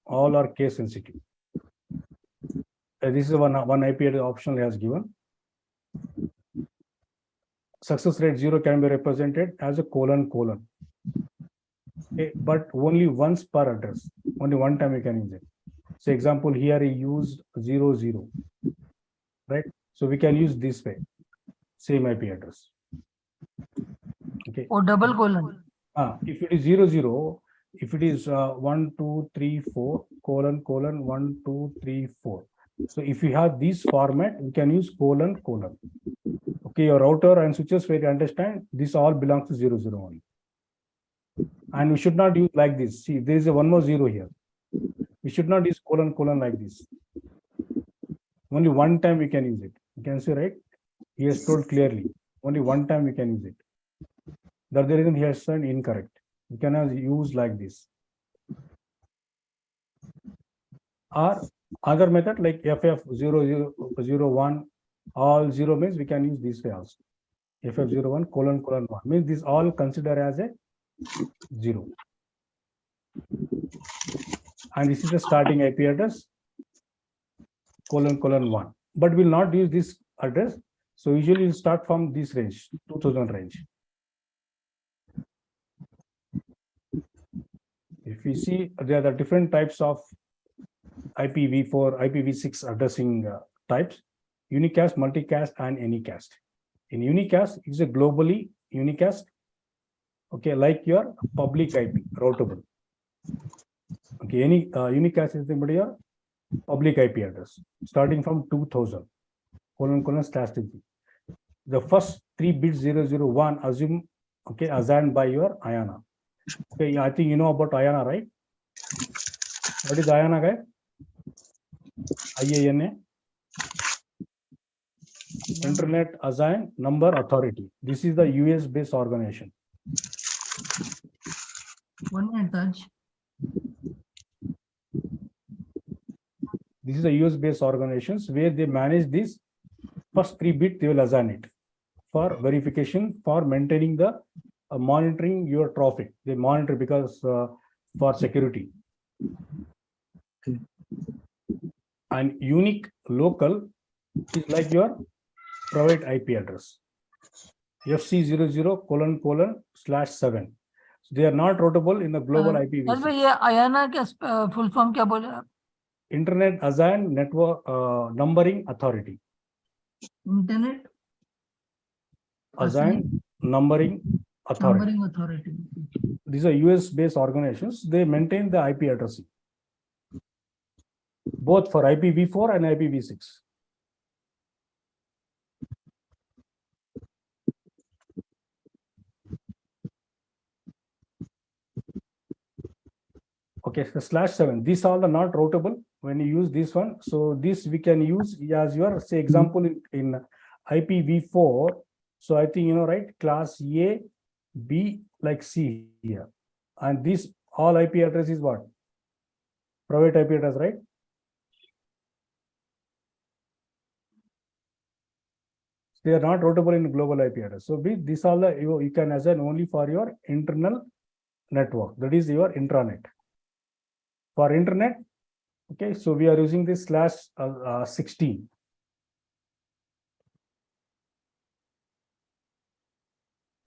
All are case sensitive. This is one IP address optional has given. Success rate 0 can be represented as a colon. Okay, but only once per address. Only one time you can use it. So example here I used 00, right? So we can use this way, same IP address. Okay. Or double colon. If it is 00, if it is 1, 2, 3, 4 colon 1, 2, 3, 4. So if you have this format, we can use colon. Okay, your router and switches where you understand this all belongs to 00 only. And we should not use like this. See, there is a one more 0 here. We should not use colon like this. Only one time we can use it. You can see, right? He has told clearly. Only one time we can use it. That's the reason he has said incorrect. You cannot use like this. Or other method like FF0001, all 0 means we can use this way also. FF01 colon 1 means this all consider as a 0. And this is the starting IP address colon 1. But we'll not use this address. So usually you start from this range, 2000 range. If we see, there are the different types of IPv4, IPv6 addressing types: unicast, multicast, and anycast. In unicast, it's a globally unicast. Okay, like your public IP, routable. Okay, any unicast is the public IP address starting from 2000 :/. The first 3 bits 001 assume, okay, assigned by your IANA. Okay, I think you know about IANA, right? What is IANA, guys? IANA, Internet Assigned Number Authority. This is the US based organization. 1 minute, Taj. This is the US based organizations where they manage this first 3 bit, they will assign it for verification, for maintaining the monitoring your traffic. They monitor because for security. Okay. And unique local is like your private IP address. FC00::/7. So they are not routable in the global IPv6. Sir भाई ये आयाना क्या full form क्या बोले आप? Internet Assigned Network Numbering Authority. Internet Assigned Numbering Authority. Numbering authority. These are US based organizations. They maintain the IP addressing, both for IPv4 and IPv6. Okay, so /7. These all are not routable when you use this one. So this we can use as your, say, example in IPv4. So I think you know, right? Class A, B, like C here. And this all IP address is what? Private IP address, right? They are not routable in global IP address. So this all you can assign only for your internal network. That is your intranet. For internet, okay, so we are using this /16.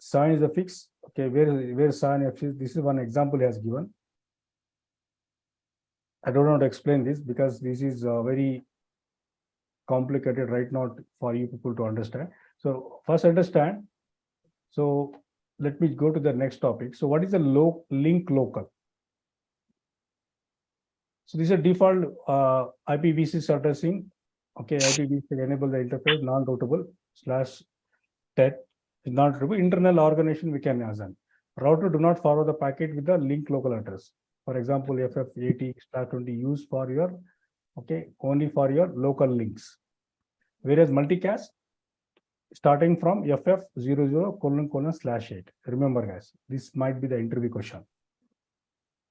Sign is a fix. Okay, where sign is? This is one example he has given. I don't want to explain this because this is very complicated right now for you people to understand. So first understand. So let me go to the next topic. So what is a link local? So this is a default IPv6 addressing. Okay, IPv6 enable the interface non-routable /TET is not routable. Internal organization we can assign. Router do not forward the packet with the link local address. For example, FF80/20 used for your, okay, only for your local links. Whereas multicast starting from FF00::8. Remember, guys, this might be the interview question.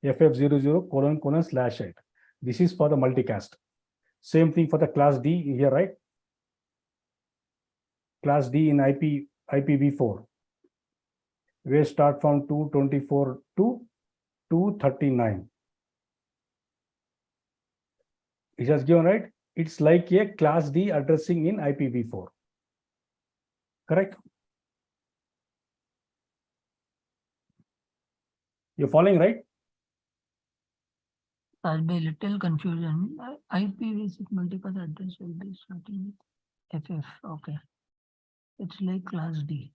FF00::8. This is for the multicast. Same thing for the class D here, right? Class D in IPv4. where start from 224 to 239. It has given, right? It's like a class D addressing in IPv4. Correct? You're following, right? There'll be little confusion. IPv6 multiple address will be starting with FF. Okay. It's like class D.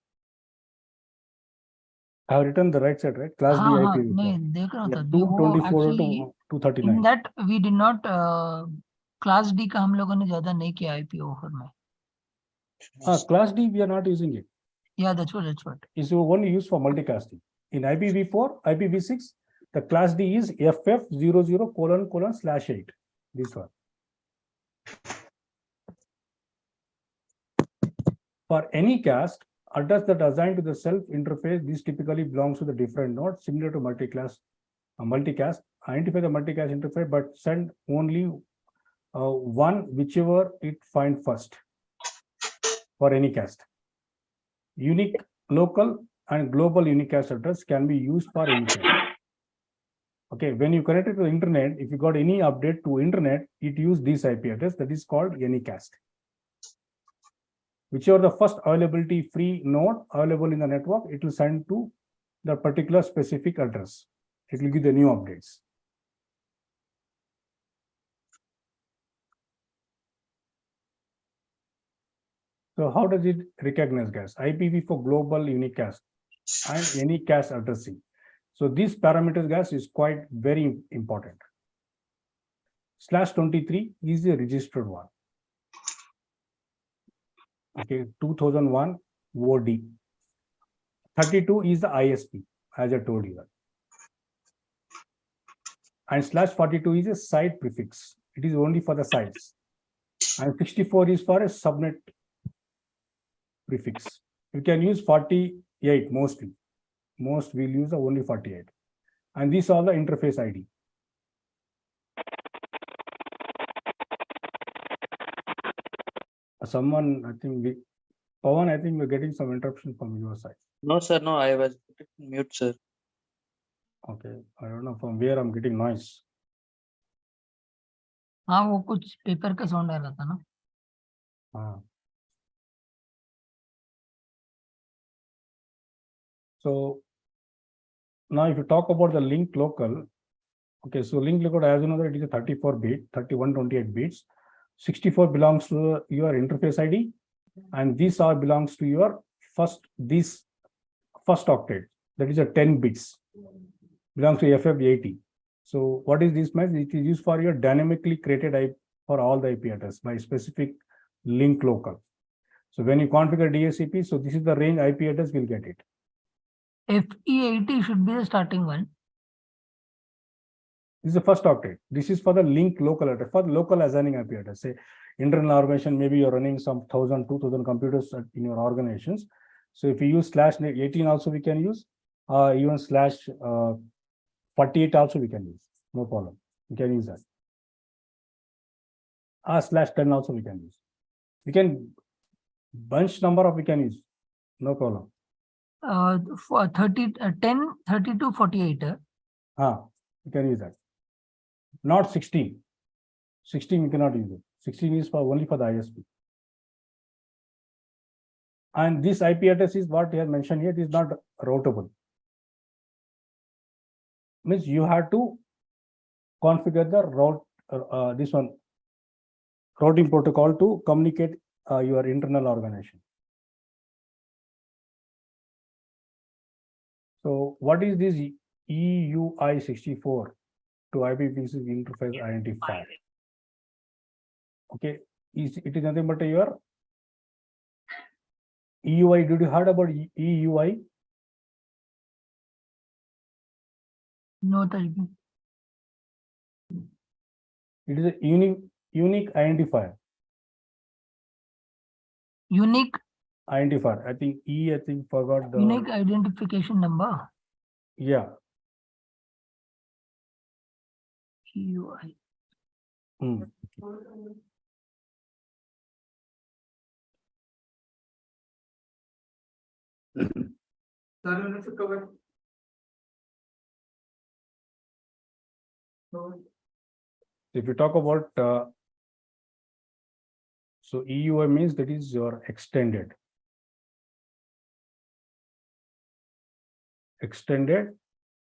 I have written the right side, right? Class D हाँ, IPv4. नहीं देख रहा था 224 actually to 239. in that we did not class D का हम लोगों ने ज्यादा नहीं किया IP offer में. Class D, we are not using it. Yeah, that's what. It's only used for multicasting. In IPv4, IPv6, the class D is FF00::/8. This one. For any cast, address that assigned to the self interface, this typically belongs to the different node, similar to multicast. Identify the multicast interface, but send only one, whichever it find first. For any cast, unique local and global unicast address can be used for any cast. Okay, when you connect it to the internet, if you got any update to internet, it use this IP address that is called unicast. Whichever the first availability free node available in the network, it will send to the particular specific address. It will give the new updates. So how does it recognize gas? IPv4 global unicast and any cast addressing. So these parameters gas is quite very important. /23 is a registered one. Okay, 2001 OD. 32 is the ISP, as I told you that. And /42 is a site prefix. It is only for the sites. And 64 is for a subnet prefix. You can use 48 mostly. Most will use only 48. And these are the interface ID. Someone, I think, Pawan, I think we're getting some interruption from your side. No, sir. No, I was mute, sir. Okay, I don't know from where I'm getting noise. हाँ वो कुछ paper का sound आ रहा था ना. So now if you talk about the link local, okay, so link local, as you know, that it is a 34-bit, 3128 bits. 64 belongs to your interface ID, and these are belongs to your first octet, that is a 10 bits, belongs to FF80. So what is this means? It is used for your dynamically created IP for all the IP address by specific link local. So when you configure DHCP, so this is the range IP address, will get it. FE80 should be the starting one. This is the first octet. This is for the link local address, for the local assigning IP address. Say internal organization, maybe you're running some 1,000, 2,000 computers in your organizations. So if you use /18 also we can use, even /48 also we can use. No problem. We can use that. /10 also we can use. We can bunch number of we can use. No problem. For 10, 32, 48. We can use that. Not 16. 16 we cannot use it. 16 is for only for the ISP. And this IP address is what he has mentioned here. It is not routable. Means you have to configure the route, this one, routing protocol to communicate your internal organization. So what is this EUI64 to IPv6 interface identifier? Okay, it is nothing but your EUI. Did you heard about EUI? No, Tajbi. It is a unique identifier. Unique Identifier. I think forgot the unique identification number. Yeah. EUI. If you talk about so EUI means that is your extended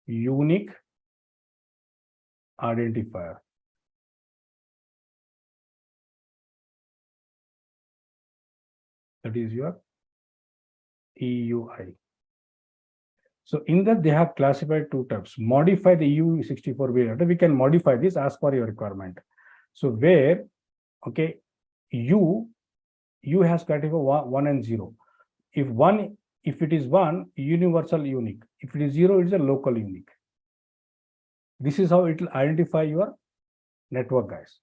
unique identifier. That is your EUI. So in that they have classified two types. Modify the EU64 variant. We can modify this as per your requirement. So where, okay, U has classified 1 and 0. If it is 1, universal unique. If it is 0, it is a local unique. This is how it will identify your network, guys.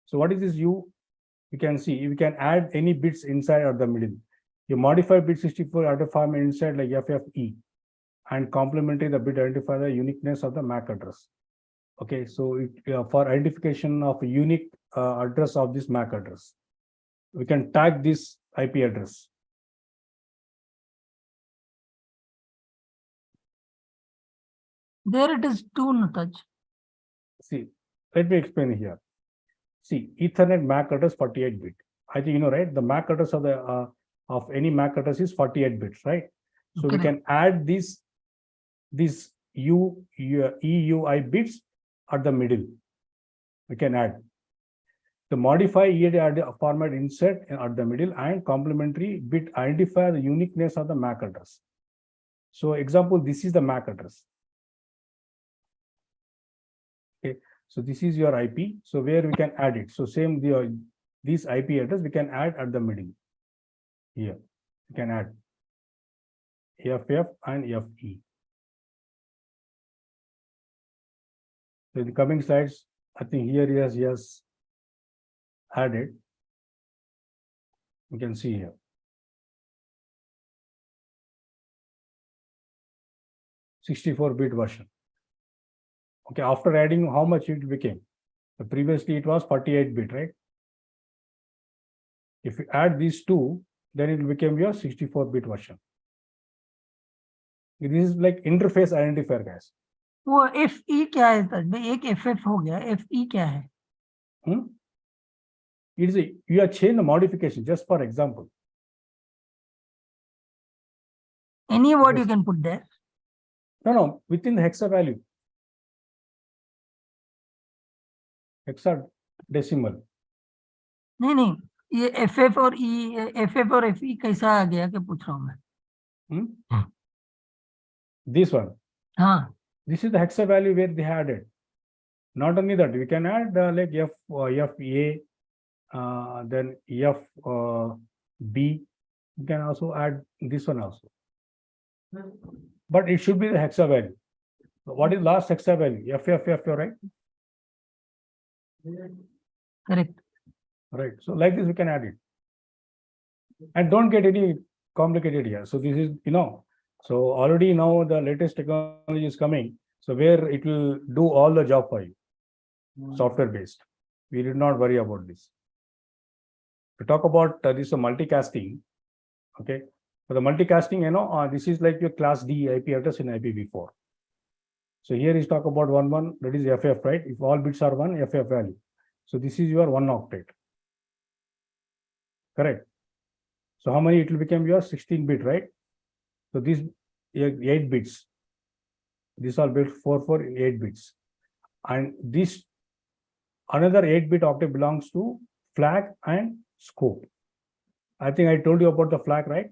So what is this U? You can see, we can add any bits inside or the middle. You modify bit 64 identifier inside like FFE and complementary the bit identify the uniqueness of the MAC address. Okay, so for identification of a unique address of this MAC address, we can tag this IP address. There it is 2, no touch. See, let me explain here. See, Ethernet MAC address 48 bit. I think you know, right? The MAC address of the of any MAC address is 48 bits, right? So we can add these EUI bits at the middle. We can add the modify EAD format insert at the middle and complementary bit identify the uniqueness of the MAC address. So example, this is the MAC address. Okay, so this is your IP. So where we can add it. So same this IP address we can add at the middle. Here we can add FF and FE. So in the coming slides, I think here he has added. You can see here. (64-bit) version. Okay, after adding, how much it became? So previously it was 48-bit, right? If you add these two, then it will become your 64-bit version. This is like interface identifier, guys. वो FE क्या है sir? एक FF हो गया, FE क्या है? It is you have changed the modification just for example. Any word you can put there. No, within the hexa value. Hexadecimal. नहीं, ये FF और FE कैसा आ गया क्या पूछ रहा हूँ मैं. This one. हाँ. This is the hexa value where they added. Not only that, we can add like FA, then FB. We can also add this one also. But it should be the hexa value. So what is last hexa value? FF, right? Correct. Right. So like this, we can add it. And don't get any complicated here. So this is, so already now the latest technology is coming. So where it will do all the job for you, software based. We did not worry about this. To talk about this multicasting, okay. For the multicasting, this is like your class D IP address in IPv4. So here is talk about 1 that is FF, right? If all bits are 1, FF value. So this is your 1 octet. Correct. So how many it will become your 16-bit, right? So these 8 bits. These are bits 4 in 8 bits. And this another 8-bit octet belongs to flag and scope. I think I told you about the flag, right?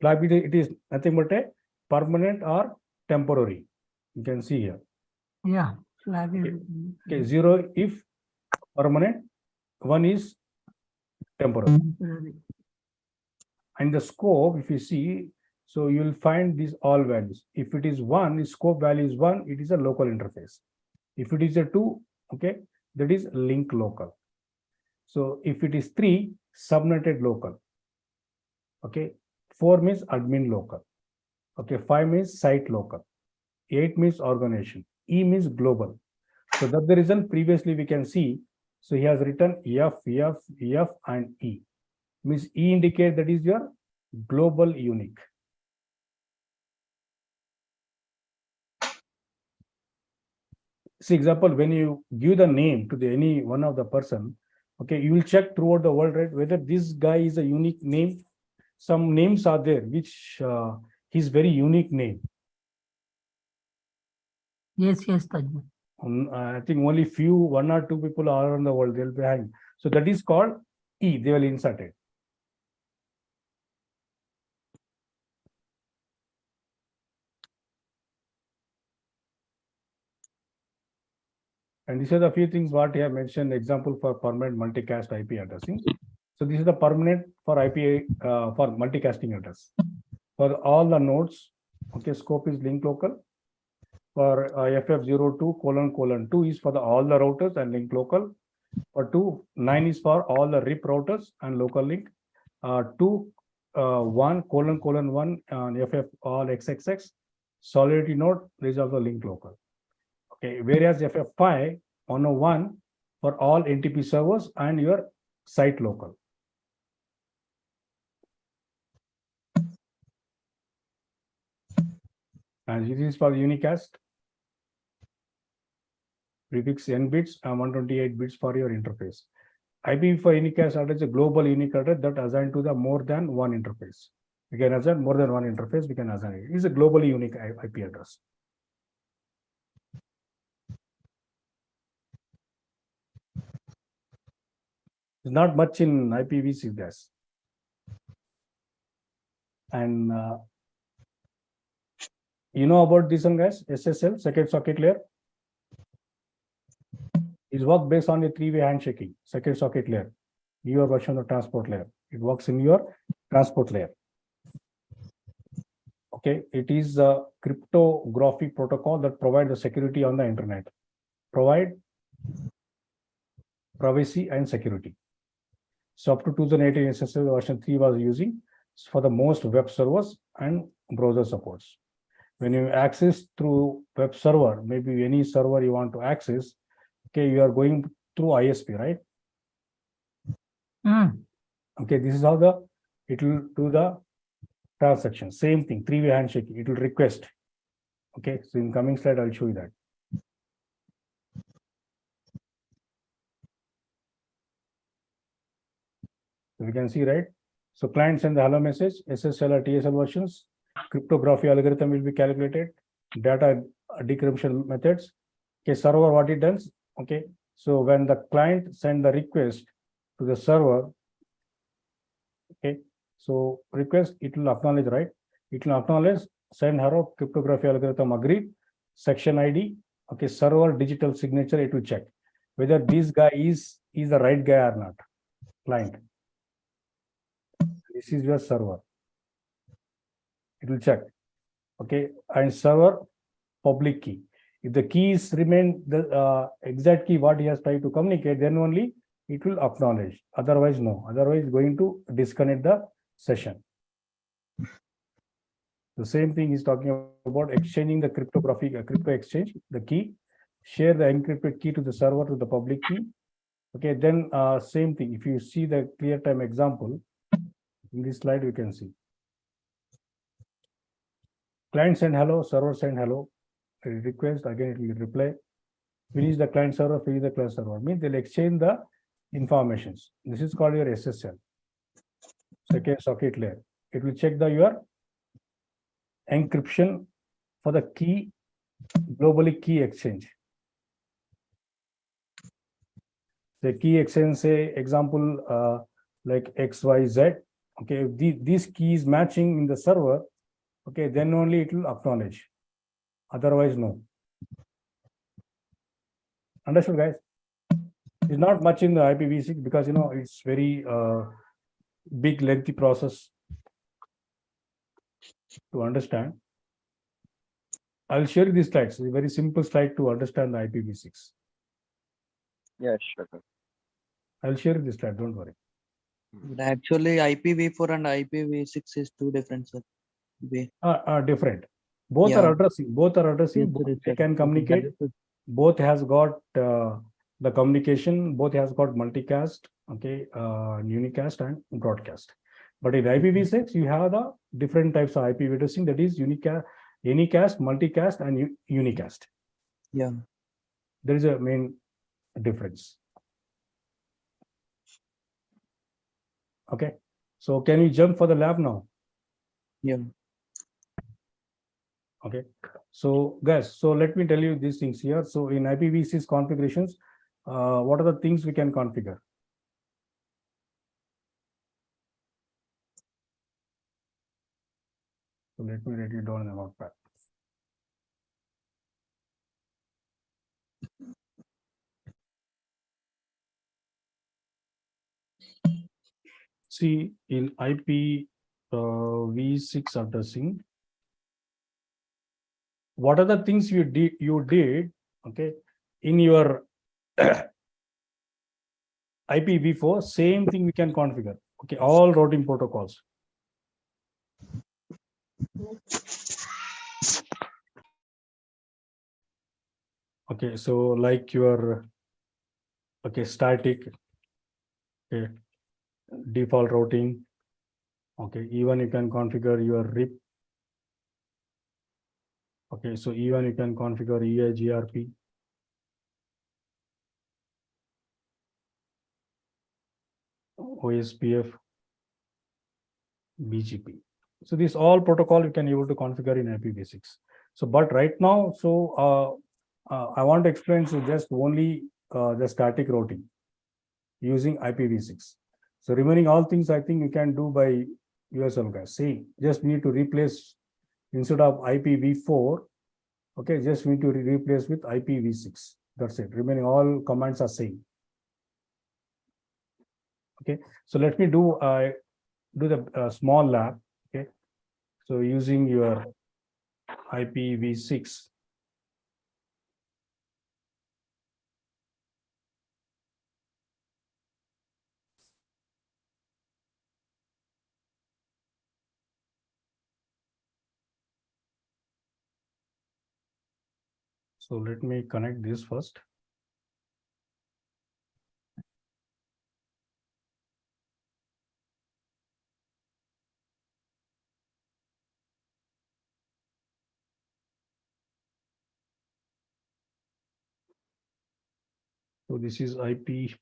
Flag, it is nothing but a permanent or temporary. You can see here. Yeah, flag is. Okay, 0 if permanent, 1 is temporary. And the scope, if you see, so you will find these all values. If it is 1, the scope value is 1, it is a local interface. If it is a 2, okay, that is link local. So if it is 3, subnetted local. Okay, 4 means admin local. Okay, 5 means site local. 8 means organization. E means global. So that's the reason previously we can see. So he has written F, and E. means E indicate that is your global unique. See, example, when you give the name to any one of the person, okay, you will check throughout the world, right, whether this guy is a unique name. Some names are there which his very unique name. Yes, Tajma. I think only few, 1 or 2 people are around the world, they'll be having. So that is called E, they will insert it. And these are the few things what I have mentioned, example for permanent multicast IP addressing. So this is the permanent for IP for multicasting address. For all the nodes, okay, scope is link local. For FF02::2 is for all the routers and link local. For 9 is for all the RIP routers and local link. 1::1 FF all XXX solidity node is also link local. Okay, whereas FF5 101 for all NTP servers and your site local. And this is for unicast. Prefix n bits and 128 bits for your interface. IP for unicast address is a global unique address that assigned to the more than one interface. We can assign more than one interface, we can assign it. It is a globally unique IP address. There's not much in IPv6 guys. And you know about this one guys, SSL, second socket layer. Is work based on a three-way handshaking, second socket layer, your version of transport layer. It works in your transport layer. Okay, it is a cryptography protocol that provides the security on the internet. Provide privacy and security. So up to 2018 SSL version 3 was using for the most web servers and browser supports. When you access through web server, maybe any server you want to access, okay, you are going through ISP, right? Okay, this is how it will do the transaction. Same thing, three-way handshaking. It will request. Okay, so in coming slide, I'll show you that. So we can see, right? So client send the hello message, SSL or TSL versions, cryptography algorithm will be calculated, data decryption methods. Okay, server, what it does. Okay, so when the client send the request to the server, okay, so request, it will acknowledge, right? It will acknowledge, send hello, cryptography algorithm agreed, section ID, okay, server digital signature, it will check whether this guy is the right guy or not. Client. This is your server. It will check. Okay, and server public key. If the keys remain the exact key what he has tried to communicate, then only it will acknowledge. Otherwise, no. Otherwise, going to disconnect the session. The same thing is talking about exchanging the cryptography, crypto exchange, the key, share the encrypted key to the server to the public key. Okay, then same thing. If you see the clear time example, in this slide, we can see. Client send hello, server send hello. Request, again, it will reply. Finish the client server, finish the client server. Means they'll exchange the informations. This is called your SSL, second socket layer. It will check your encryption for the key, globally key exchange. The key exchange, say example, like XYZ. Okay, if this key is matching in the server, okay, then only it will acknowledge. Otherwise, no. Understood, guys? It's not much in the IPv6 because it's very big, lengthy process to understand. I'll share you this slide. It's a very simple slide to understand the IPv6. Yeah, sure. I'll share you this slide. Don't worry. Actually, IPv4 and IPv6 is two different, sir. Different. Both Yeah. are addressing. Both are addressing. Yes, sir, They sir. can Okay, communicate. understood. Both has got the communication both has got multicast, okay, unicast and broadcast. But in IPv6, you have the different types of IP addressing, that is unicast, multicast, and unicast. Yeah. There is a main difference. Okay, so can you jump for the lab now? Yeah. Okay, so guys, so let me tell you these things here. So in IPv6 configurations, what are the things we can configure? So let me write it down in a notepad. See, in IPv6 addressing, what are the things you did, okay, in your IPv4, same thing we can configure, okay, all routing protocols. Okay, so like your, okay, static, okay, default routing, okay, even you can configure your RIP. Okay, so even you can configure EIGRP. OSPF, BGP. So these all protocol you can able to configure in IPv6. So, but right now, so I want to explain to just only the static routing using IPv6. So remaining all things I think you can do by yourself, guys. See, just need to replace instead of IPv4. Okay, just need to replace with IPv6. That's it. Remaining all commands are same. Okay, so let me do the small lab. Okay, so using your IPv6. So let me connect this first. So this is IPv6.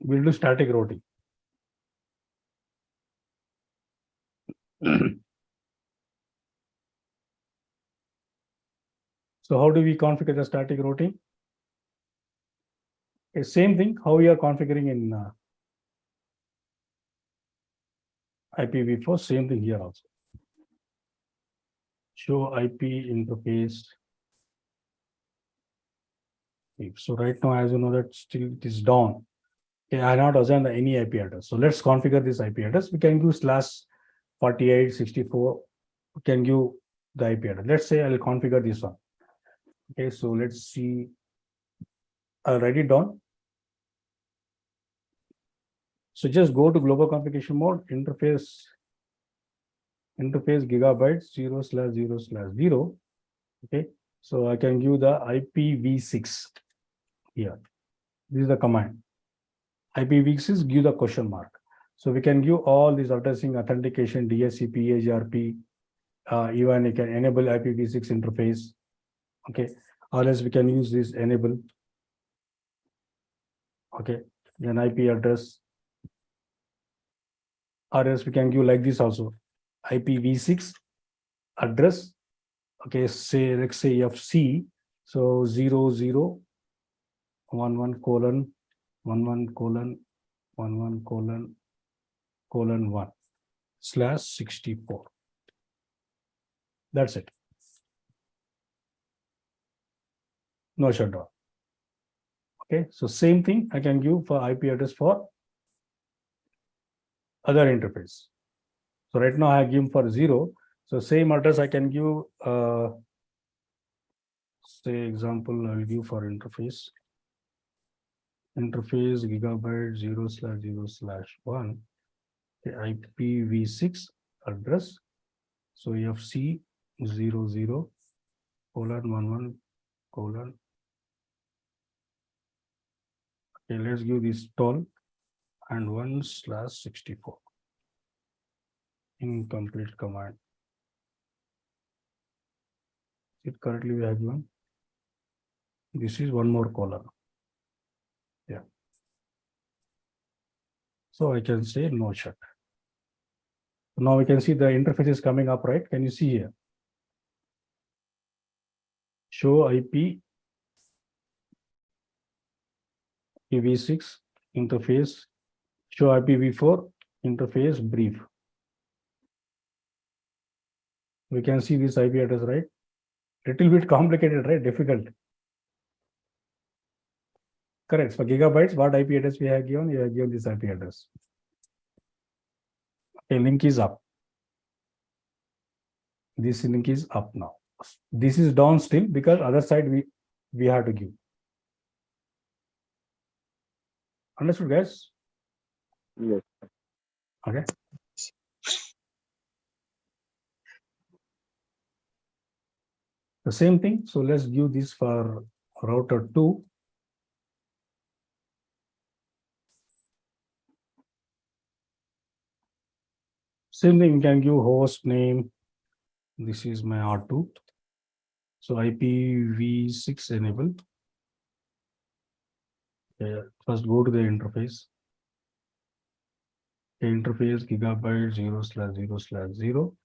We'll do static routing. So how do we configure the static routing? Okay, same thing, how we are configuring in IPv4, same thing here also. Show IP interface. So right now, as you know, that still it is down. Okay, I not assign any IP address. So let's configure this IP address. We can use /4864. We can give the IP address. Let's say I'll configure this one. Okay, so let's see. I'll write it down. So just go to global configuration mode, interface gigabytes 0/0/0. Okay, so I can give the IPv6 here. This is the command. IPv6 give the question mark. So we can give all these addressing, authentication, DSCP, AGRP, even you can enable IPv6 interface. Okay, or else we can use this enable. Okay, then IP address. Or else we can give like this also, IPv6 address. Okay, say let's say FC, so 0011:11:11:1/64. That's it. No shutdown. Okay, so same thing I can give for IP address for other interface. So right now I give for 0. So same address I can give, say example, I will give for interface gigabyte 0/0/1. the IPv6 address. So FC 00:11:. Okay, let's give this toll and 1/64. Incomplete command. It currently we have given. This is one more column. Yeah. So I can say no shut. Now we can see the interface is coming up, right? Can you see here? Show IP IPv6 interface, show IPv4 interface brief. We can see this IP address, right? Little bit complicated, right? Difficult. Correct. For gigabytes, what IP address we have given? We have given this IP address. Okay, link is up. This link is up now. This is down still because other side we have to give. Understood, guys? Yes. Okay. The same thing. So let's give this for router 2. Same thing, we can give host name. This is my R2. So IPv6 enable. Okay, first go to the interface. The interface gigabyte 0/0/0.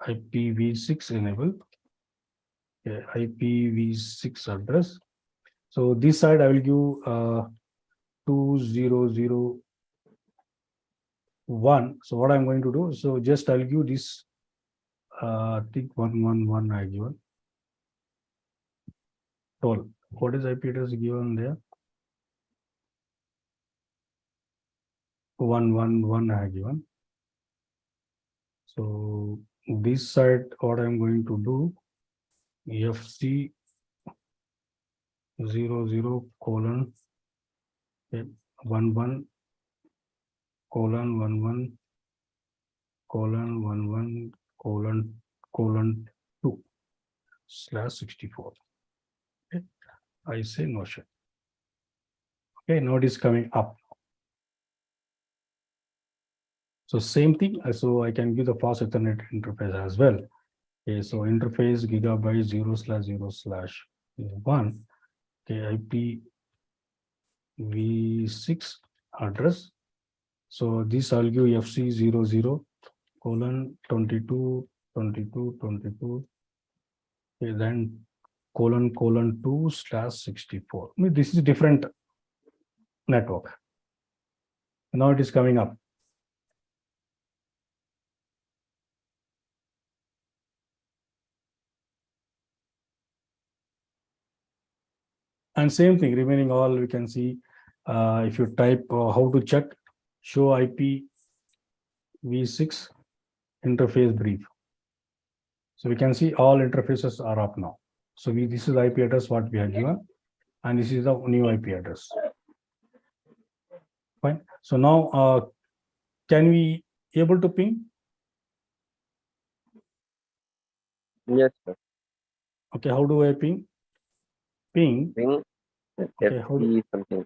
IPv6 enable. Okay, IPv6 address. So this side I will give 2001. So what I'm going to do? So just I'll give this. I think 111 I given. Toll. What is IP address given there? 111 I given. So this side, what I'm going to do? FC 00:11:11:11:11 2/64. Okay. I say no shit. Okay, node is coming up. So same thing. So I can give the fast Ethernet interface as well. Okay, so interface gigabyte 0/0/1. Okay, IPv6 address. So this I'll give FC 00:22:22:22. Okay, then ::2/64. I mean, this is different network. Now it is coming up. And same thing, remaining all we can see. If you type how to check, show IPv6 interface brief. So we can see all interfaces are up now. So this is the IP address what we have given, and this is the new IP address. Fine. So now can we able to ping? Yes, sir. Okay, how do I ping? Ping. Ping Okay, how FP something.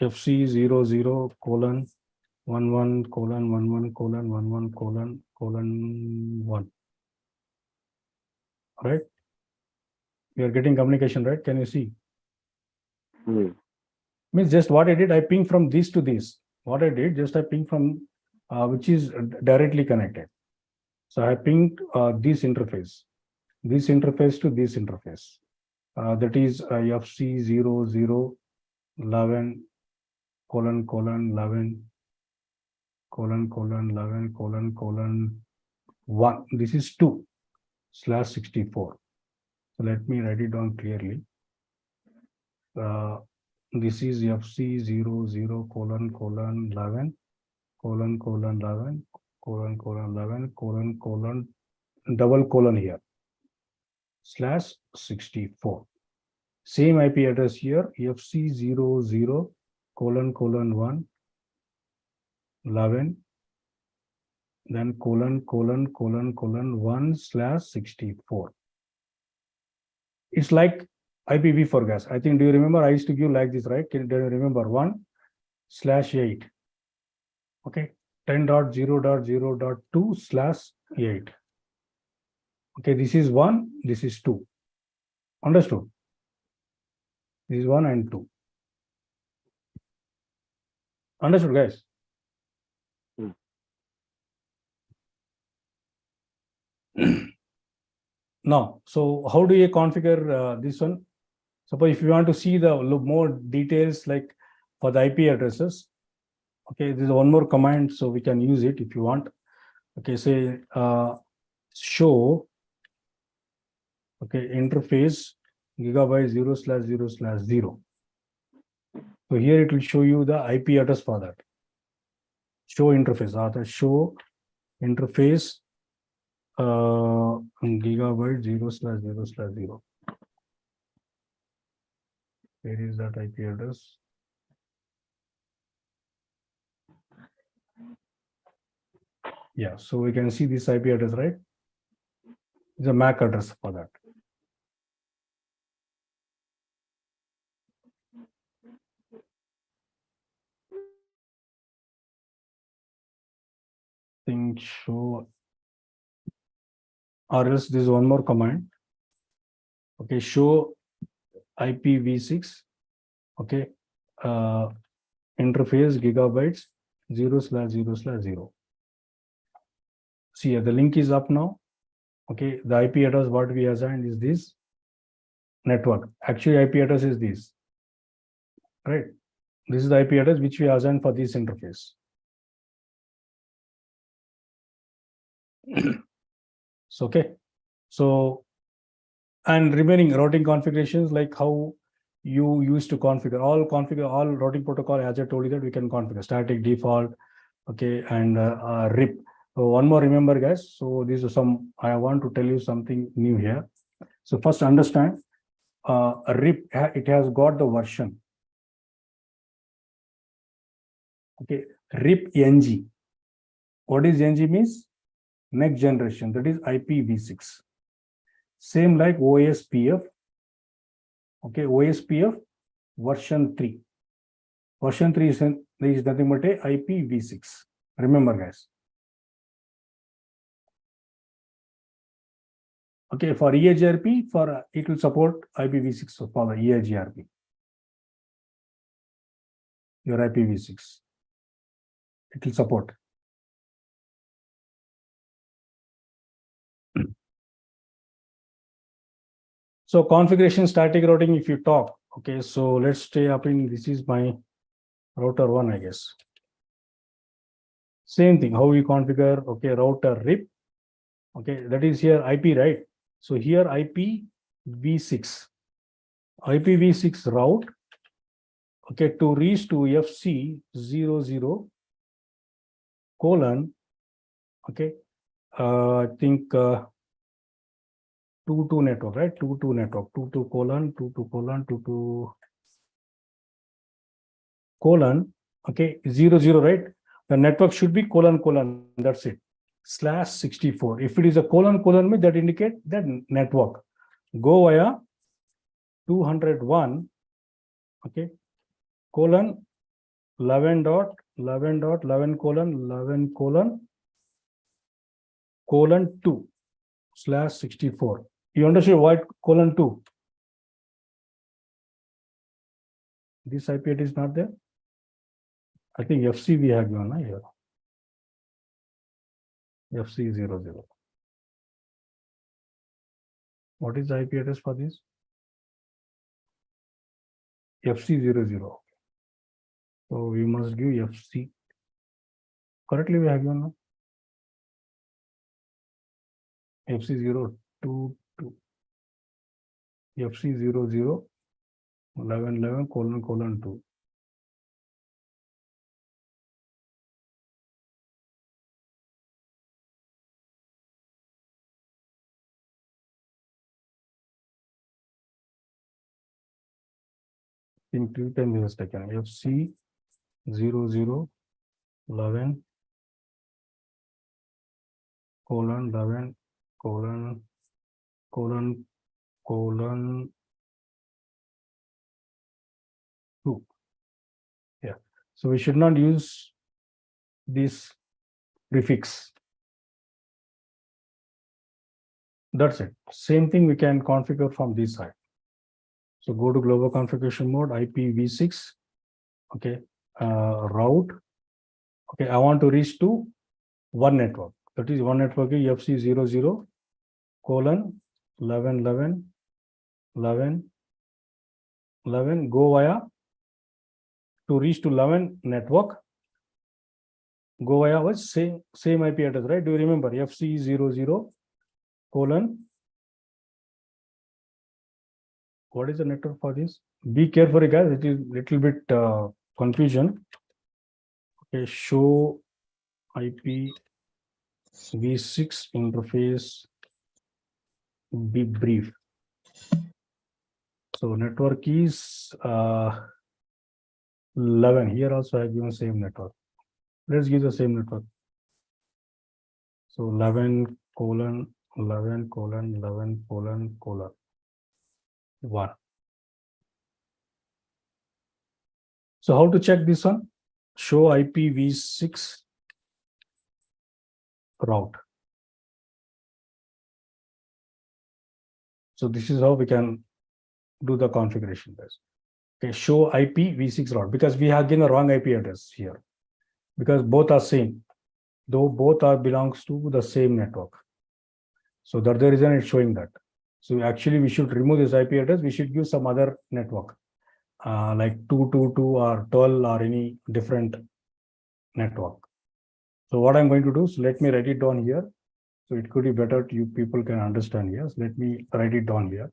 FC 00:11:11:11:11:1. Right? We are getting communication, right? Can you see? Means just what I did, I ping from this to this. What I did, just I ping from which is directly connected. So I pinged this interface to this interface. That is FC 00:11:11:11:11:1. This is 2/64. So let me write it down clearly. This is FC 00:11:11:11:11:11:11 double colon here /64. Same IP address here, FC 00:1 11, then colon 1/64. It's like IPv4 guys. I think, do you remember I used to give like this, right? Do you remember 1/8? Okay, 10.0.0.2/8. Okay, this is 1, this is 2. Understood? This is 1 and 2. Understood, guys? Now, so how do you configure this one? Suppose if you want to see the more details like for the IP addresses, okay, there's one more command, so we can use it if you want. Okay, say show, okay, interface gigabyte 0/0/0. So here it will show you the IP address for that. Show interface, or the show interface gigabyte 0/0/0. Where is that IP address? Yeah, so we can see this IP address, right? It's a MAC address for that. Think show, or else this is one more command. Okay, show IPv6. Okay, interface gigabytes 0/0/0. See, the link is up now. Okay, the IP address what we assigned is this network. Actually, IP address is this, right? This is the IP address which we assigned for this interface. So, okay, so and remaining routing configurations, like how you used to configure all routing protocol, as I told you that we can configure static, default, okay, and RIP. So one more, remember guys, so these are some, I want to tell you something new here. So first understand, RIP, it has got the version. Okay, RIP NG. What is NG means? Next generation, that is IPv6. Same like OSPF. Okay, OSPF version 3. Version 3 is nothing but a IPv6. Remember, guys. Okay, for EAGRP, for it will support IPv6 so for the EAGRP. Your IPv6. It will support. So configuration static routing, if you talk, okay, so let's stay up in, this is my router 1, I guess. Same thing, how you configure, okay, router RIP, okay, that is here IP, right? So here IPv6 route, okay, to reach to FC00 colon, okay, I think 22 network, right? 22 network, 22 colon, okay, 00, right? The network should be colon, that's it, /64. If it is a colon, that indicate that network. Go via 201, okay, colon 11.11.11 colon 2/64. You understand what colon 2? This IP address is not there. I think FC we have given here. FC00. What is the IP address for this? FC00. So we must give FC. Correctly we have given FC022. FC00 11 colon 2. In 2 times we have taken FC00 11 colon 11 colon 2. Yeah. So we should not use this prefix. That's it. Same thing we can configure from this side. So go to global configuration mode, IPv6. Okay. Route. Okay. I want to reach to one network. That is one network is FC00 colon 11 go via to reach to 11 network. Go via was same IP address, right? Do you remember FC00 colon? What is the network for this? Be careful, guys. It is little bit confusion. Okay, show IP v6 interface. Be brief. So network is 11. Here also I have given same network. Let's give the same network. So 11 colon 11 colon 11 colon 1. So how to check this one? Show IPv6 route. So this is how we can do the configuration, guys. Okay, show IPv6 route, because we have given a wrong IP address here, because both are same, though both are belongs to the same network. So that's the reason it's showing that. So actually we should remove this IP address. We should give some other network, like 222 or 12 or any different network. So what I'm going to do, so let me write it down here. So it could be better to you people can understand here. So let me write it down here.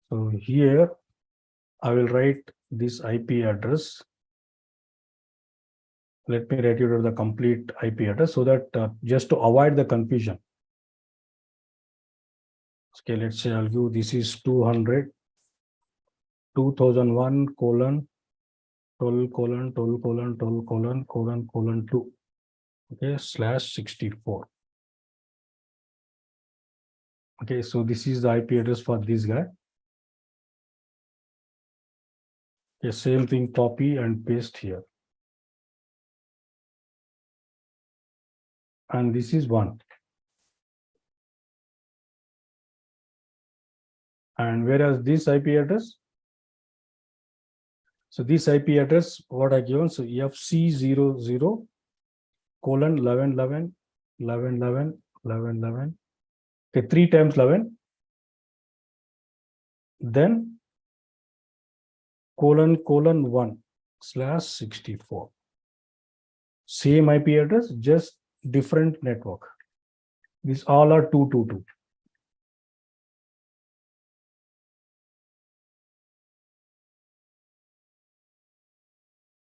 So here I will write this IP address. Let me write you the complete IP address so that just to avoid the confusion. Okay, let's say I'll give this is 200 2001 colon 12 colon 12 colon 12 colon 2. Okay, /64. Okay, so this is the IP address for this guy. Okay, same thing, copy and paste here. And this is 1. And whereas this IP address, so this IP address, what I given, so FC00 colon 11 11 okay, 3 times 11, then colon 1/64. Same IP address, just different network. These all are 222.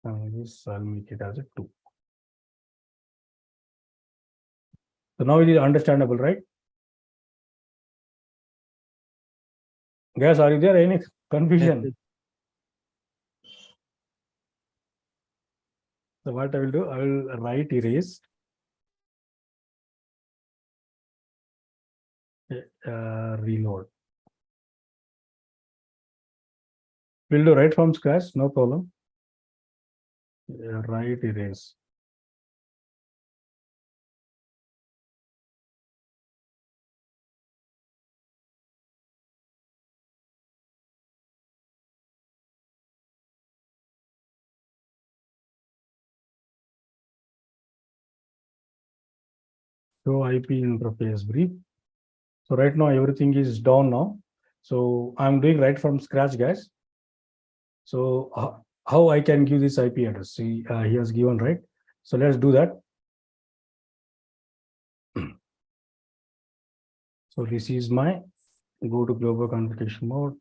And this I'll make it as a 2. So now it is understandable, right? Guys, are you there? Any confusion? So what I will do, I will write erase. Reload. We'll do right from scratch, no problem. Write erase. Show IP interface brief. So right now everything is down now. So I'm doing right from scratch, guys. So how I can give this IP address? See, he has given, right? So let's do that. So this is my, go to global configuration mode.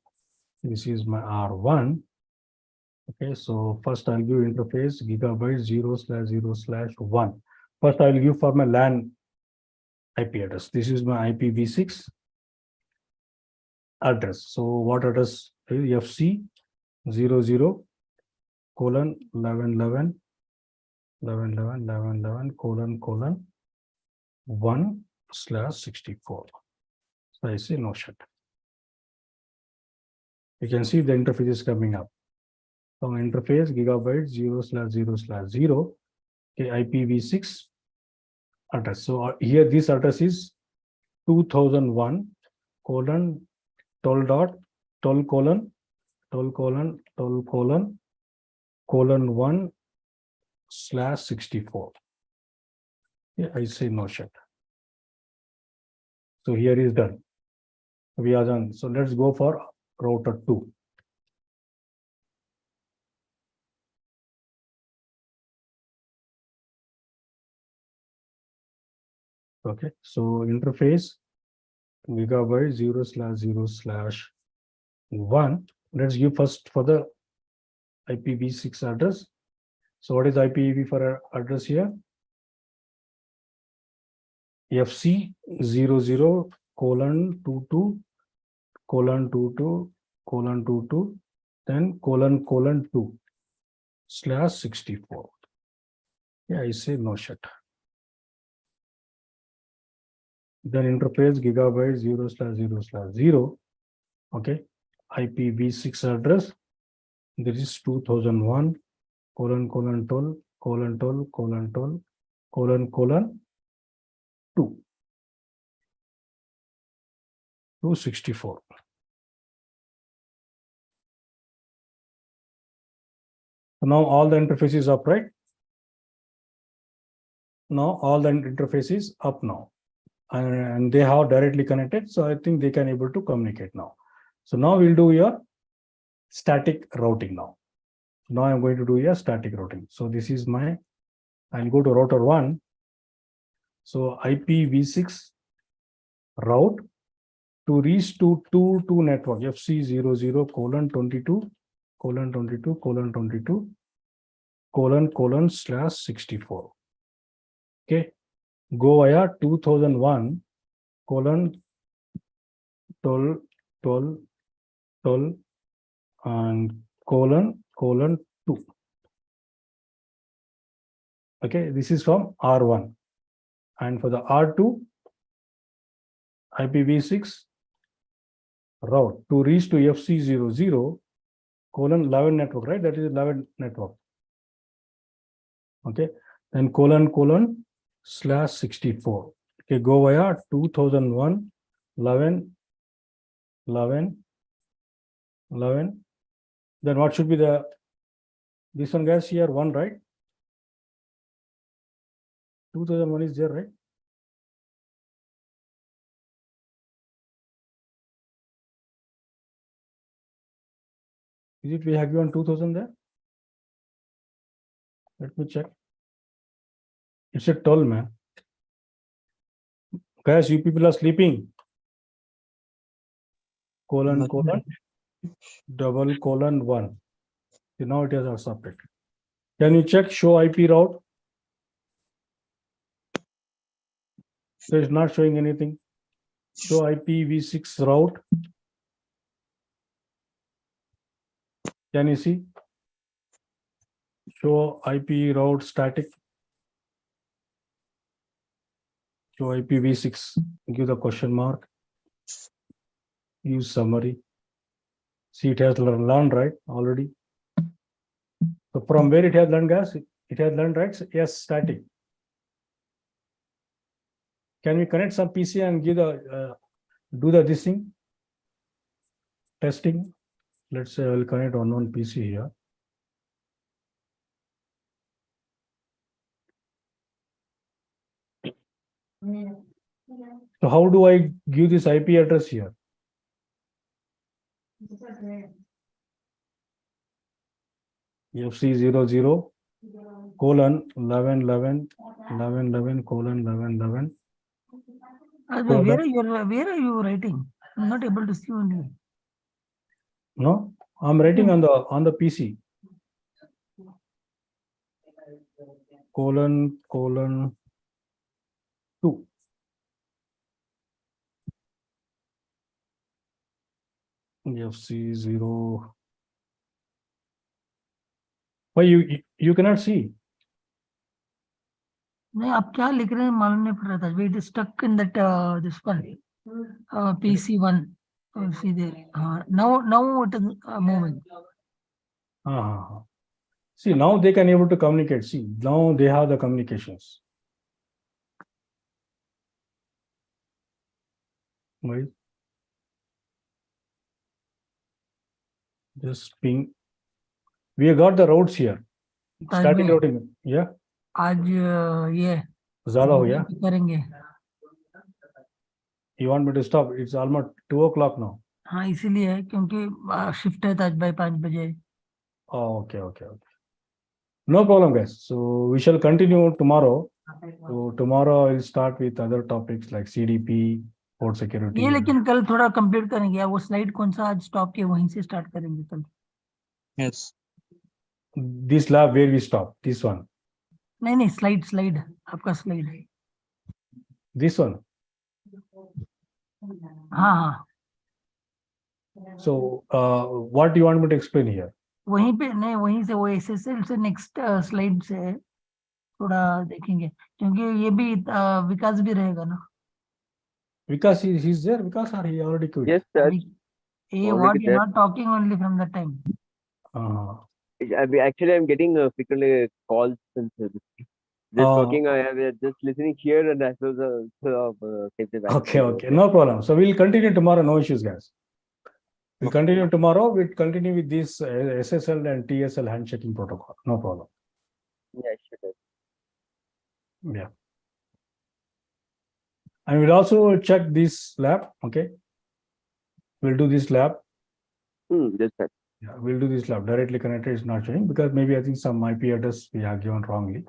This is my R1. Okay, so first I'll give interface gigabyte 0/0/1. First I'll give for my LAN IP address. This is my IPv6 address. So what address is FC 00 colon 1111 colon 1/64. So I say no shut. You can see the interface is coming up. From interface gigabyte 0/0/0 okay, IPv6 address. So here this address is 2001 colon 12 dot 12 colon 12 colon 12 colon 1/64. Yeah, I say no shut. So here is done. We are done. So let's go for router 2. Okay, so interface gigabyte 0/0/1. Let's give first for the IPv6 address. So what is IPv for address here? FC 00 colon 22 colon 22 colon 22 then colon 2/64. Yeah, I say no shut. Then interface gigabyte 0/0/0. Okay, IPv6 address. This is 2001 colon 12 colon 2 2/64. So now all the interfaces up, right? Now all the interfaces up now, and they have directly connected. So I think they can able to communicate now. So now we'll do your static routing now. Now I'm going to do your static routing. So this is my, I'll go to router 1. So IPv6 route to reach to 2 network FC00 colon 22 colon 22 colon 22 colon/64. Okay, go via 2001 colon 12 and colon 2. Okay, this is from R1, and for the R2 IPv6 route to reach to FC00 colon 11 network, right? That is 11 network. Okay, then colon/64. Okay, go via 2001 11 11. Then what should be the this one, guys? Here 1, right? 2001 is there, right? Is it we have given 2000 there? Let me check. It's a 12, man. Guys, you people are sleeping. Colon double colon 1. So now it is accepted. Can you check show IP route? So it's not showing anything. Show IPv6 route. Can you see? Show IP route static. Show IPv6. Give the question mark. Use summary. See, it has learned, right? Already. So from where it has learned, guys? It has learned, right? Yes, static. Can we connect some PC and give the do the this thing? Testing. Let's say I will connect on one PC here. So how do I give this IP address here? FC00 colon 1111 colon 1111. Where are you writing? I'm not able to see only. No, I'm writing on the PC. Colon 2. FC0 Why you cannot see? नहीं आप क्या लिख रहे हैं मालूम नहीं पड़ रहा था. It is stuck in that this one PC1. See there. Now it is moving. See, now they can able to communicate. See, now they have the communications. Why? Just ping. We have got the routes here. Static routing. Yeah. आज ये ज़्यादा हो गया. करेंगे. You want me to stop? It's almost 2 o'clock now. हाँ इसीलिए है क्योंकि शिफ्ट है आज by 5 बजे. Oh, okay. No problem, guys. So we shall continue tomorrow. So tomorrow I'll start with other topics like CDP, port security. ये लेकिन कल थोड़ा कंप्लीट करेंगे. वो स्लाइड कौन सा आज स्टॉप के वहीं से स्टार्ट करेंगे कल. Yes. This lab where we stop. This one. नहीं स्लाइड आपका स्लाइड है. This one. हाँ. So what do you want me to explain here? वहीं पे नहीं वहीं से वो SSL से नेक्स्ट स्लाइड से थोड़ा देखेंगे क्योंकि ये भी विकास भी रहेगा ना. Vikas he's there. Vikas or he already quit? Yes, sir. What you're not talking only from the time. Actually, I'm getting frequently calls since just working. I have just listening here and I was Okay. No problem. So we'll continue tomorrow. No issues, guys. We'll continue tomorrow. We'll continue with this SSL and TSL handshaking protocol. No problem. Yeah, sure. Yeah. And we'll also check this lab. Okay. We'll do this lab. Yes, sir. Yeah, we'll do this lab. Directly connected is not showing because maybe I think some IP address we have given wrongly.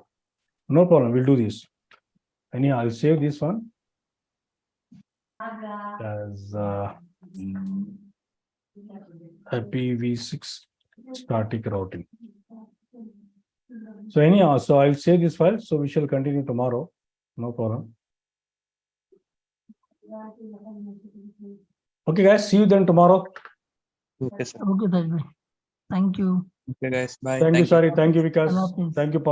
No problem. We'll do this. Anyhow, I'll save this one as IPv6 static routing. So anyhow, so I'll save this file. So we shall continue tomorrow. No problem. Okay, guys. See you then tomorrow. Okay, sir. Okay, Taj bhai. Thank you. Okay, guys. Bye. Thank you, Sari. Thank you, Allah Vikas. Hafiz. Thank you, Pawan.